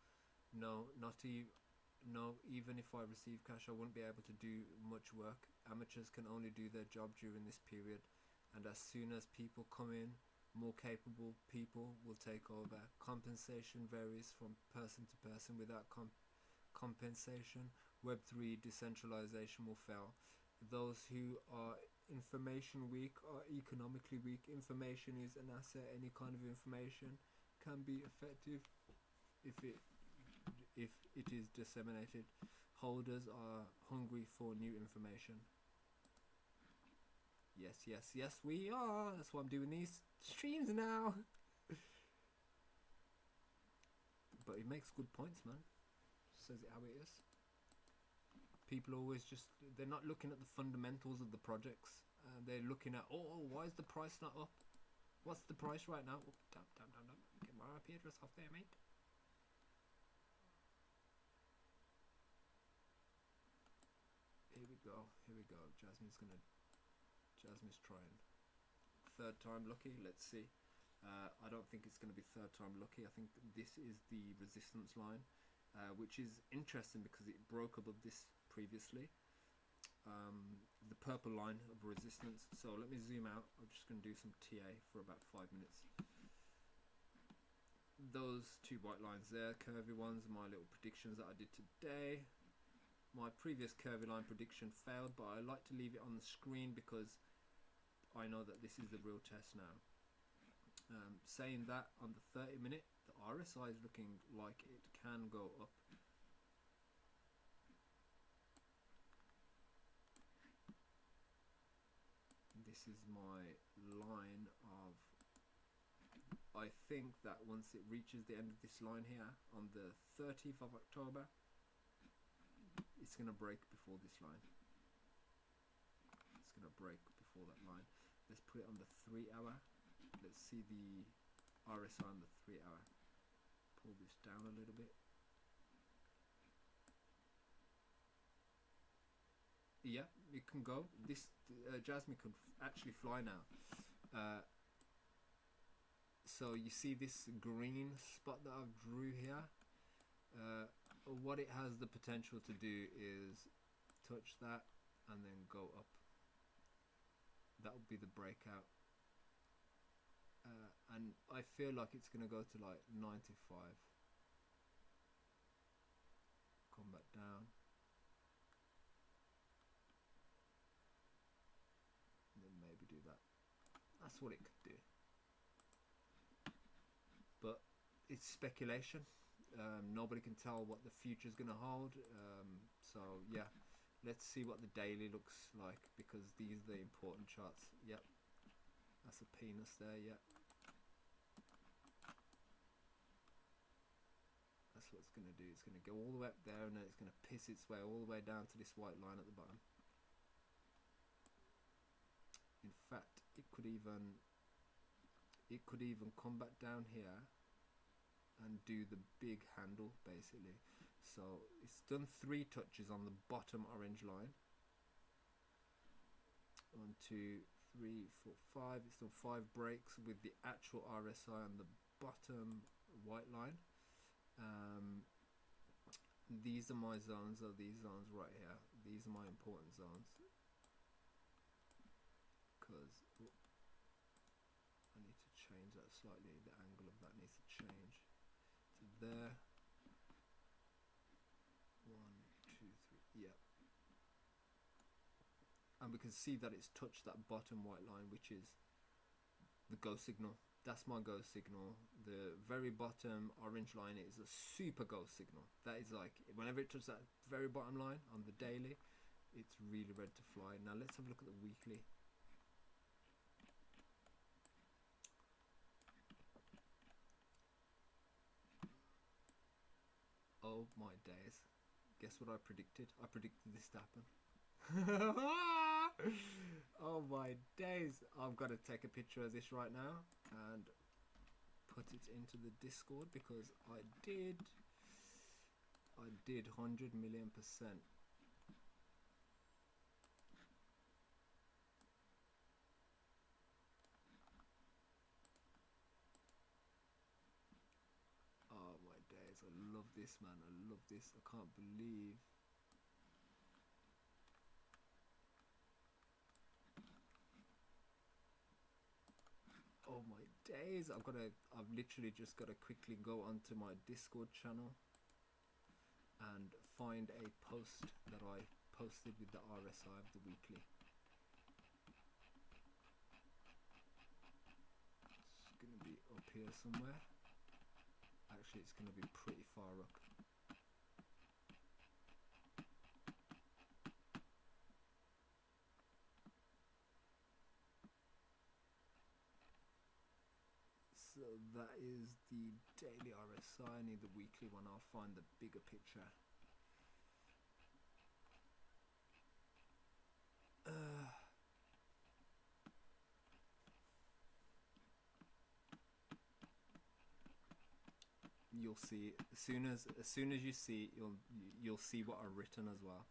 No, even if I receive cash, I wouldn't be able to do much work. Amateurs can only do their job during this period, and as soon as people come in, more capable people will take over. Compensation varies from person to person. Without compensation, Web3 decentralization will fail. Those who are information weak are economically weak. Information is an asset. Any kind of information can be effective if it is disseminated. Holders are hungry for new information. Yes, we are. That's why I'm doing these streams now. But it makes good points, man. Says it how it is. People always they're not looking at the fundamentals of the projects. They're looking at, why is the price not up? What's the price right now? Oh, damn. Get my IP address off there, mate. Here we go. Jasmy's trying. Third time lucky. Let's see. I don't think it's going to be third time lucky. I think this is the resistance line, which is interesting because it broke above this previously. The purple line of resistance. So let me zoom out. I'm just going to do some TA for about 5 minutes. Those two white lines there, curvy ones, are my little predictions that I did today. My previous curvy line prediction failed, but I like to leave it on the screen because I know that this is the real test now. Saying that, on the 30-minute, the RSI is looking like it can go up. This is my line of, I think that once it reaches the end of this line here on the 30th of October, it's going to break before this line. It's going to break before that line. Let's put it on the 3 hour. Let's see the RSI on the 3 hour. Pull this down a little bit. Yeah, it can go. This Jasmy can actually fly now. So you see this green spot that I've drew here. What it has the potential to do is touch that and then go up. That would be the breakout. And I feel like it's going to go to like 95. Come back down. And then maybe do that. That's what it could do. But it's speculation. Nobody can tell what the future is going to hold. So yeah, let's see what the daily looks like, because these are the important charts. Yep, that's a penis there. Yep. that's what it's going to do. It's going to go all the way up there, and then it's going to piss its way all the way down to this white line at the bottom. In fact, it could even come back down here and do the big handle, basically. So it's done 3 touches on the bottom orange line. 1, 2, 3, 4, 5. It's done 5 breaks with the actual RSI on the bottom white line. These are my zones, or these zones right here. These are my important zones, because I need to change that slightly. The angle of that needs to change to there. 1, 2, 3. Yeah. And we can see that it's touched that bottom white line, which is the go signal. That's my go signal. The very bottom orange line is a super go signal. That is like, whenever it touches that very bottom line on the daily, it's really ready to fly. Now let's have a look at the weekly. Oh my days. Guess what I predicted? I predicted this to happen. Oh my days. I've got to take a picture of this right now and put it into the Discord, because I did 100 million%. Oh my days. I love this, man. I love this. I can't believe. Oh my days. I've literally just got to quickly go onto my Discord channel and find a post that I posted with the RSI of the weekly. It's going to be up here somewhere. Actually, it's going to be pretty far up. So that is the daily RSI. I need the weekly one. I'll find the bigger picture. You'll see as soon as you see it, you'll see what I've written as well.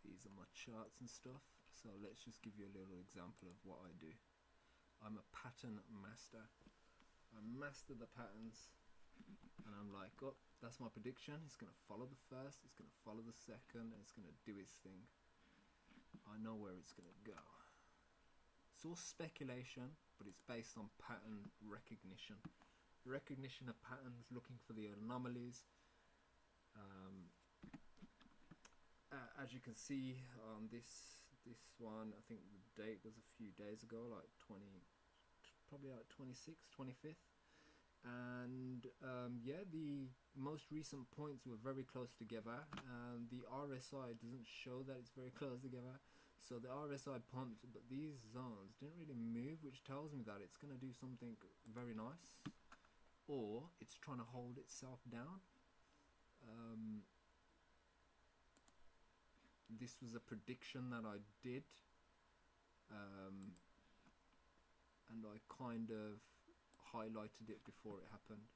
These are my charts and stuff. So let's just give you a little example of what I do. I'm a pattern master. I master the patterns, and I'm like, oh, that's my prediction. It's going to follow the first, it's going to follow the second, and it's going to do its thing. I know where it's going to go. It's all speculation, but it's based on pattern recognition. Recognition of patterns, looking for the anomalies. As you can see on this one, I think the date was a few days ago, like probably like 26th, 25th, and yeah, the most recent points were very close together, and the RSI doesn't show that it's very close together. So the RSI pumped, but these zones didn't really move, which tells me that it's going to do something very nice, or it's trying to hold itself down. This was a prediction that I did, and I kind of highlighted it before it happened.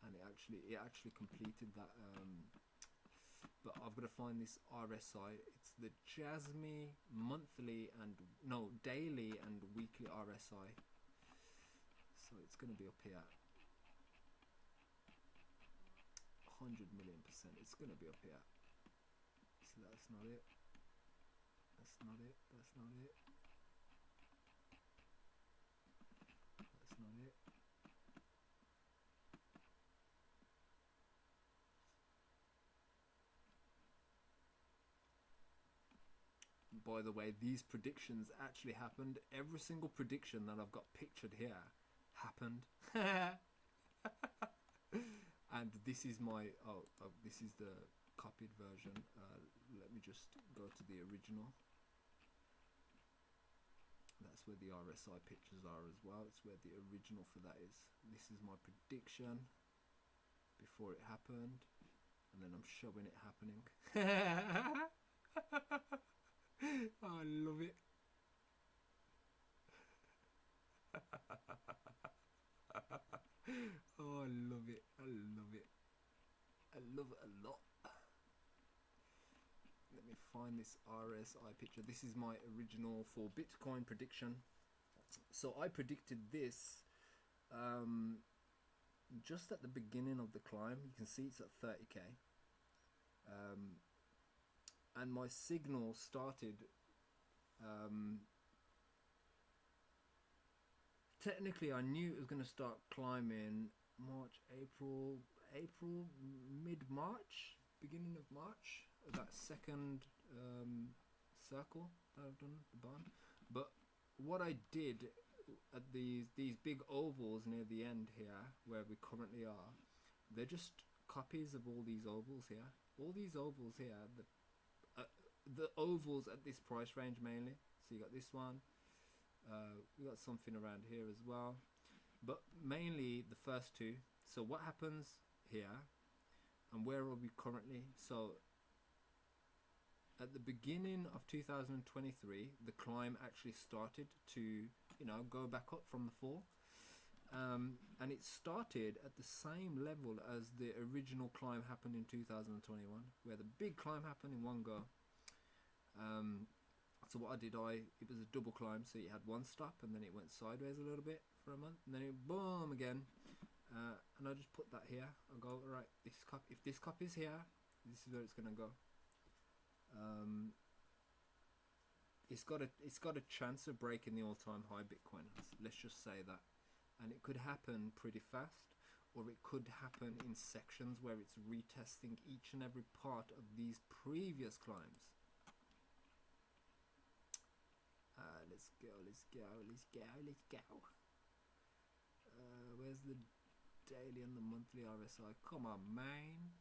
And it actually completed that. But I've got to find this RSI. It's the Jasmy daily and weekly RSI. So it's going to be up here. 100 million%. It's going to be up here. So that's not it. That's not it. That's not it. That's not it. By the way, these predictions actually happened. Every single prediction that I've got pictured here happened. And this is my this is the copied version. Let me just go to the original. That's That's where the RSI pictures are as well. It's where the original for that is. This is my prediction before it happened, and then I'm showing it happening. Oh, I love it. Oh, I love it. I love it. I love it a lot. Let me find this RSI picture. This is my original for Bitcoin prediction. So I predicted this just at the beginning of the climb. You can see it's at 30k. And my signal started technically I knew it was going to start climbing March, April, mid-March, beginning of March, that second circle that I've done, the barn. But what I did at these big ovals near the end here, where we currently are, they're just copies of all these ovals here. All these ovals here, the ovals at this price range mainly. So you got this one, we got something around here as well, but mainly the first two. So what happens here, and where are we currently? So at the beginning of 2023, the climb actually started to, go back up from the fall. And it started at the same level as the original climb happened in 2021, where the big climb happened in one go. So what I did, it was a double climb, so you had one stop and then it went sideways a little bit for a month, and then it boom again. And I just put that here. I'll go, right, if this cup is here, this is where it's gonna go. It's got a chance of breaking the all-time high Bitcoin. Let's just say that, and it could happen pretty fast, or it could happen in sections where it's retesting each and every part of these previous climbs. Let's go. Where's the daily and the monthly RSI? Come on, man.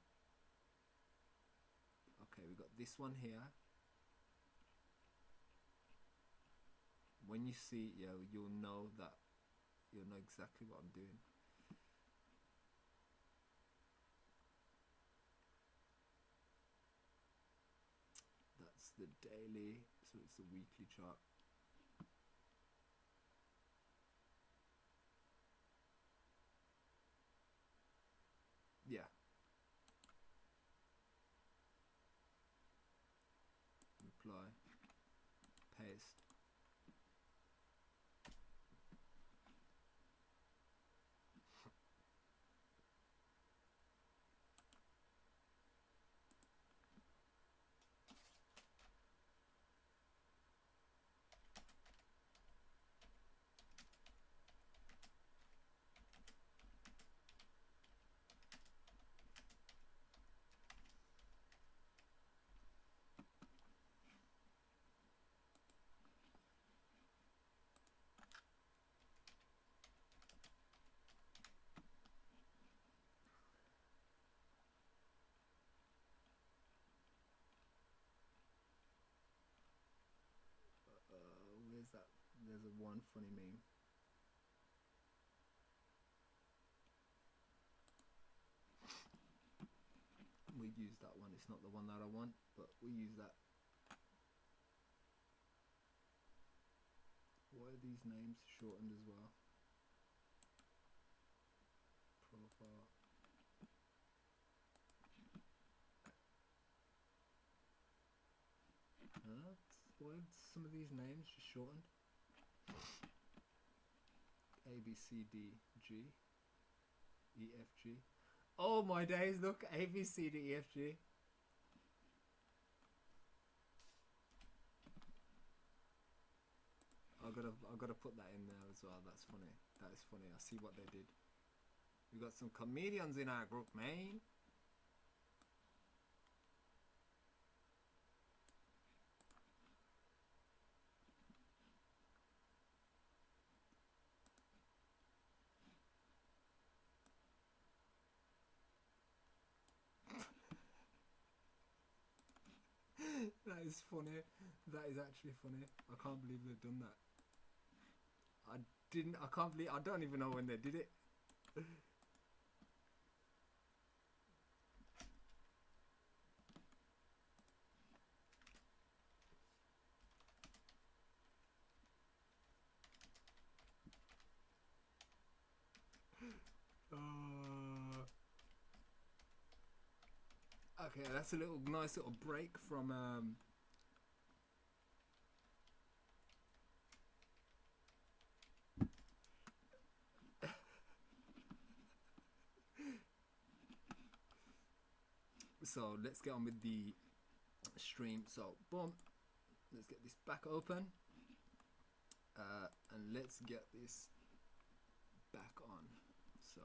Okay, we got this one here. When you see it, you'll know exactly what I'm doing. That's the daily, so it's the weekly chart. Yeah. Reply, paste. Where's that? There's a one funny meme. We use that one. It's not the one that I want, but we use that. Why are these names shortened as well? Profile. Why are some of these names just shortened? A, B, C, D, G, E, F, G. Oh my days, look, A, B, C, D, E, F, G. I gotta put that in there as well. That's funny. That is funny. I see what they did. We got some comedians in our group, man. That is funny. That is actually funny. I can't believe they've done that. I can't believe, I don't even know when they did it. Okay, that's a nice little break from so let's get on with the stream. So boom, let's get this back open, and let's get this back on. So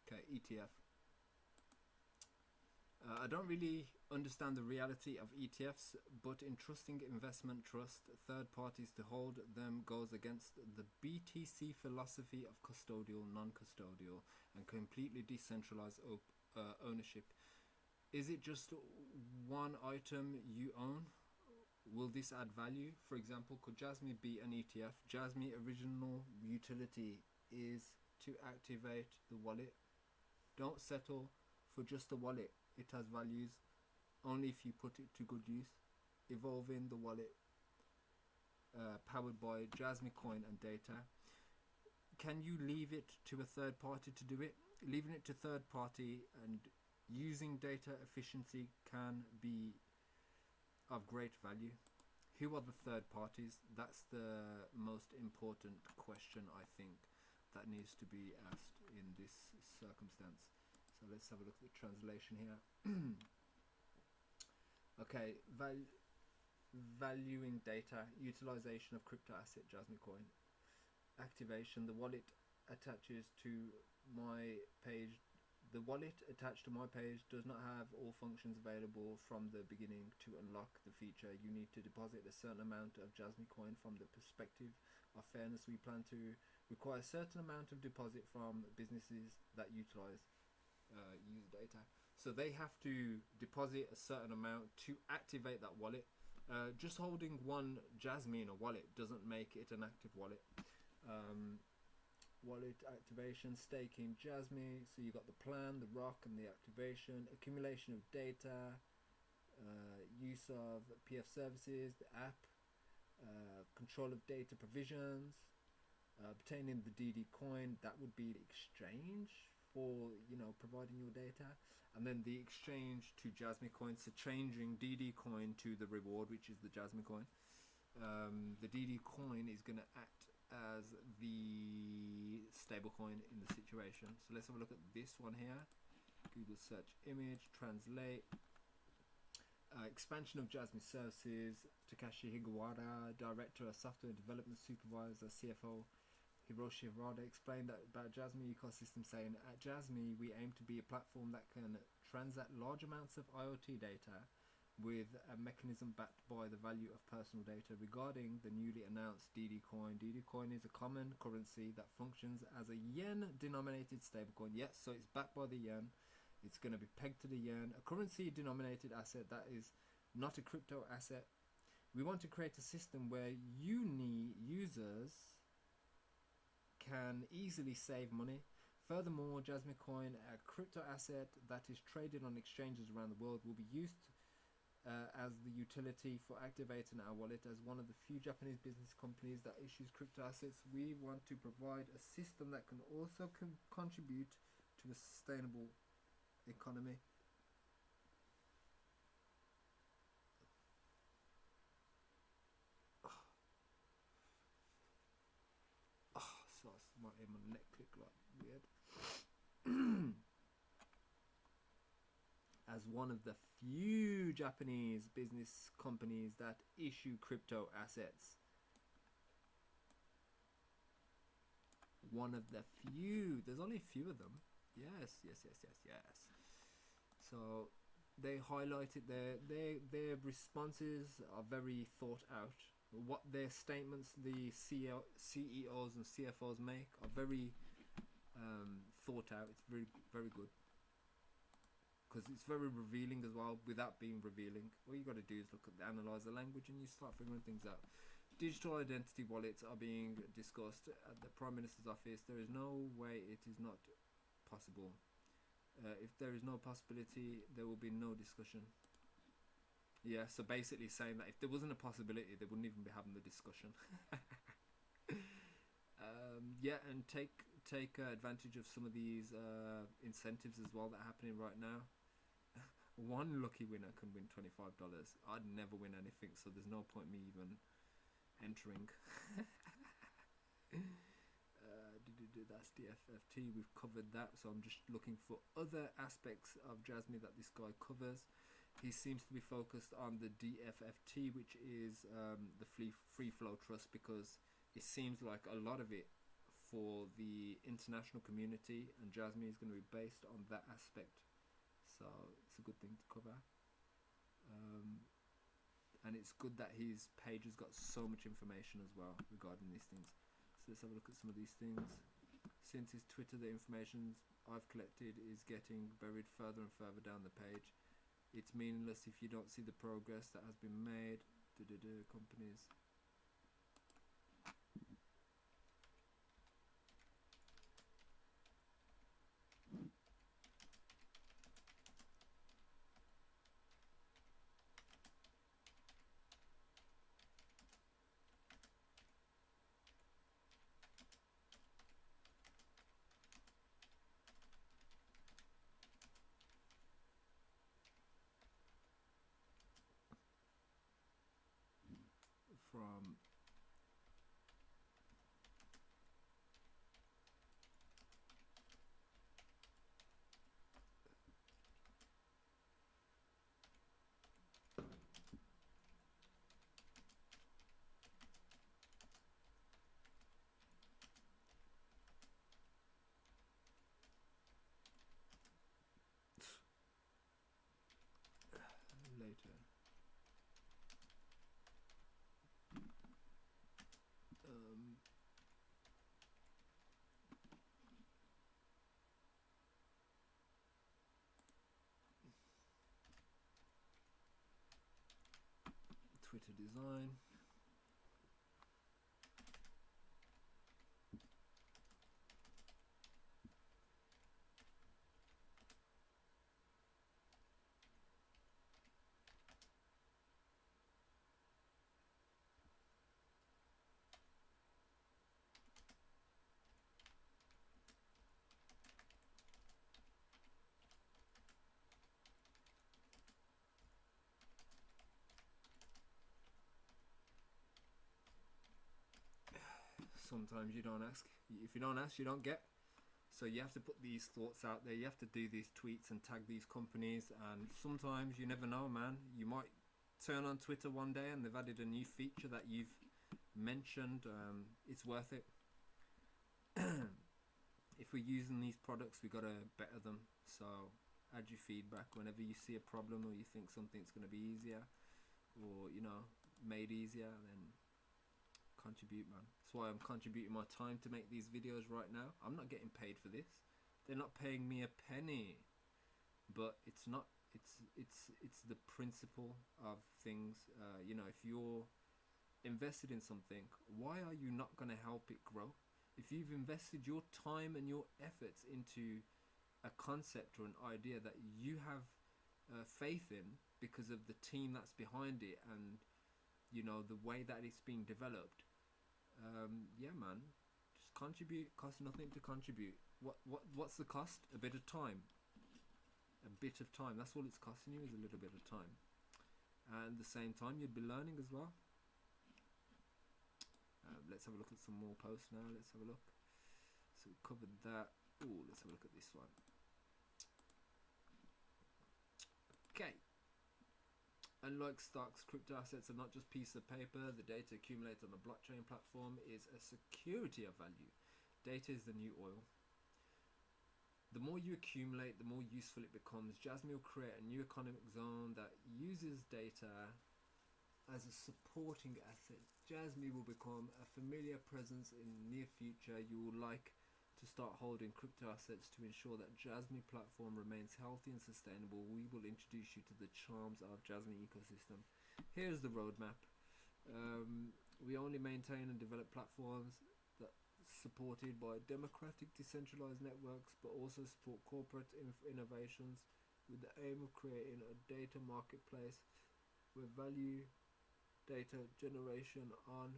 okay, ETF. I don't really understand the reality of ETFs, but in trusting investment trust third parties to hold them goes against the BTC philosophy of custodial, non-custodial, and completely decentralized ownership. Is it just one item you own? Will this add value? For example, could Jasmy be an ETF? Jasmy original utility is to activate the wallet. Don't settle for just a wallet. It has values only if you put it to good use. Evolving the wallet, powered by Jasmy coin and data. Can you leave it to a third party to do it? Leaving it to third party and using data efficiency can be of great value. Who are the third parties? That's the most important question, I think, that needs to be asked in this circumstance. So let's have a look at the translation here. Okay, valuing data, utilization of crypto asset Jasmy coin, activation. The wallet attaches to my page. The wallet attached to my page does not have all functions available from the beginning. To unlock the feature, you need to deposit a certain amount of Jasmy coin. From the perspective of fairness, we plan to require a certain amount of deposit from businesses that utilize user data. So they have to deposit a certain amount to activate that wallet. Just holding one Jasmy in a wallet doesn't make it an active wallet. Wallet activation, staking Jasmy. So you got the plan, the rock, and the activation. Accumulation of data, use of PF services, the app, control of data provisions, obtaining the DD coin. That would be the exchange for, you know, providing your data, and then the exchange to Jasmy coin. So changing DD coin to the reward, which is the Jasmy coin. The DD coin is going to act as the stable coin in the situation. So let's have a look at this one here. Google search image, translate. Expansion of Jasmy services. Takashi Higawara, director of software development supervisor, CFO Hiroshi Harada, explained that about Jasmy ecosystem, saying, at Jasmy we aim to be a platform that can transact large amounts of IoT data with a mechanism backed by the value of personal data. Regarding the newly announced DD coin, DD coin is a common currency that functions as a yen denominated stablecoin. Yes, so it's backed by the yen. It's going to be pegged to the yen, a currency denominated asset that is not a crypto asset. We want to create a system where users can easily save money. Furthermore, Jasmy coin, a crypto asset that is traded on exchanges around the world, will be used as the utility for activating our wallet. As one of the few Japanese business companies that issues crypto assets, we want to provide a system that can also contribute to a sustainable economy. So my neck click like weird. As one of the few Japanese business companies that issue crypto assets. One of the few. There's only a few of them. Yes. So they highlighted their responses are very thought out. What their statements the CEOs and CFOs make are very thought out. It's very, very good. because it's very revealing as well without being revealing. All you got to do is look at analyze the language and you start figuring things out. Digital identity wallets are being discussed at the Prime Minister's office. There is no way it is not possible. If there is no possibility, there will be no discussion. Yeah, so basically saying that if there wasn't a possibility, they wouldn't even be having the discussion. Yeah, and take advantage of some of these incentives as well that are happening right now. One lucky winner can win $25. I'd never win anything, so there's no point me even entering. That's the FFT, we've covered that, so I'm just looking for other aspects of Jasmy that this guy covers. He seems to be focused on the DFFT, which is the free flow trust, because it seems like a lot of it for the international community, and Jasmy is going to be based on that aspect, so it's a good thing to cover. And it's good that his page has got so much information as well regarding these things. So let's have a look at some of these things. Since his Twitter, the information I've collected is getting buried further and further down the page. It's meaningless if you don't see the progress that has been made. Companies. From later. Twitter design. Sometimes you don't ask. If you don't ask, you don't get. So you have to put these thoughts out there. You have to do these tweets and tag these companies. And sometimes you never know, man. You might turn on Twitter one day and they've added a new feature that you've mentioned. It's worth it. If we're using these products, we got to better them. So add your feedback whenever you see a problem or you think something's going to be easier or, you know, made easier, then contribute, man. That's why I'm contributing my time to make these videos right now. I'm not getting paid for this. They're not paying me a penny. But it's not, it's the principle of things. You know, if you're invested in something, why are you not going to help it grow? If you've invested your time and your efforts into a concept or an idea that you have faith in because of the team that's behind it and, you know, the way that it's being developed, yeah, man, just contribute. Costs nothing to contribute. What's the cost? A bit of time. A bit of time. That's all it's costing you, is a little bit of time. And at the same time, you'd be learning as well. Let's have a look at some more posts now. Let's have a look. So we covered that. Oh, let's have a look at this one. Okay. Unlike stocks, crypto assets are not just pieces of paper. The data accumulated on the blockchain platform is a security of value. Data is the new oil. The more you accumulate, the more useful it becomes. Jasmy will create a new economic zone that uses data as a supporting asset. Jasmy will become a familiar presence in the near future. You will like to start holding crypto assets to ensure that Jasmy platform remains healthy and sustainable. We will introduce you to the charms of Jasmy ecosystem. Here's the roadmap. We only maintain and develop platforms that supported by democratic decentralized networks, but also support corporate innovations with the aim of creating a data marketplace where value data generation on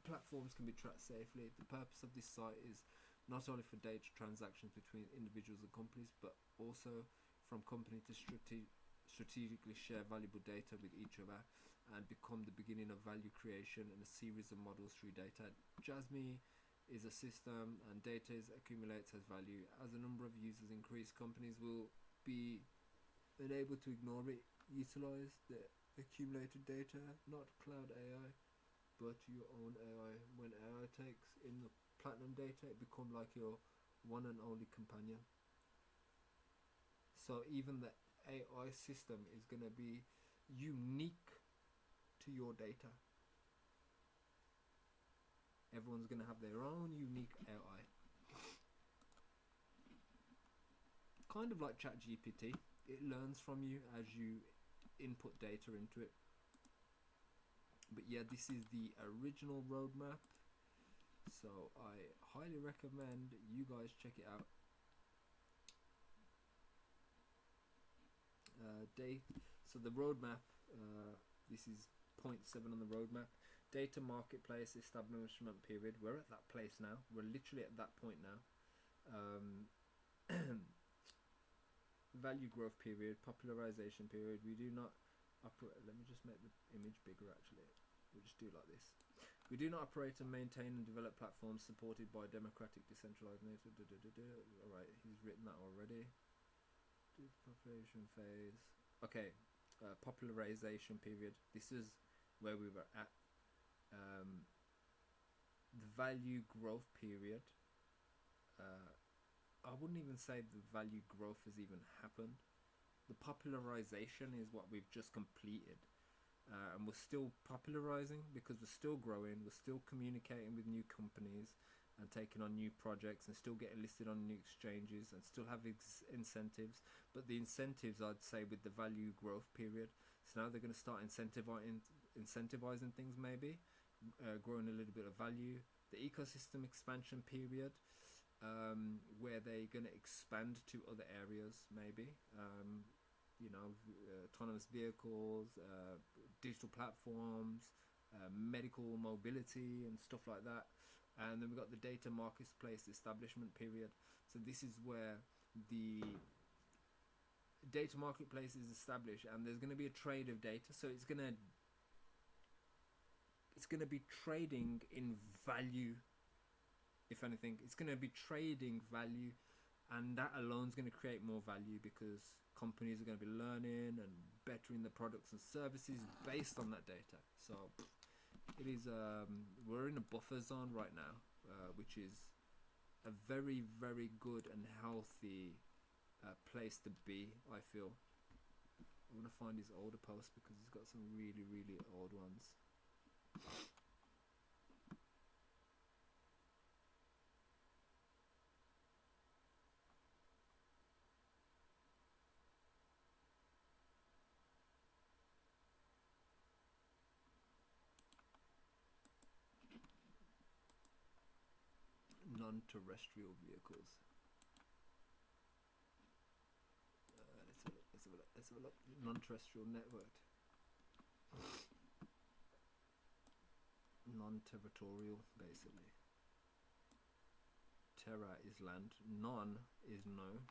platforms can be tracked safely. The purpose of this site is not only for data transactions between individuals and companies, but also from company to strategically share valuable data with each other and become the beginning of value creation and a series of models through data. Jasmy is a system and data is accumulates as value. As the number of users increase, companies will be unable to ignore it. Utilize the accumulated data, not cloud AI, but your own AI. When AI takes in the platinum data, it becomes like your one and only companion. So even the AI system is going to be unique to your data. Everyone's going to have their own unique AI. Kind of like ChatGPT. It learns from you as you input data into it. But yeah, this is the original roadmap, so I highly recommend you guys check it out. So the roadmap, this is point 7 on the roadmap. Data marketplace establishment period. We're at that place now. We're literally at that point now. Value growth period, popularization period. We do not operate. Let me just make the image bigger. Actually, we'll just do it like this. We do not operate and maintain and develop platforms supported by democratic decentralized network. All right, he's written that already. Population phase. Okay, popularization period. This is where we were at. The value growth period. I wouldn't even say the value growth has even happened. The popularization is what we've just completed. And we're still popularizing because we're still growing, we're still communicating with new companies and taking on new projects and still getting listed on new exchanges and still have incentives. But the incentives, I'd say, with the value growth period. So now they're going to start incentivizing things, maybe, growing a little bit of value. The ecosystem expansion period. Where they're going to expand to other areas, maybe, autonomous vehicles, digital platforms, medical mobility and stuff like that. And then we've got the data marketplace establishment period. So this is where the data marketplace is established and there's going to be a trade of data. So it's going to be trading in value. If anything, it's going to be trading value, and that alone is going to create more value because companies are going to be learning and bettering the products and services based on that data. So it is we're in a buffer zone right now, which is a very, very good and healthy place to be, I feel. I'm going to find his older posts because he's got some really, really old ones. Non-terrestrial vehicles. Let's have a look. Non-terrestrial network. Non-territorial, basically. Terra is land. Non is no.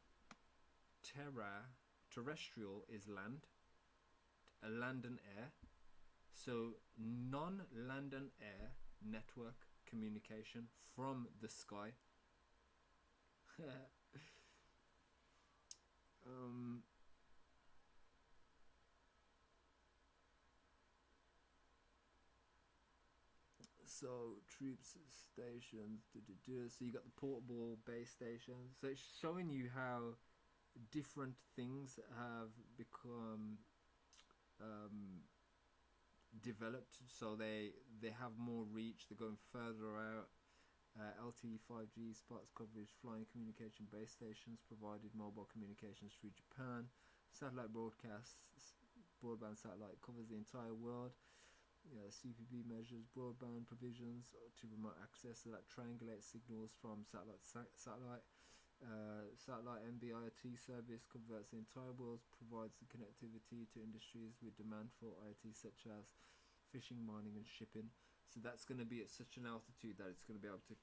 Terrestrial is land. Land and air. So non-land and air network communication from the sky. So troops stations. So you got the portable base stations. So it's showing you how different things have become developed. So they have more reach. They're going further out. LTE 5G spots coverage, flying communication base stations provided mobile communications through Japan. Satellite broadcasts, broadband satellite covers the entire world. CPB measures broadband provisions to remote access, so that triangulates signals from satellite. Satellite MB-IoT service converts the entire world, provides the connectivity to industries with demand for IoT such as fishing, mining and shipping. So that's going to be at such an altitude that it's going to be able to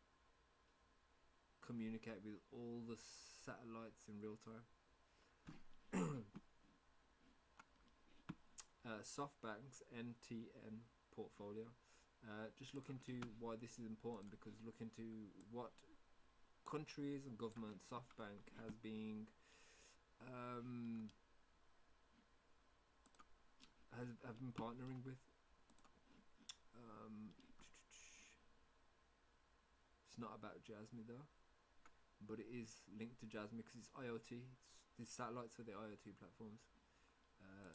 communicate with all the satellites in real time. SoftBank's NTN portfolio. Just look into why this is important, because look into what countries and government SoftBank has been have been partnering with. It's not about Jasmy though, but it is linked to Jasmy because it's IoT. These satellites for the IoT platforms.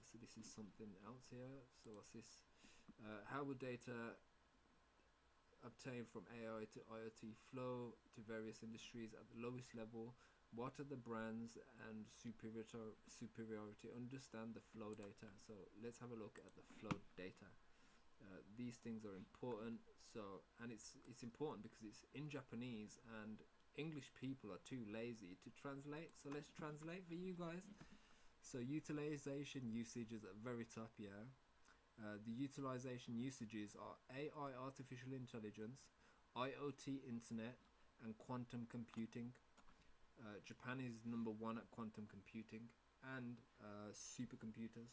So this is something else here. So what's this? How will data obtained from AI to IoT flow to various industries at the lowest level? What are the brands and superiority? Understand the flow data. So let's have a look at the flow data. These things are important. So, and it's important because it's in Japanese and English people are too lazy to translate. So let's translate for you guys. So utilization usages at the very top, yeah. The utilization usages are AI, artificial intelligence, IoT, internet, and quantum computing. Japan is #1 at quantum computing and supercomputers.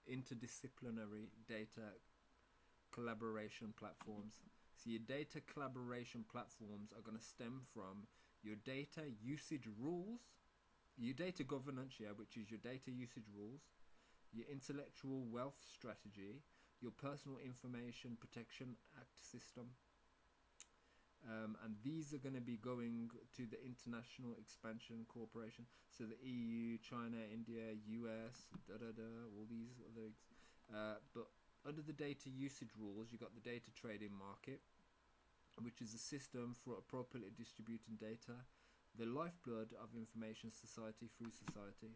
Interdisciplinary data collaboration platforms. So your data collaboration platforms are going to stem from your data usage rules, your data governance, which is your data usage rules, your intellectual wealth strategy, your personal information protection act system. And these are going to be going to the International Expansion Corporation, so the EU, China, India, US, all these other. But under the data usage rules, you got the data trading market, which is a system for appropriately distributing data, the lifeblood of information society through society.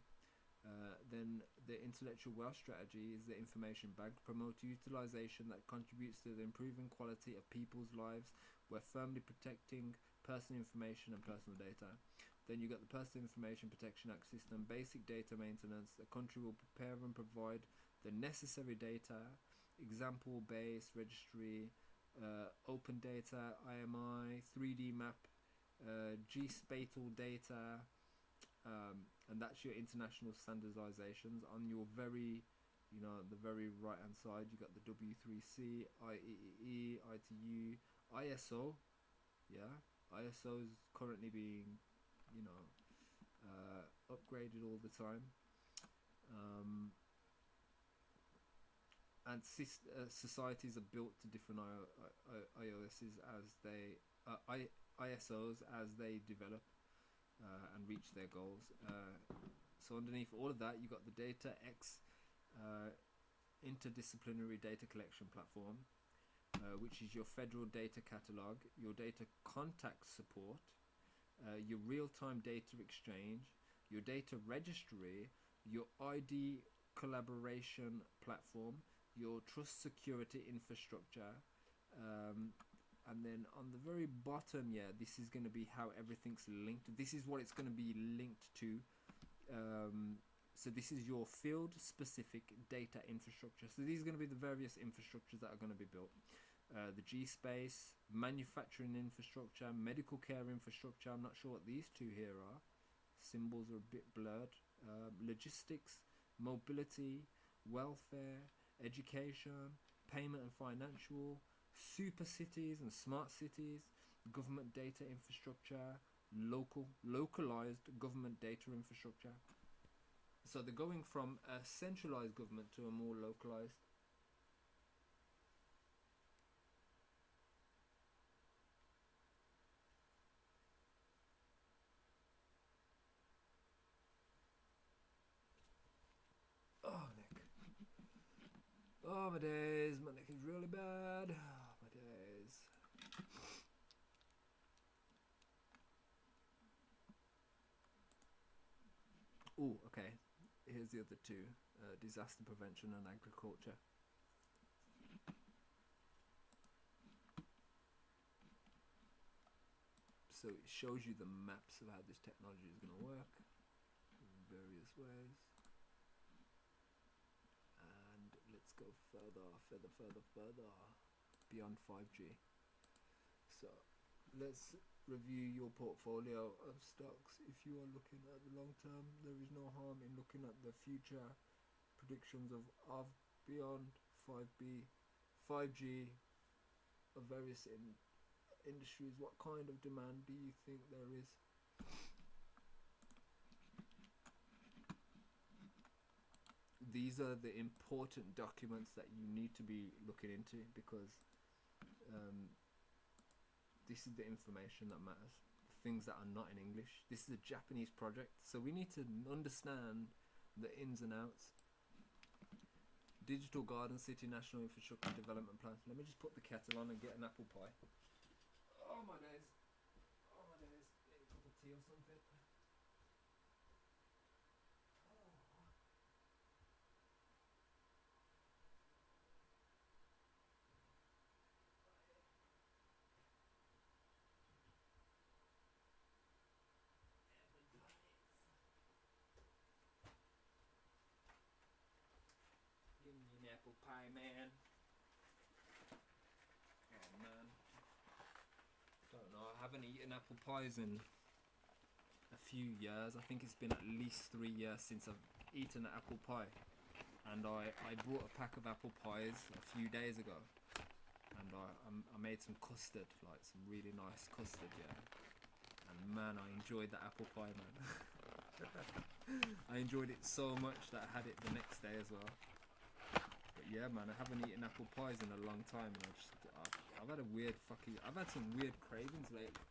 Then the intellectual wealth strategy is the information bank, promote utilization that contributes to the improving quality of people's lives. We're firmly protecting personal information and personal data. Then you got the Personal Information Protection Act system, basic data maintenance. The country will prepare and provide the necessary data, example base, registry, open data, IMI, 3D map, G-spatial data, and that's your international standardizations. On your very, the very right hand side, you got the W3C, IEEE, ITU, ISO. ISO is currently being, upgraded all the time. And societies are built to different ISOs as they develop and reach their goals. So underneath all of that, you got the Data X interdisciplinary data collection platform, which is your federal data catalog, your data contact support, your real-time data exchange, your data registry, your ID collaboration platform, your trust security infrastructure, and then on the very bottom, this is going to be how everything's linked. This is what it's going to be linked to. So this is your field-specific data infrastructure. So these are going to be the various infrastructures that are going to be built. The G-Space, manufacturing infrastructure, medical care infrastructure. I'm not sure what these two here are. Symbols are a bit blurred. Logistics, mobility, welfare, education, payment and financial, super cities and smart cities, government data infrastructure, localized government data infrastructure. So they're going from a centralized government to a more localized. Oh my days, my neck is really bad. Oh my days. Oh, okay. Here's the other two. Disaster prevention and agriculture. So it shows you the maps of how this technology is going to work in various ways. And let's go further beyond 5G. So let's review your portfolio of stocks. If you are looking at the long term, there is no harm in looking at the future predictions of beyond 5G of various industries. What kind of demand do you think there is? These are the important documents that you need to be looking into, because this is the information that matters. The things that are not in English. This is a Japanese project, so we need to understand the ins and outs. Digital Garden City National Infrastructure Development Plan. Let me just put the kettle on and get an apple pie. Oh my days. Oh my days. Get a cup of tea or something. Give me an apple pie, man. Oh man. Don't know, I haven't eaten apple pies in a few years. I think it's been at least 3 years since I've eaten an apple pie. And I bought a pack of apple pies a few days ago. And I made some custard, like some really nice custard, yeah. And man, I enjoyed the apple pie, man. I enjoyed it so much that I had it the next day as well. But yeah, man, I haven't eaten apple pies in a long time, and I've had a weird I've had some weird cravings lately.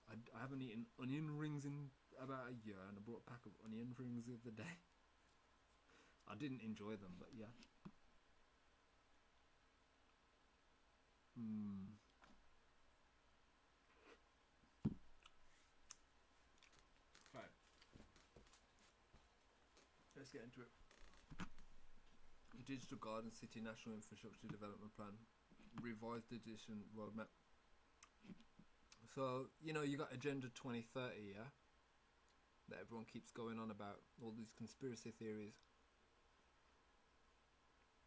I haven't eaten onion rings in about a year, and I brought a pack of onion rings the other day. I didn't enjoy them, but yeah. Right. Let's get into it. Digital Garden City National Infrastructure Development Plan, revised edition roadmap. So, you know, you got Agenda 2030, yeah? That everyone keeps going on about, all these conspiracy theories.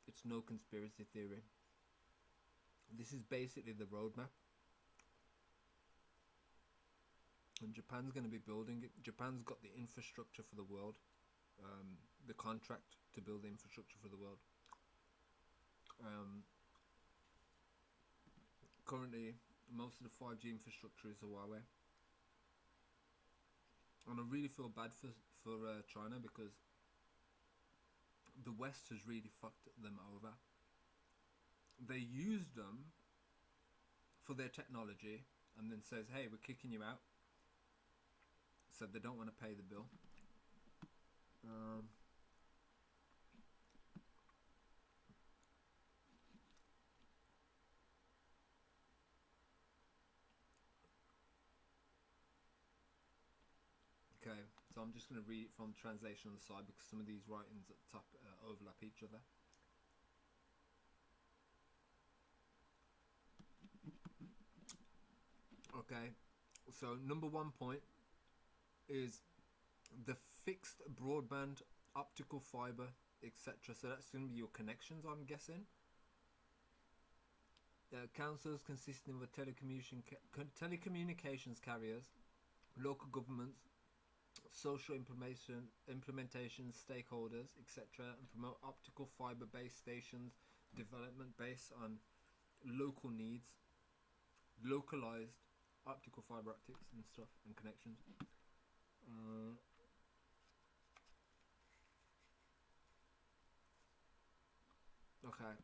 It's no conspiracy theory. This is basically the roadmap. And Japan's going to be building it. Japan's got the infrastructure for the world. The contract to build the infrastructure for the world. Currently, most of the 5G infrastructure is Huawei. And I really feel bad for China, because the West has really fucked them over. They used them for their technology and then says, hey, we're kicking you out. So they don't want to pay the bill. Okay, so I'm just going to read it from translation on the side, because some of these writings at the top overlap each other. Okay, so number 1 point is the fixed broadband, optical fiber, etc. So that's going to be your connections, I'm guessing. Councils consisting of telecommunications carriers, local governments, social implementation stakeholders, etc., and promote optical fiber based stations development based on local needs, localized optical fiber optics and stuff and connections. Okay,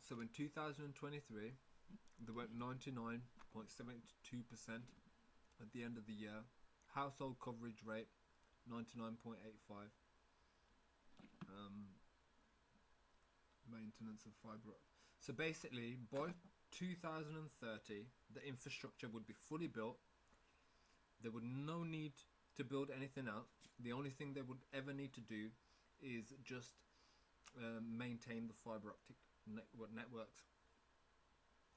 so in 2023 there went 99.72% at the end of the year. Household coverage rate 99.85. Maintenance of fibre. So basically, by 2030, the infrastructure would be fully built. There would no need to build anything else. The only thing they would ever need to do is just maintain the fibre optic networks.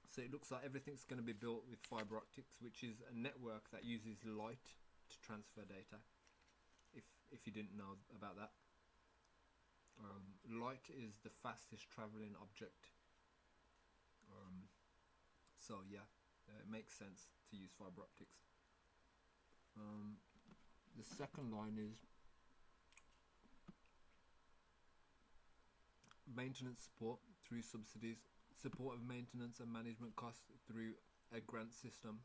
So it looks like everything's going to be built with fibre optics, which is a network that uses light to transfer data. If you didn't know about that. Light is the fastest traveling object. So yeah, it makes sense to use fibre optics. The second line is maintenance support through subsidies, support of maintenance and management costs through a grant system.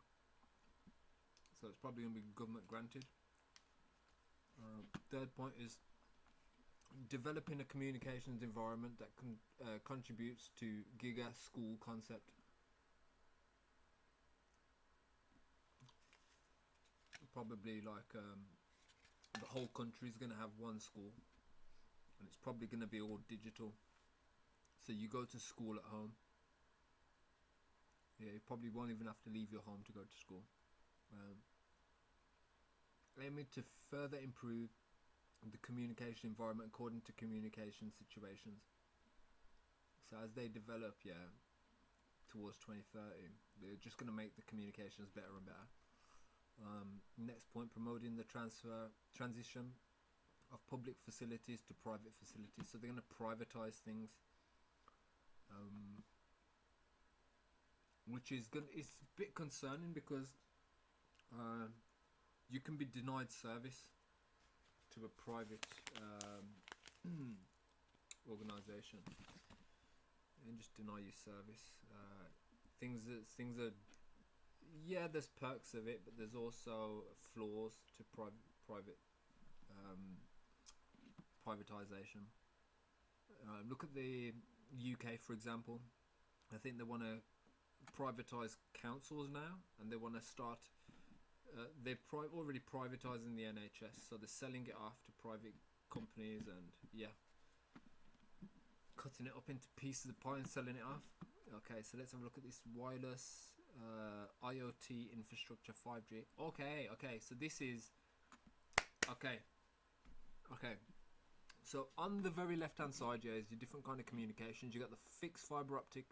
So it's probably going to be government granted. Third point is developing a communications environment that contributes to Giga School concept. Probably like the whole country is going to have one school, and it's probably going to be all digital. So you go to school at home. Yeah, you probably won't even have to leave your home to go to school. Aiming to further improve the communication environment according to communication situations. So as they develop, towards 2030, they're just going to make the communications better and better. Next point, promoting the transition of public facilities to private facilities. So they're going to privatize things, which is good. It's a bit concerning because you can be denied service to a private organization and just deny you service. Things are there's perks of it, but there's also flaws to private privatization. Look at the UK, for example. I think they want to privatize councils now, and they want to start. They're already privatizing the NHS, so they're selling it off to private companies, and cutting it up into pieces of pie and selling it off. Okay, so let's have a look at this wireless IoT infrastructure 5G. Okay, so this is okay. So on the very left hand side, is your different kind of communications. You got the fixed fiber optic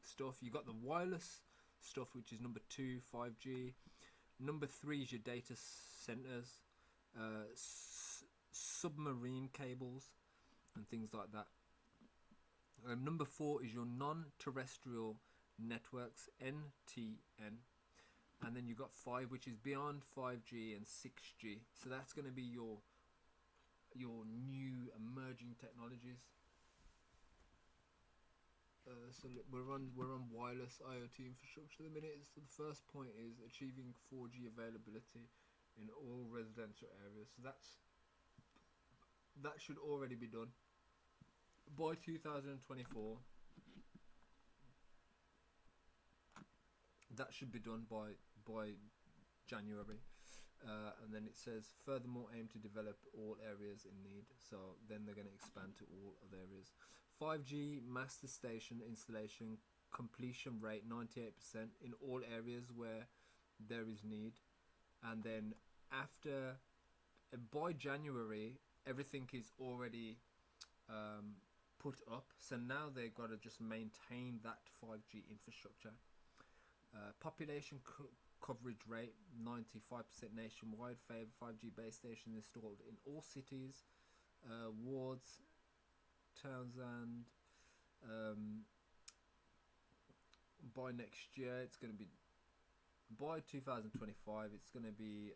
stuff. You got the wireless stuff, which is number 2, 5G. Number 3 is your data centers, submarine cables, and things like that. Number 4 is your non-terrestrial networks, NTN, and then you've got 5, which is beyond 5G and 6G. So that's going to be your new emerging technologies. So look, we're on wireless IoT infrastructure at the minute. So the first point is achieving 4G availability in all residential areas. So that should already be done by 2024. That should be done by January. And then it says furthermore aim to develop all areas in need. So then they're going to expand to all other areas. 5G master station installation completion rate 98% in all areas where there is need. And then by January, everything is already put up. So now they've got to just maintain that 5G infrastructure. Population coverage rate 95% nationwide. 5G base stations installed in all cities, wards, towns, and by next year it's going to be, by 2025 it's going to be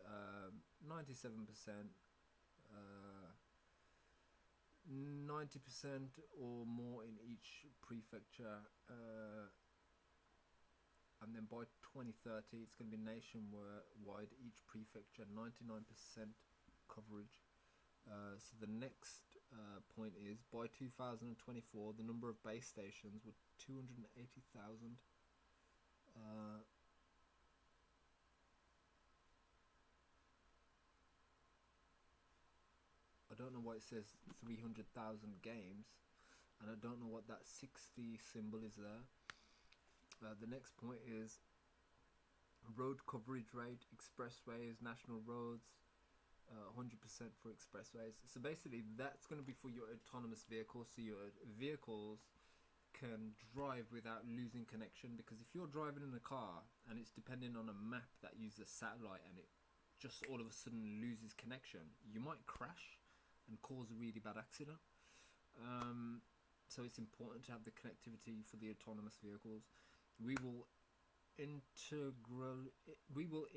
97%, 90% or more in each prefecture, and then by 2030 it's going to be nationwide, each prefecture 99% coverage. So the next point is by 2024 the number of base stations were 280,000. I don't know why it says 300,000 games. and I don't know what that 60 symbol is there. The next point is road coverage rate, expressways, national roads, 100% for expressways. So basically that's going to be for your autonomous vehicles, so your vehicles can drive without losing connection, because if you're driving in a car and it's depending on a map that uses satellite and it just all of a sudden loses connection, you might crash and cause a really bad accident. So it's important to have the connectivity for the autonomous vehicles. We will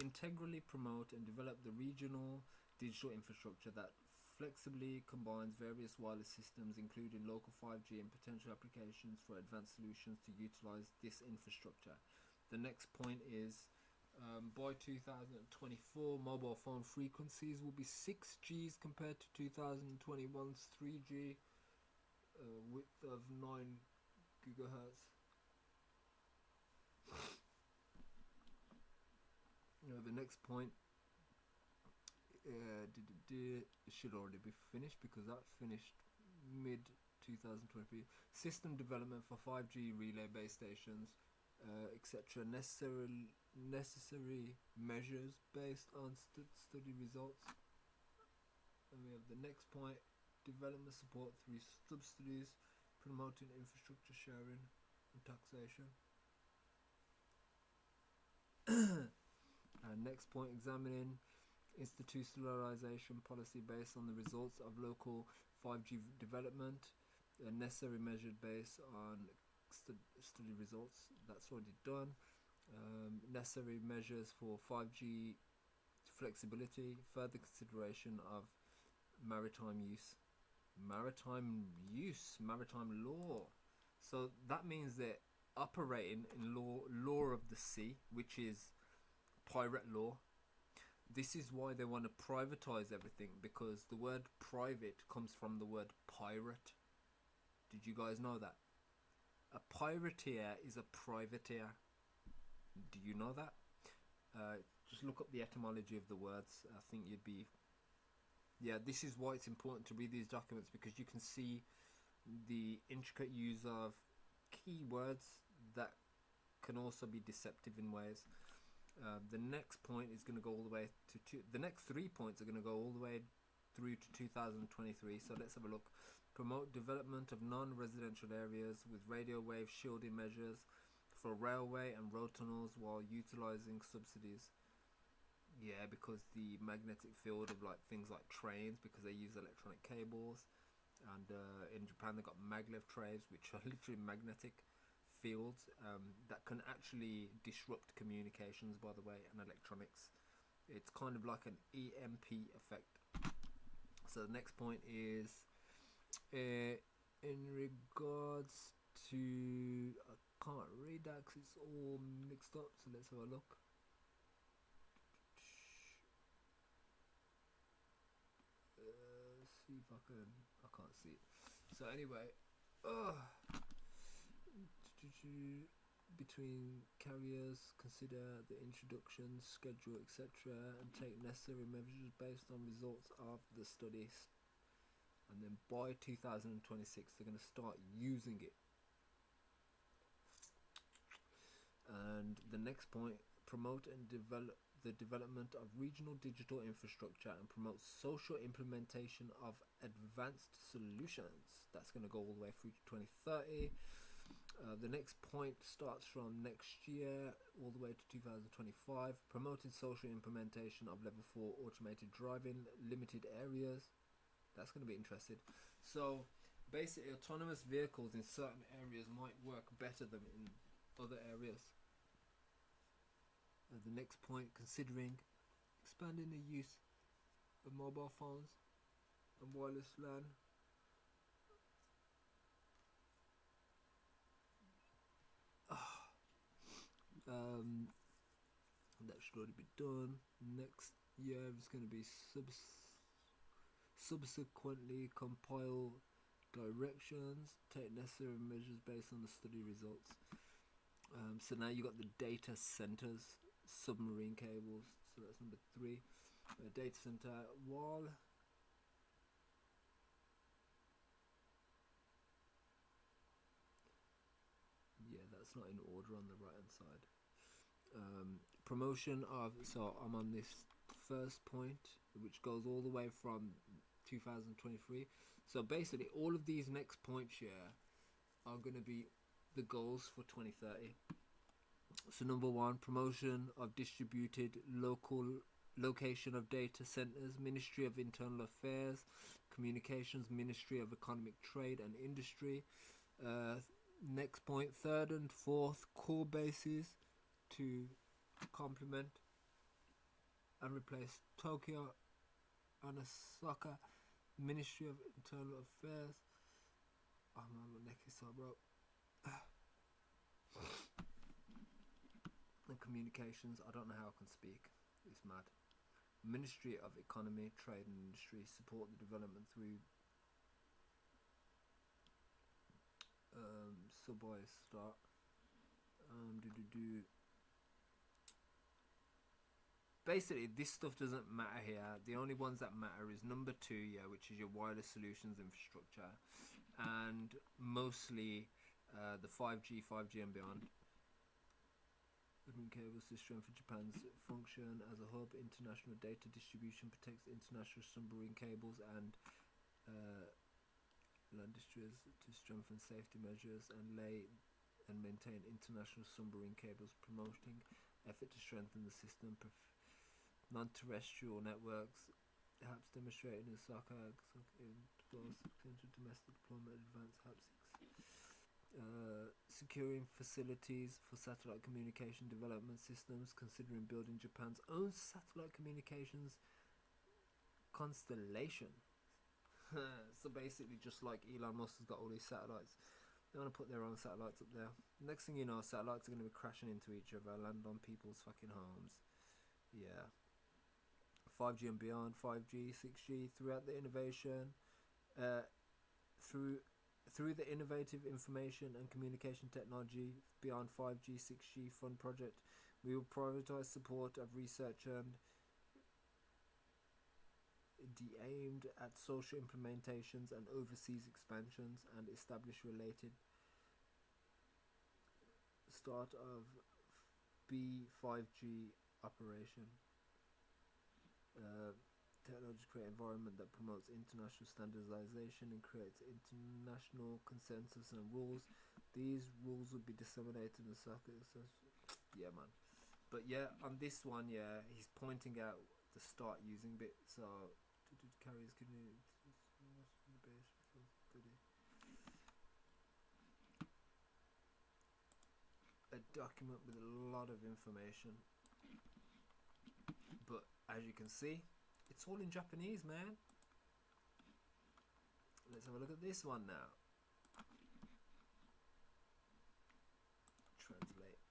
integrally promote and develop the regional digital infrastructure that flexibly combines various wireless systems, including local 5G and potential applications for advanced solutions to utilize this infrastructure. The next point is by 2024, mobile phone frequencies will be 6Gs compared to 2021's 3G, width of 9 gigahertz. The next point, it should already be finished because that finished mid 2023. System development for 5G relay base stations, etc. Necessary measures based on study results. And we have the next point, development support through subsidies, promoting infrastructure sharing and taxation. Next point, examining institutionalization policy based on the results of local 5G development, necessary measures based on study results. That's already done. Necessary measures for 5G flexibility, further consideration of maritime law. So that means they're operating in law of the sea, which is pirate law. This is why they want to privatize everything, because the word private comes from the word pirate. Did you guys know that? A pirateer is a privateer. Do you know that? Just look up the etymology of the words. I think you'd be... Yeah, this is why it's important to read these documents, because you can see the intricate use of keywords that can also be deceptive in ways. The next point is going to go all the way to the next 3 points are going to go all the way through to 2023. So let's have a look. Promote development of non-residential areas with radio wave shielding measures for railway and road tunnels while utilizing subsidies. Yeah, because the magnetic field of like things like trains, because they use electronic cables, and in Japan they've got maglev trays, which are literally magnetic fields that can actually disrupt communications, by the way, and electronics. It's kind of like an EMP effect. So the next point is in regards to, I can't read that because it's all mixed up, so let's have a look. See if I can't see it. So anyway, between carriers, consider the introduction, schedule, etc., and take necessary measures based on results of the studies. And then by 2026, they're going to start using it. And the next point, promote and develop the development of regional digital infrastructure and promote social implementation of advanced solutions. That's going to go all the way through to 2030. The next point starts from next year all the way to 2025. Promoted social implementation of level 4 automated driving limited areas. That's going to be interesting. So basically autonomous vehicles in certain areas might work better than in other areas. The next point, considering expanding the use of mobile phones and wireless LAN. That should already be done. Next year is going to be subsequently compile directions, take necessary measures based on the study results. So now you got the data centers, submarine cables. So that's number 3. Data center wall. it's not in order on the right hand side. Promotion of, so I'm on this first point, which goes all the way from 2023. So basically all of these next points here are going to be the goals for 2030. So number one, promotion of distributed location of data centers, Ministry of Internal Affairs, Communications, Ministry of Economic Trade and Industry. Next point, third and fourth core bases to complement and replace Tokyo and Osaka, Ministry of Internal Affairs. Oh man, my neck is so broke. And communications, I don't know how I can speak. It's mad. Ministry of Economy, Trade and Industry, support the development through Subway start. Basically, this stuff doesn't matter here. The only ones that matter is number 2, yeah, which is your wireless solutions infrastructure, and mostly the 5G and beyond. Cables to strengthen Japan's function as a hub. International data distribution protects international submarine cables and land distributors to strengthen safety measures and lay and maintain international submarine cables, promoting effort to strengthen the system. Non-terrestrial networks, perhaps demonstrated in Osaka, domestic deployment, advanced HAPS. Securing facilities for satellite communication development systems, considering building Japan's own satellite communications constellation. So basically, just like Elon Musk has got all these satellites, they want to put their own satellites up there. Next thing you know, satellites are going to be crashing into each other, land on people's fucking homes. Yeah. 5G and beyond, 5G, 6G, throughout the innovation, through the innovative information and communication technology beyond 5G, 6G fund project, we will prioritize support of research and aimed at social implementations and overseas expansions, and establish related start of B5G operation. Technology create environment that promotes international standardization and creates international consensus and rules. These rules will be disseminated in circuits. Yeah, man. But yeah, on this one, yeah, he's pointing out the start using bit. So carries a document with a lot of information, but as you can see, it's all in Japanese, man. Let's have a look at this one now. Translate.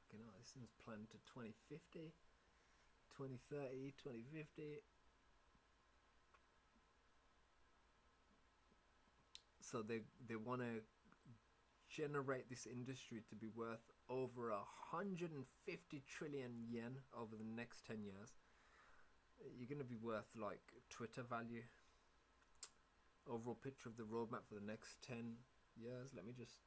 Okay, no, this thing's planned to 2050, 2030, 2050. So they want to generate this industry to be worth over 150 trillion yen over the next 10 years. You're going to be worth like Twitter value. Overall picture of the roadmap for the next 10 years. Let me just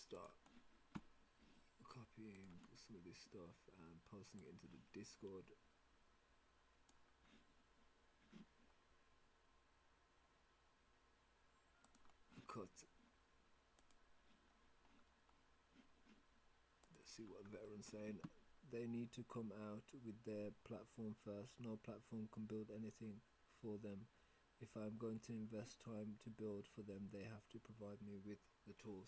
start copying some of this stuff and posting it into the Discord. Cut. Let's see what veteran's saying. They need to come out with their platform first. No platform can build anything for them. If I'm going to invest time to build for them, they have to provide me with the tools.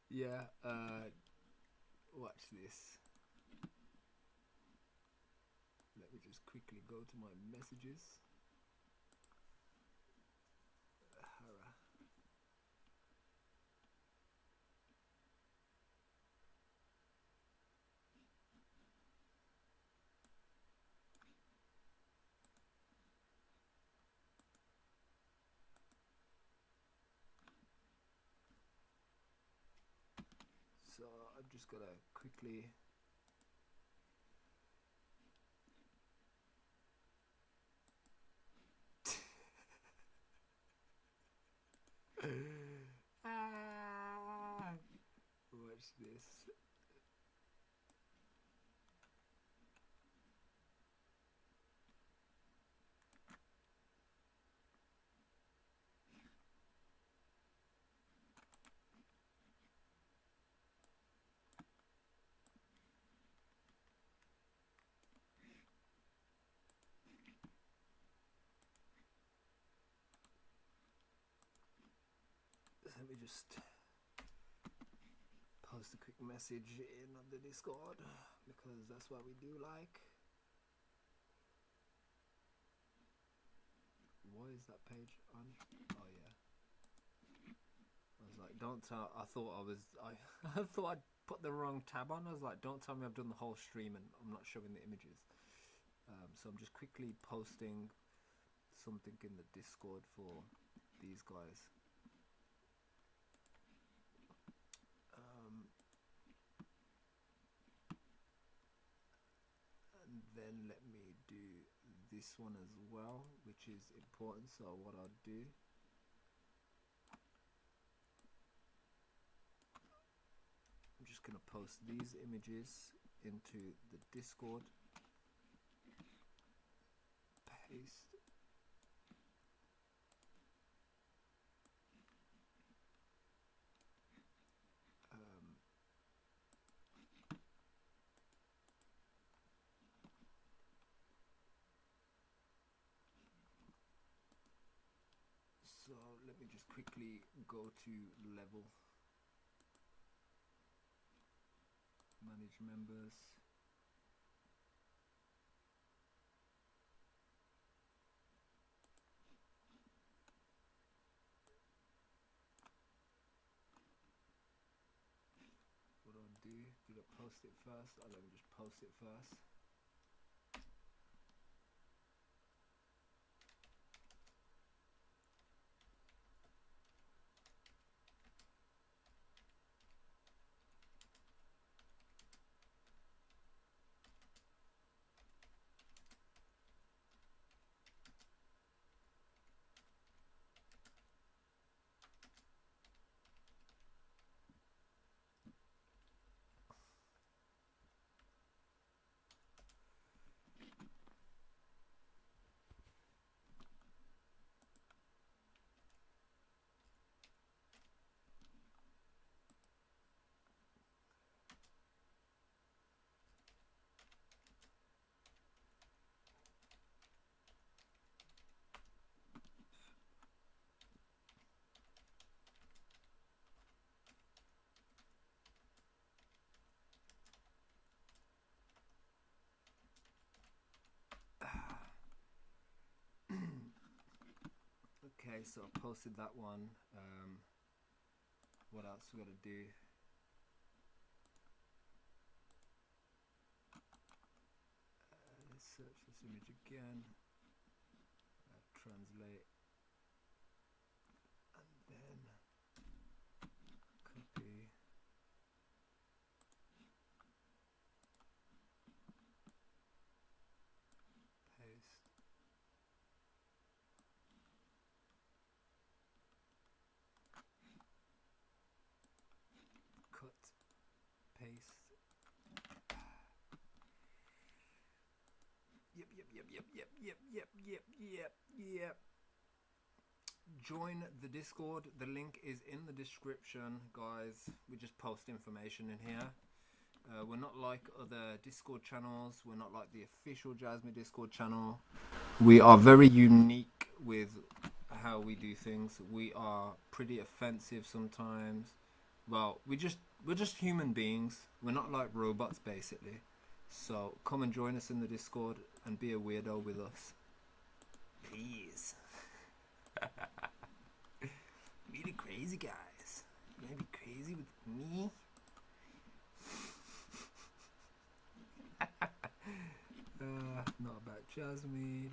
Yeah, watch this. just quickly go to my messages. So I'm just gonna quickly watch this. Let me just post a quick message in on the Discord because that's what we do like. Why is that page on? Oh yeah. I was like, don't tell. I thought I'd put the wrong tab on. I was like, don't tell me I've done the whole stream and I'm not showing the images. So I'm just quickly posting something in the Discord for these guys. And then let me do this one as well, which is important. So what I'll do, I'm just going to post these images into the Discord, paste, so let me just quickly go to level, manage members. What I'll do, did I post it first? Oh, let me just post it first. Okay, so I posted that one. What else we got to do? Let's search this image again, translate, and then copy, paste, cut, paste. Yep. Join the Discord. The link is in the description, guys. We just post information in here. We're not like other Discord channels. We're not like the official Jasmy Discord channel. We are very unique with how we do things. We are pretty offensive sometimes. Well, we're just human beings. We're not like robots, basically. So come and join us in the Discord and be a weirdo with us, please. Really crazy guys. You wanna be crazy with me? Not about Jasmy.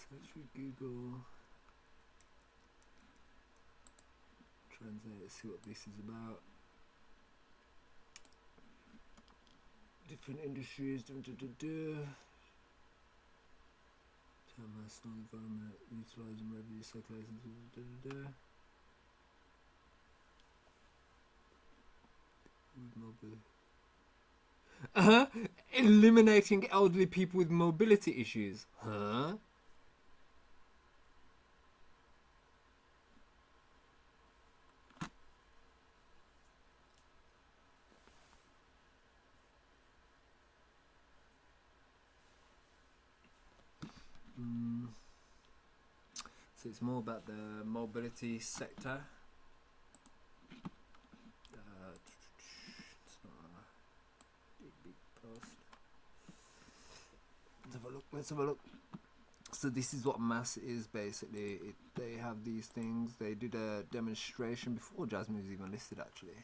Search for Google. Translate, see what this is about. Different industries. Term national environment, utilising revenue circulation. Eliminating elderly people with mobility issues. Huh? So it's more about the mobility sector. It's not a big post. Let's have a look. So this is what mass is basically. They have these things. They did a demonstration before Jasmy was even listed actually.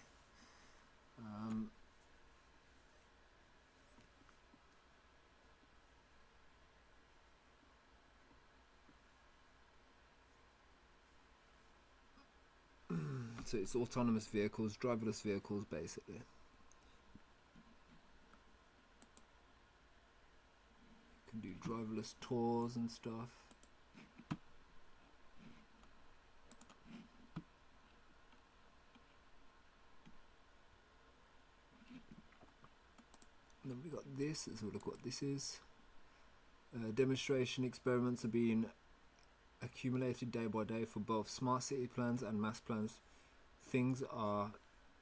So it's autonomous vehicles, driverless vehicles basically. You can do driverless tours and stuff. And then we got this. Let's have a look what this is. Demonstration experiments are being accumulated day by day for both smart city plans and mass plans. Things are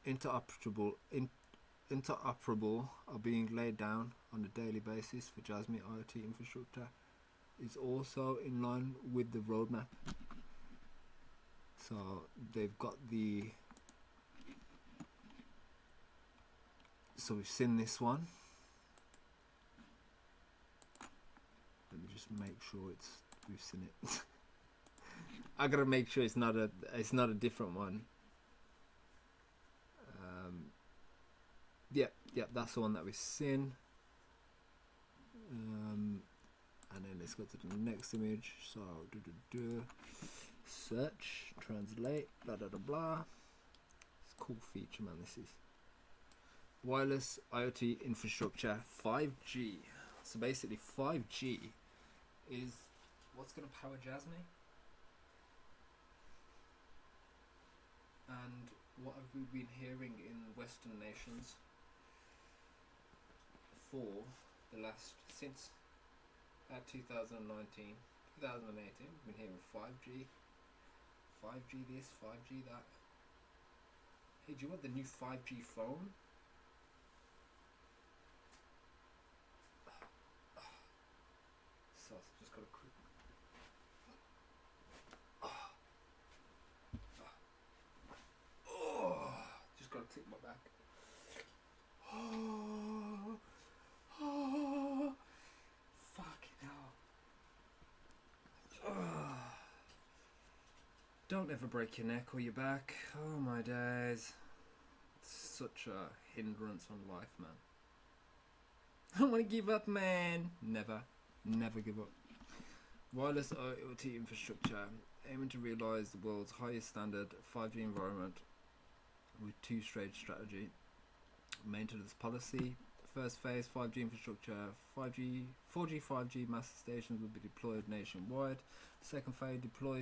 interoperable are being laid down on a daily basis for Jasmy IoT infrastructure. It's also in line with the roadmap. So they've got the. So we've seen this one. Let me just make sure we've seen it. I gotta make sure it's not a different one. Yeah, that's the one that we've seen. And then let's go to the next image. So search, translate, blah blah blah blah. It's a cool feature, man. This is wireless IoT infrastructure 5G. So basically 5G is what's going to power Jasmy. And what have we been hearing in Western nations for the last, since 2019, 2018, we've been hearing 5G, 5G this, 5G that. Hey, do you want the new 5G phone? So I've just got a quick. Just got to tick my back. Fucking hell. Don't ever break your neck or your back. Oh my days. It's such a hindrance on life, man. I don't want to give up, man. Never give up. Wireless IoT infrastructure, aiming to realise the world's highest standard 5G environment with two-stage strategy. Maintenance policy. First phase 5G infrastructure, 4G, 5G master stations will be deployed nationwide. Second phase, deploy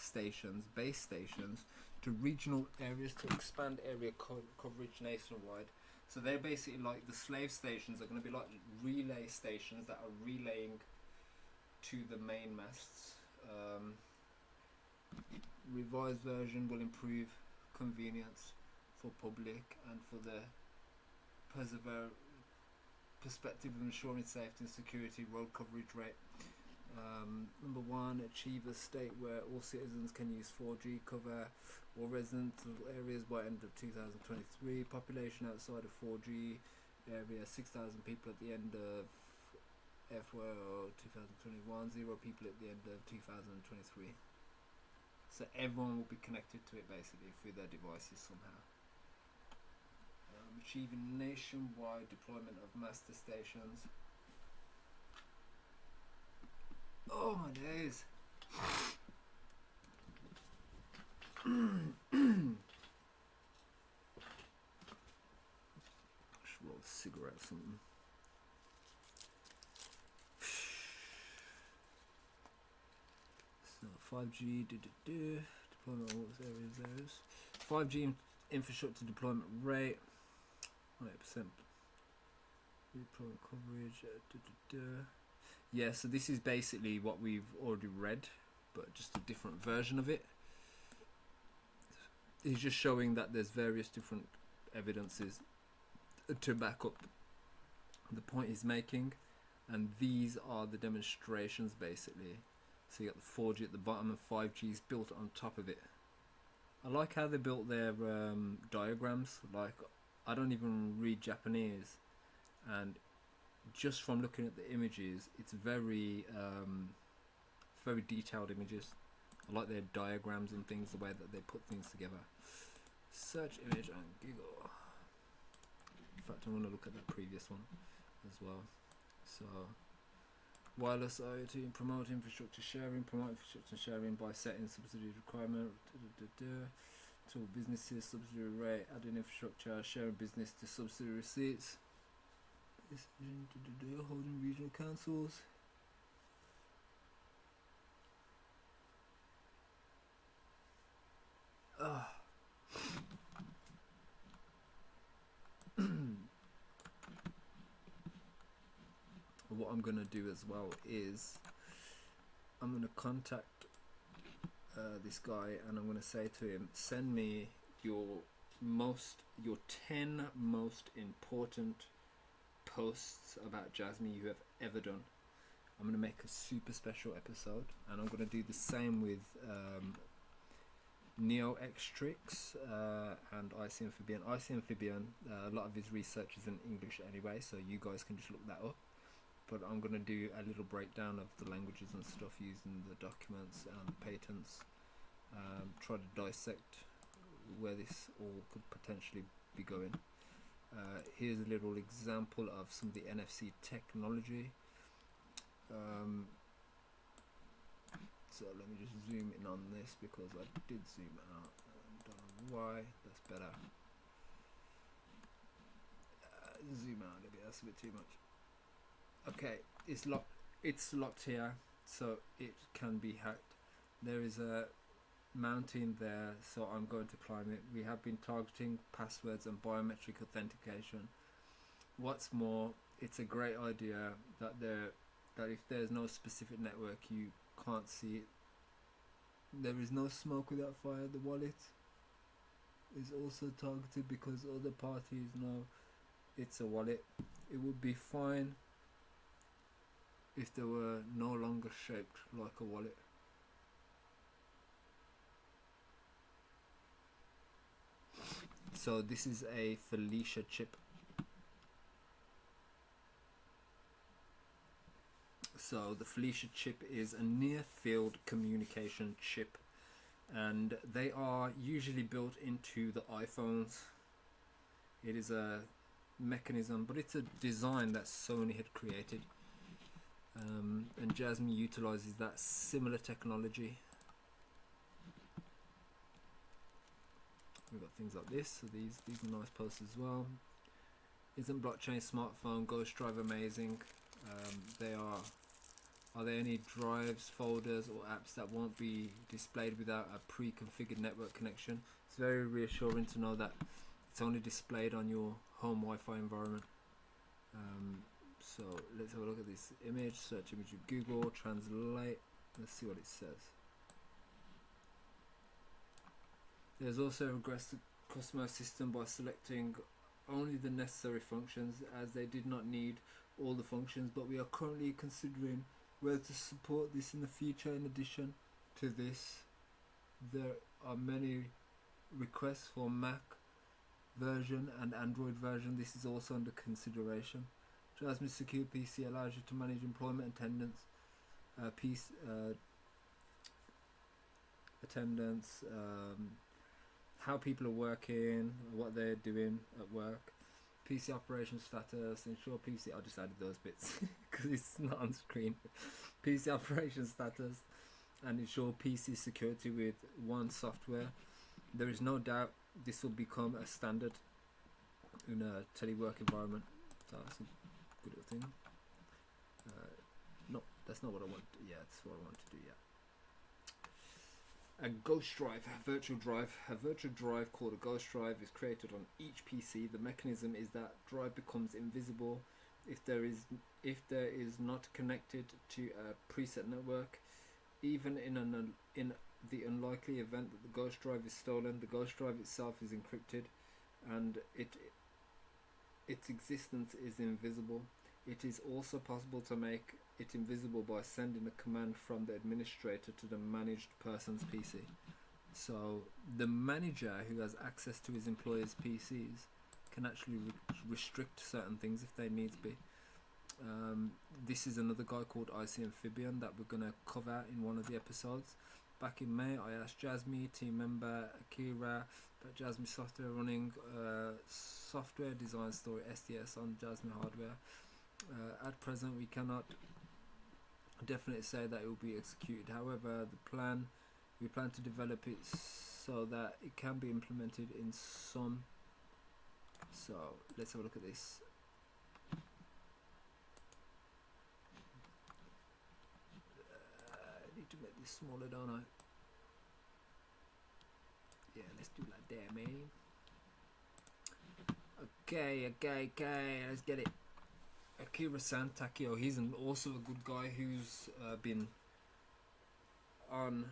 stations, base stations, to regional areas to expand area coverage nationwide. So they're basically like the slave stations are going to be like relay stations that are relaying to the main masts. Revised version will improve convenience for public and for the perspective of ensuring safety and security road coverage rate. Number one, achieve a state where all citizens can use 4G, cover all residential areas by end of 2023. Population outside of 4G area 6,000 people at the end of FY 2021, 0 people at the end of 2023. So everyone will be connected to it basically through their devices somehow. Achieving nationwide deployment of master stations. Oh my days. Should roll a cigarette or something. So 5G deployment all areas. 5G infrastructure deployment rate 100% deployment coverage. Yeah, so this is basically what we've already read, but just a different version of it. He's just showing that there's various different evidences to back up the point he's making, and these are the demonstrations basically. So you got the 4G at the bottom and 5G is built on top of it. I like how they built their diagrams. Like, I don't even read Japanese, and just from looking at the images, it's very very detailed images. I like their diagrams and things, the way that they put things together. Search image and Google. In fact, I'm going to look at that previous one as well. So, wireless IoT and promote infrastructure sharing. Promote infrastructure sharing by setting subsidy requirement. To businesses, subsidy rate, adding infrastructure, sharing business to subsidy receipts. Holding regional councils. What I'm going to do as well is I'm going to contact this guy, and I'm going to say to him, send me your 10 most important posts about Jasmy you have ever done. I'm going to make a super special episode, and I'm going to do the same with Neo Xtrix and IC Amphibian. IC Amphibian, a lot of his research is in English anyway, so you guys can just look that up. But I'm going to do a little breakdown of the languages and stuff used in the documents and the patents. Try to dissect where this all could potentially be going. Here's a little example of some of the NFC technology. So let me just zoom in on this because I did zoom out. I don't know why. That's better. Zoom out a bit. That's a bit too much. Okay, it's locked here, so it can be hacked. There is a mountain there, so I'm going to climb it. We have been targeting passwords and biometric authentication. What's more, it's a great idea that if there's no specific network, you can't see it. There is no smoke without fire. The wallet is also targeted because other parties know it's a wallet. It would be fine if they were no longer shaped like a wallet. So this is a Felicia chip. So the Felicia chip is a near field communication chip, and they are usually built into the iPhones. It is a mechanism, but it's a design that Sony had created. And Jasmy utilizes that similar technology. We've got things like this, so these are nice posts as well. Isn't blockchain smartphone Ghost Drive amazing? They are Are there any drives, folders or apps that won't be displayed without a pre-configured network connection? It's very reassuring to know that it's only displayed on your home Wi-Fi environment. So let's have a look at this image. Search image with Google, translate. Let's see what it says. There's also regressed the customer system by selecting only the necessary functions, as they did not need all the functions, but we are currently considering whether to support this in the future. In addition to this, there are many requests for Mac version and Android version. This is also under consideration. Jasmy Secure PC allows you to manage employment attendance, how people are working, what they're doing at work, PC operation status, ensure PC. I just added those bits because it's not on screen. PC operation status, and ensure PC security with one software. There is no doubt this will become a standard in a telework environment. So that's a good little thing. No, that's not what I want. Yeah, that's what I want to do. Yeah. A ghost drive, a virtual drive. A virtual drive called a ghost drive is created on each PC. The mechanism is that drive becomes invisible if there is not connected to a preset network. Even in the unlikely event that the ghost drive is stolen, the ghost drive itself is encrypted, and its existence is invisible. It is also possible to make it invisible by sending a command from the administrator to the managed person's PC. So the manager who has access to his employer's PCs can actually restrict certain things if they need to be. This is another guy called IC Amphibian that we're going to cover in one of the episodes. Back in May, I asked Jasmy, team member Akira, about Jasmy software running software design story SDS on Jasmy hardware. At present, we cannot definitely say that it will be executed. However, we plan to develop it so that it can be implemented in some. So let's have a look at this. I need to make this smaller, don't I? Yeah, let's do like that, man. Okay, let's get it. Akira-san Takio, he's also a good guy who's been on,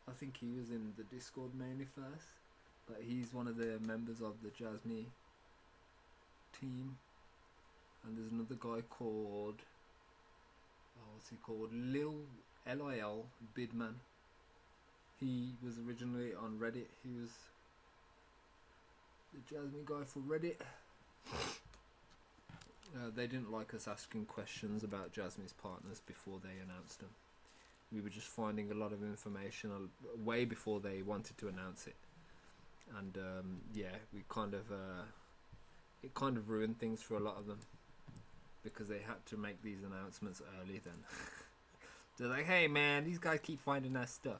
I think he was in the Discord mainly first, but he's one of the members of the Jasmy team. And there's another guy called, what's he called? Lil Bidman. He was originally on Reddit. He was the Jasmy guy for Reddit. They didn't like us asking questions about Jasmy's partners before they announced them. We were just finding a lot of information way before they wanted to announce it, and yeah, we it kind of ruined things for a lot of them because they had to make these announcements early. Then they're like, "Hey, man, these guys keep finding our stuff."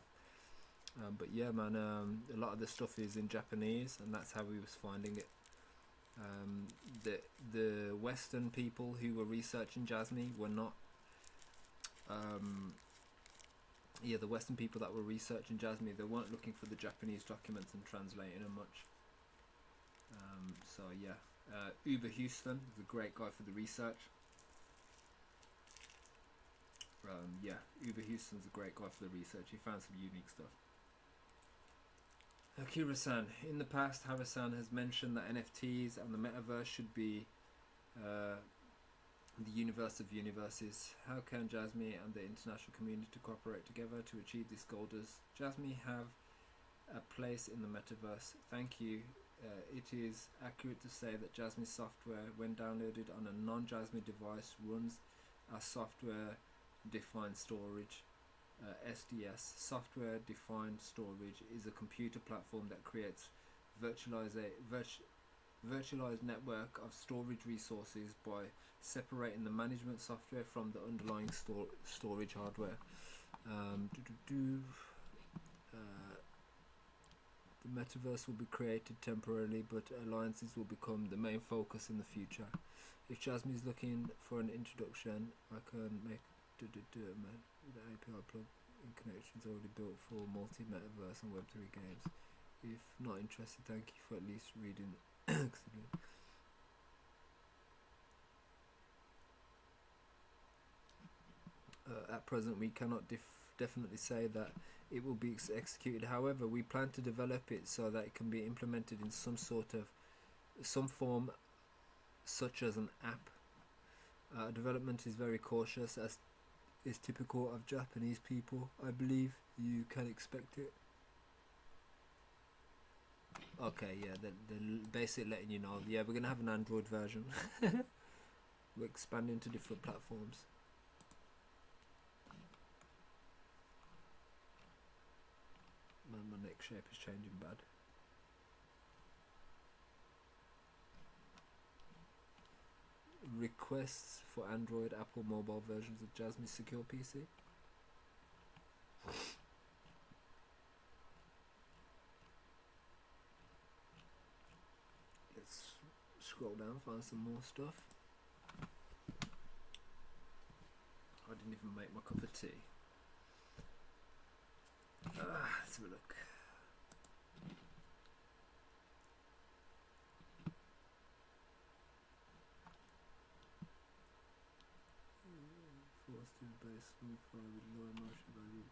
But yeah, man, a lot of the stuff is in Japanese, and that's how we was finding it. The Western people who were researching Jasmy were not the Western people that were researching Jasmy, they weren't looking for the Japanese documents and translating them much. So yeah, Uber Houston is a great guy for the research. Yeah, Uber Houston's a great guy for the research. He found some unique stuff. Akira-san, in the past, Hara-san has mentioned that NFTs and the metaverse should be the universe of universes. How can Jasmy and the international community cooperate together to achieve this goal? Does Jasmy have a place in the metaverse? Thank you. It is accurate to say that Jasmy software, when downloaded on a non-Jasmy device, runs as software-defined storage. SDS, software defined storage, is a computer platform that creates virtualized network of storage resources by separating the management software from the underlying storage hardware. The metaverse will be created temporarily, but alliances will become the main focus in the future. If Jasmy is looking for an introduction, I can make Man. The API plug in connections already built for multi-metaverse and Web3 games. If not interested, thank you for at least reading. At present, we cannot definitely say that it will be executed. However, we plan to develop it so that it can be implemented in some form, such as an app. Development is very cautious, as is typical of Japanese people. I believe you can expect it. Okay, yeah, they're basically letting you know. Yeah, we're gonna have an Android version. We're expanding to different platforms. Man, my neck shape is changing bad. Requests for Android, Apple mobile versions of Jasmy Secure PC. Let's scroll down, find some more stuff. I didn't even make my cup of tea. Let's have a look. Forced to base smooth fire with low emotion value.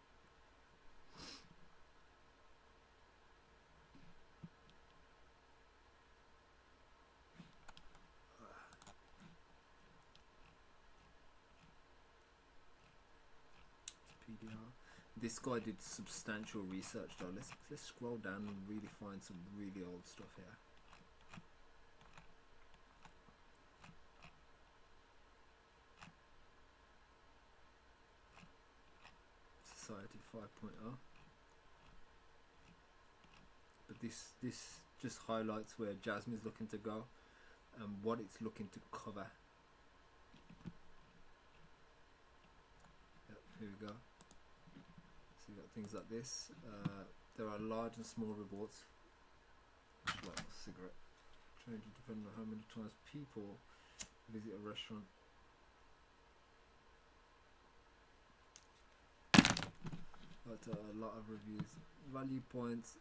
PDR. This guy did substantial research though. Let's scroll down and really find some really old stuff here. Society 5.0. But this just highlights where Jasmy is looking to go and what it's looking to cover. Yep, here we go. So you got things like this. There are large and small rewards. Like a cigarette. Change depending on how many times people visit a restaurant. But a lot of reviews. Value points.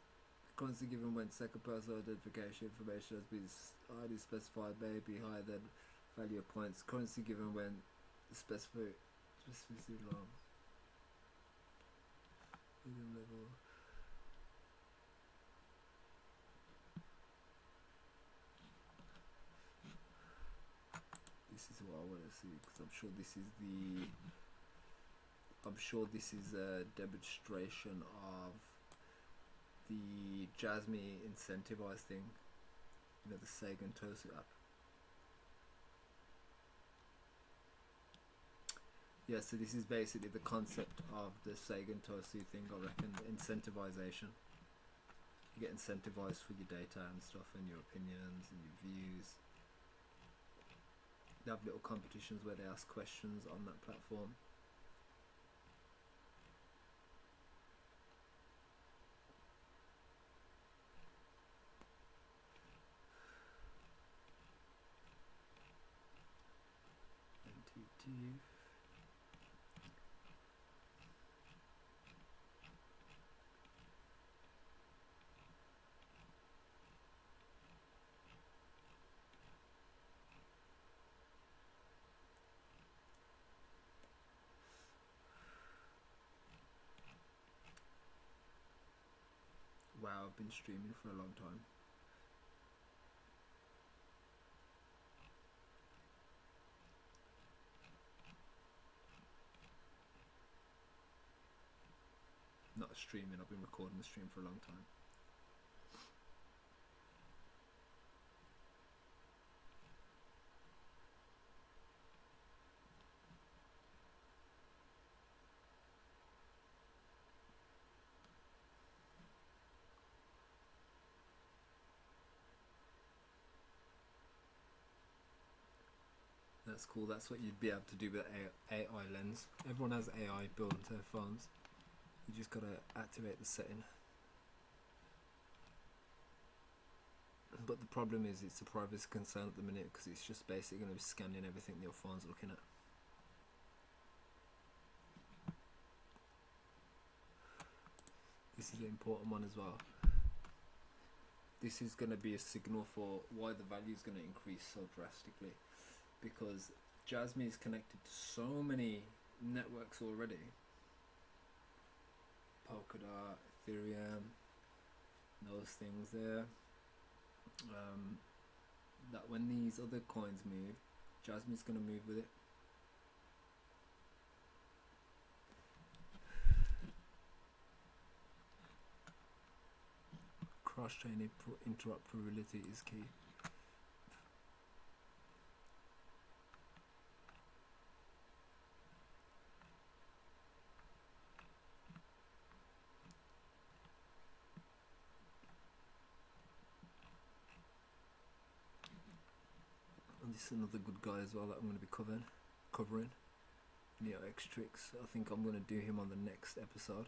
Currency given when second person identification information has been already specified may be higher than value of points. Currency given when specificity long. Medium level. This is what I want to see, because I'm sure this is a demonstration of the Jasmy incentivized thing, you know, the Sega and Tosu app. Yeah, so this is basically the concept of the Sega and Tosu thing, I reckon, incentivization. You get incentivized for your data and stuff, and your opinions and your views. They have little competitions where they ask questions on that platform. NTT. Wow, I've been streaming for a long time. Not streaming, I've been recording the stream for a long time. That's cool. That's what you'd be able to do with AI lens. Everyone has AI built into their phones. You just gotta activate the setting. But the problem is it's a privacy concern at the minute, because it's just basically going to be scanning everything that your phone's looking at. This is an important one as well. This is going to be a signal for why the value is going to increase so drastically, because Jasmy is connected to so many networks already. Polkadot, Ethereum, those things there. That when these other coins move, Jasmy's going to move with it. Cross-chain interoperability is key. And this is another good guy as well that I'm going to be covering. NeoXtrix. I think I'm going to do him on the next episode.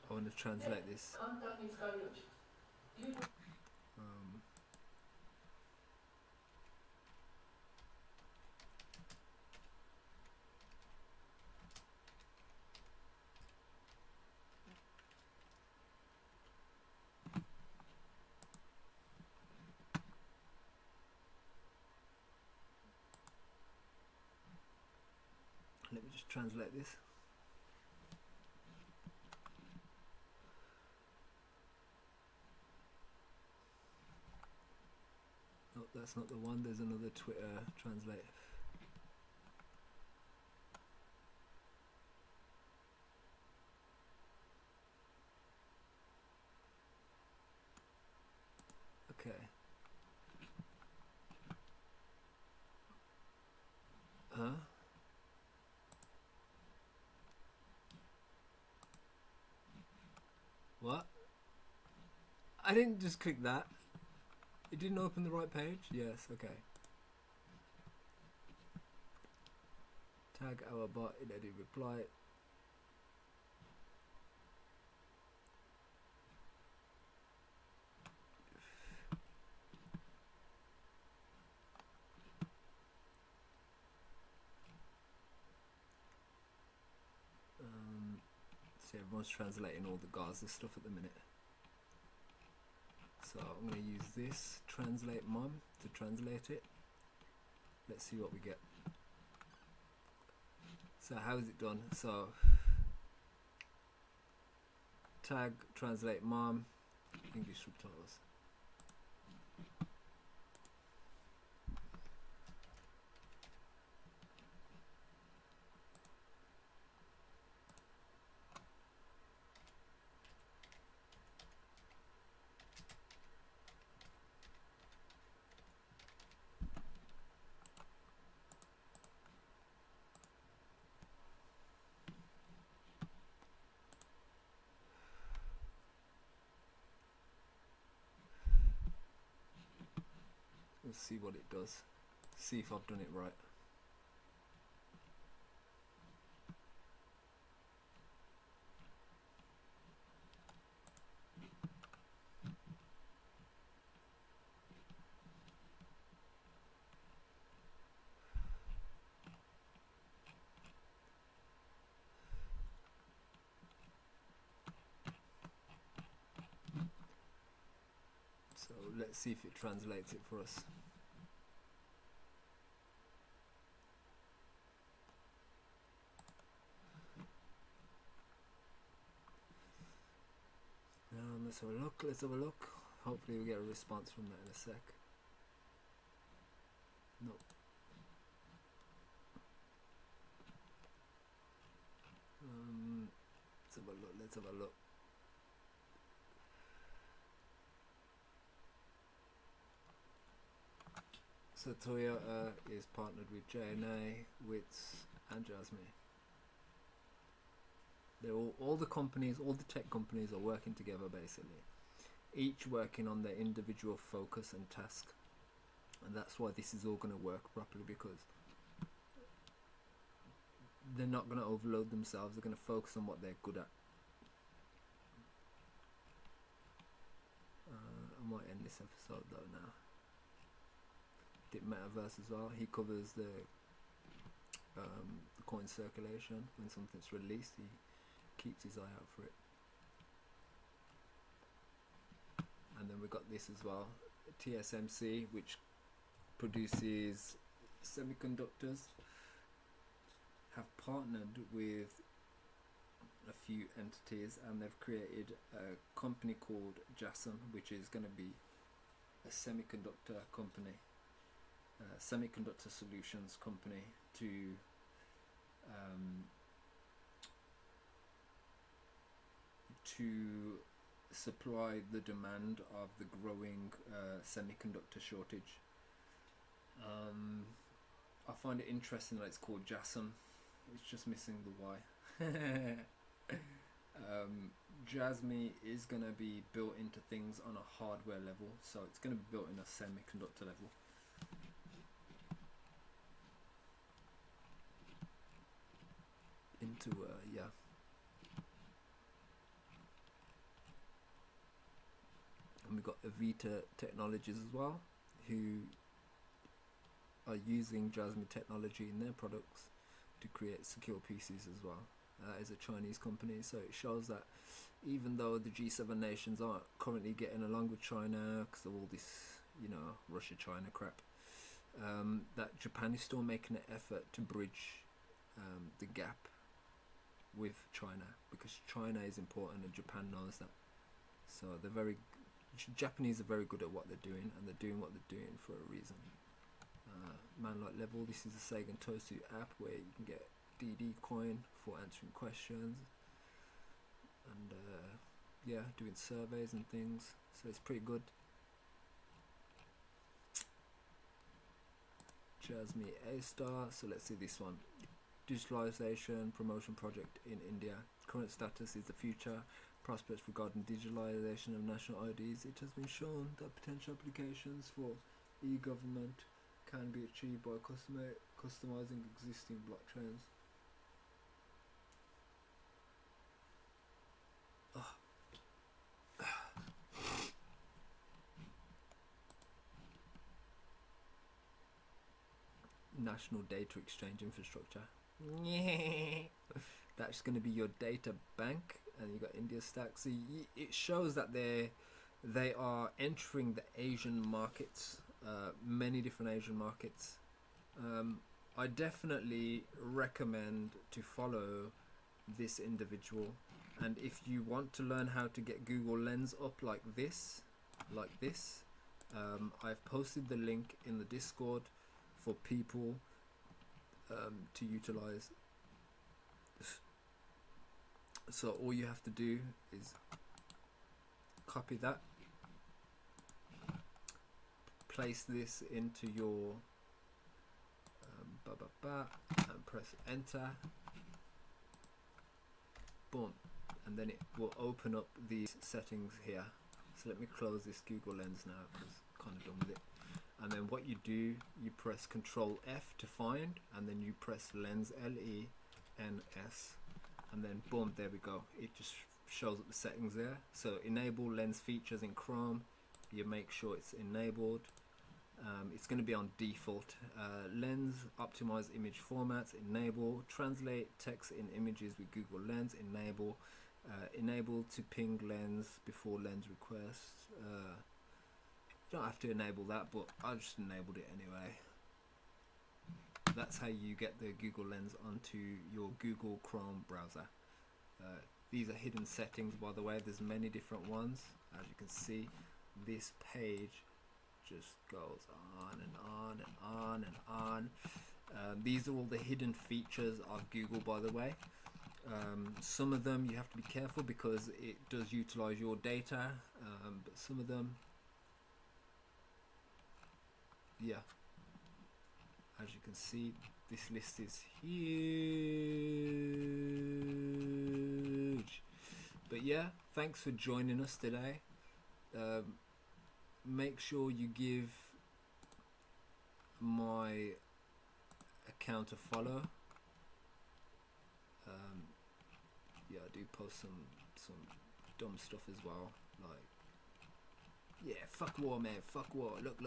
I want to translate this. Let me just translate this. Oh, that's not the one. There's another Twitter translate. Okay. Huh? What? I didn't just click that. It didn't open the right page? Yes, okay. Tag our bot in edit reply. So everyone's translating all the Gaza stuff at the minute. So I'm going to use this translate mom to translate it. Let's see what we get. So how is it done? So tag translate mom English subtitles. Let's see what it does. See if I've done it right. So let's see if it translates it for us. Let's have a look, let's have a look. Hopefully we get a response from that in a sec. Nope. Let's have a look, let's have a look. So Toyota is partnered with JNA, WITS, and Jasmy. They're all the companies, all the tech companies are working together basically, each working on their individual focus and task, and that's why this is all going to work properly, because they're not going to overload themselves. They're going to focus on what they're good at. I might end this episode though now. Dip Metaverse as well. He covers the coin circulation. When something's released, he keeps his eye out for it. And then we've got this as well, TSMC, which produces semiconductors, have partnered with a few entities, and they've created a company called Jasmy, which is going to be a semiconductor company, semiconductor solutions company to supply the demand of the growing semiconductor shortage. I find it interesting that it's called Jasmy. It's just missing the Y. Jasmy is going to be built into things on a hardware level, so it's going to be built in a semiconductor level. Yeah. And we've got Avita Technologies as well, who are using Jasmy technology in their products to create secure PCs as well. Is a Chinese company, so it shows that even though the G7 nations aren't currently getting along with China because of all this, Russia-China crap, that Japan is still making an effort to bridge the gap with China, because China is important and Japan knows that. So Japanese are very good at what they're doing, and they're doing what they're doing for a reason. Man Like Level, this is a Seigen Tosu app where you can get DD coin for answering questions and doing surveys and things, so it's pretty good. Jasmy A-Star, so let's see this one. Digitalization promotion project in India. Current status is the future prospects regarding digitalization of national IDs. It has been shown that potential applications for e-government can be achieved by customizing existing blockchains. National Data Exchange Infrastructure. That's going to be your data bank, and you got India Stack. So it shows that they are entering the Asian markets, many different Asian markets. I definitely recommend to follow this individual, and if you want to learn how to get Google Lens up like this, I've posted the link in the Discord for people to utilize. So all you have to do is copy that, place this into your and press enter. Boom, and then it will open up these settings here. So let me close this Google Lens now because I'm kind of done with it. And then what you do, you press Control F to find, and then you press Lens, L-E-N-S, and then boom, there we go. It just shows up the settings there. So enable lens features in Chrome. You make sure it's enabled. It's going to be on default. Lens optimize image formats, enable. Translate text in images with Google Lens, enable. Enable to ping lens before lens requests. You don't have to enable that, but I just enabled it anyway. That's how you get the Google Lens onto your Google Chrome browser. These are hidden settings, by the way. There's many different ones. As you can see, this page just goes on and on and on and on. These are all the hidden features of Google, by the way. Some of them you have to be careful because it does utilize your data, but some of them, yeah, As you can see, this list is huge. But yeah, thanks for joining us today. Make sure you give my account a follow. Yeah, I do post some dumb stuff as well, like, yeah, fuck war, man, fuck war, look.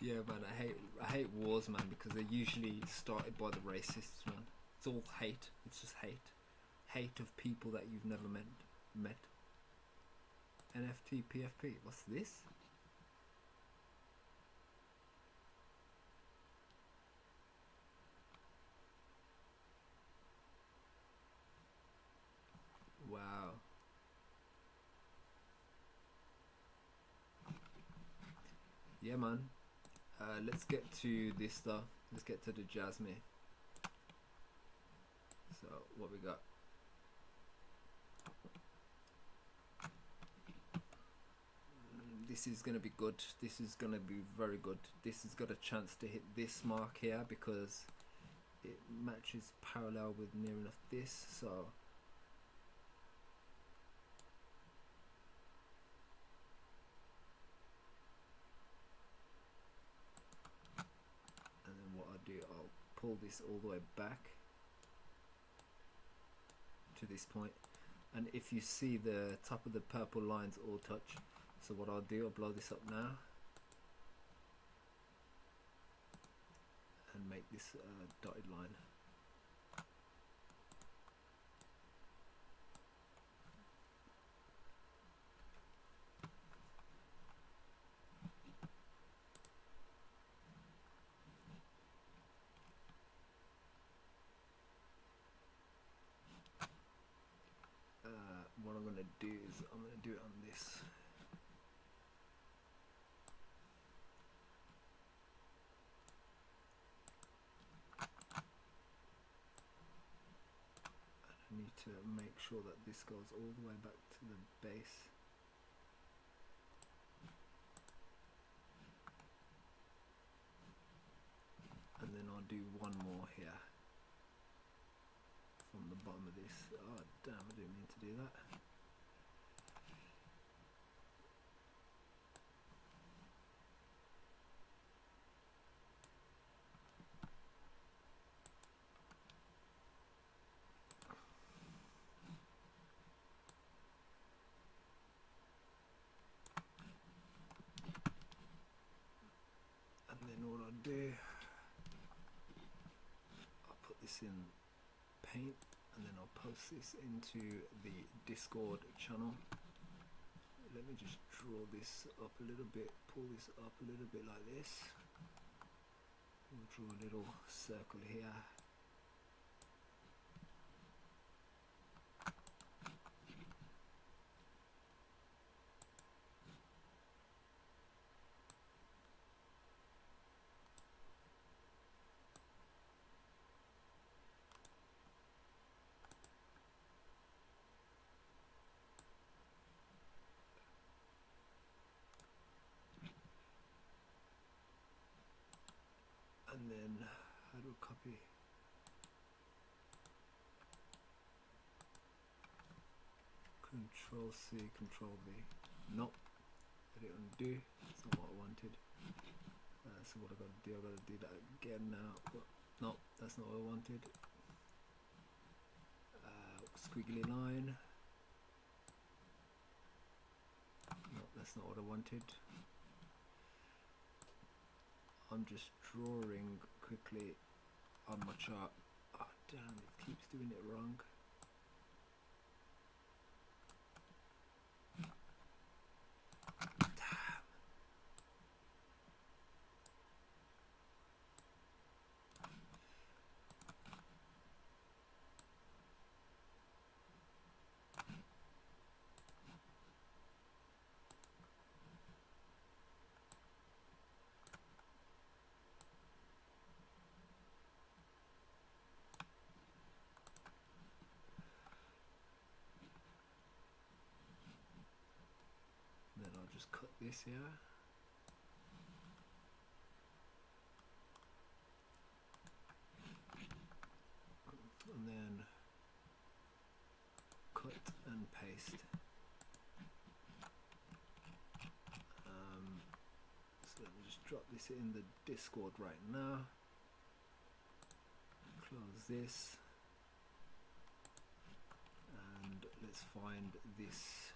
Yeah, man, I hate wars, man, because they're usually started by the racists, man. It's all hate. It's just hate of people that you've never met. NFT PFP, what's this? Wow. Yeah, man. Let's get to this stuff. Let's get to the Jasmy. So what we got? This is gonna be good. This is gonna be very good. This has got a chance to hit this mark here because it matches parallel with near enough this. So and then what I'll do, I'll pull this all the way back to this point, and if you see the top of the purple lines all touch, so what I'll do, I'll blow this up now and make this dotted line. What I'm going to do is I'm going to do it on this. I need to make sure that this goes all the way back to the base. And then I'll do one more here from the bottom of this. Oh damn, I didn't mean to do that. And then what I'll do, I'll put this in paint, and then I'll post this into the Discord channel. Let me just draw this up a little bit, pull this up a little bit like this. We'll draw a little circle here. And then how do I copy? Control C, Control V. Nope. Let it undo. That's not what I wanted. So what I got to do? I got to do that again now. Nope, that's not what I wanted. Squiggly line. Nope, that's not what I wanted. I'm just drawing quickly on my chart. Oh damn, it keeps doing it wrong. Damn. Then I'll just cut this here. and paste. So let me just drop this in the Discord right now. Close this. And let's find this.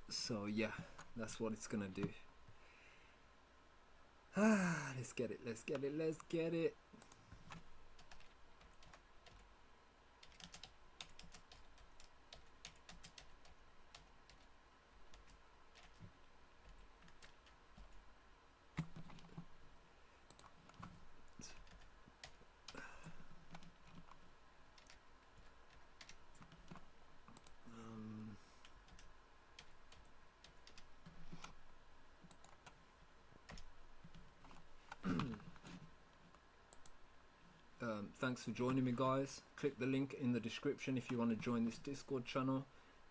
So yeah, that's what it's gonna do. Let's get it, let's get it, let's get it. Thanks for joining me, guys. Click the link in the description if you want to join this Discord channel,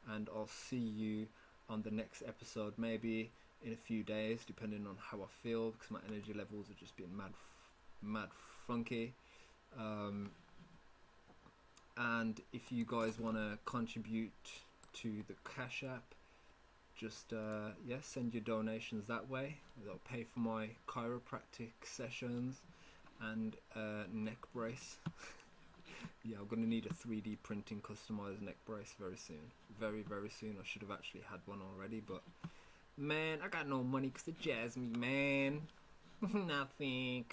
and I'll see you on the next episode, maybe in a few days, depending on how I feel, because my energy levels have just been mad funky. And if you guys want to contribute to the Cash App, just yeah, send your donations that way. That'll pay for my chiropractic sessions and neck brace. Yeah, I'm gonna need a 3D printing customized neck brace very soon. Very soon. I should have actually had one already, but man, I got no money because of Jasmy, man. Nothing.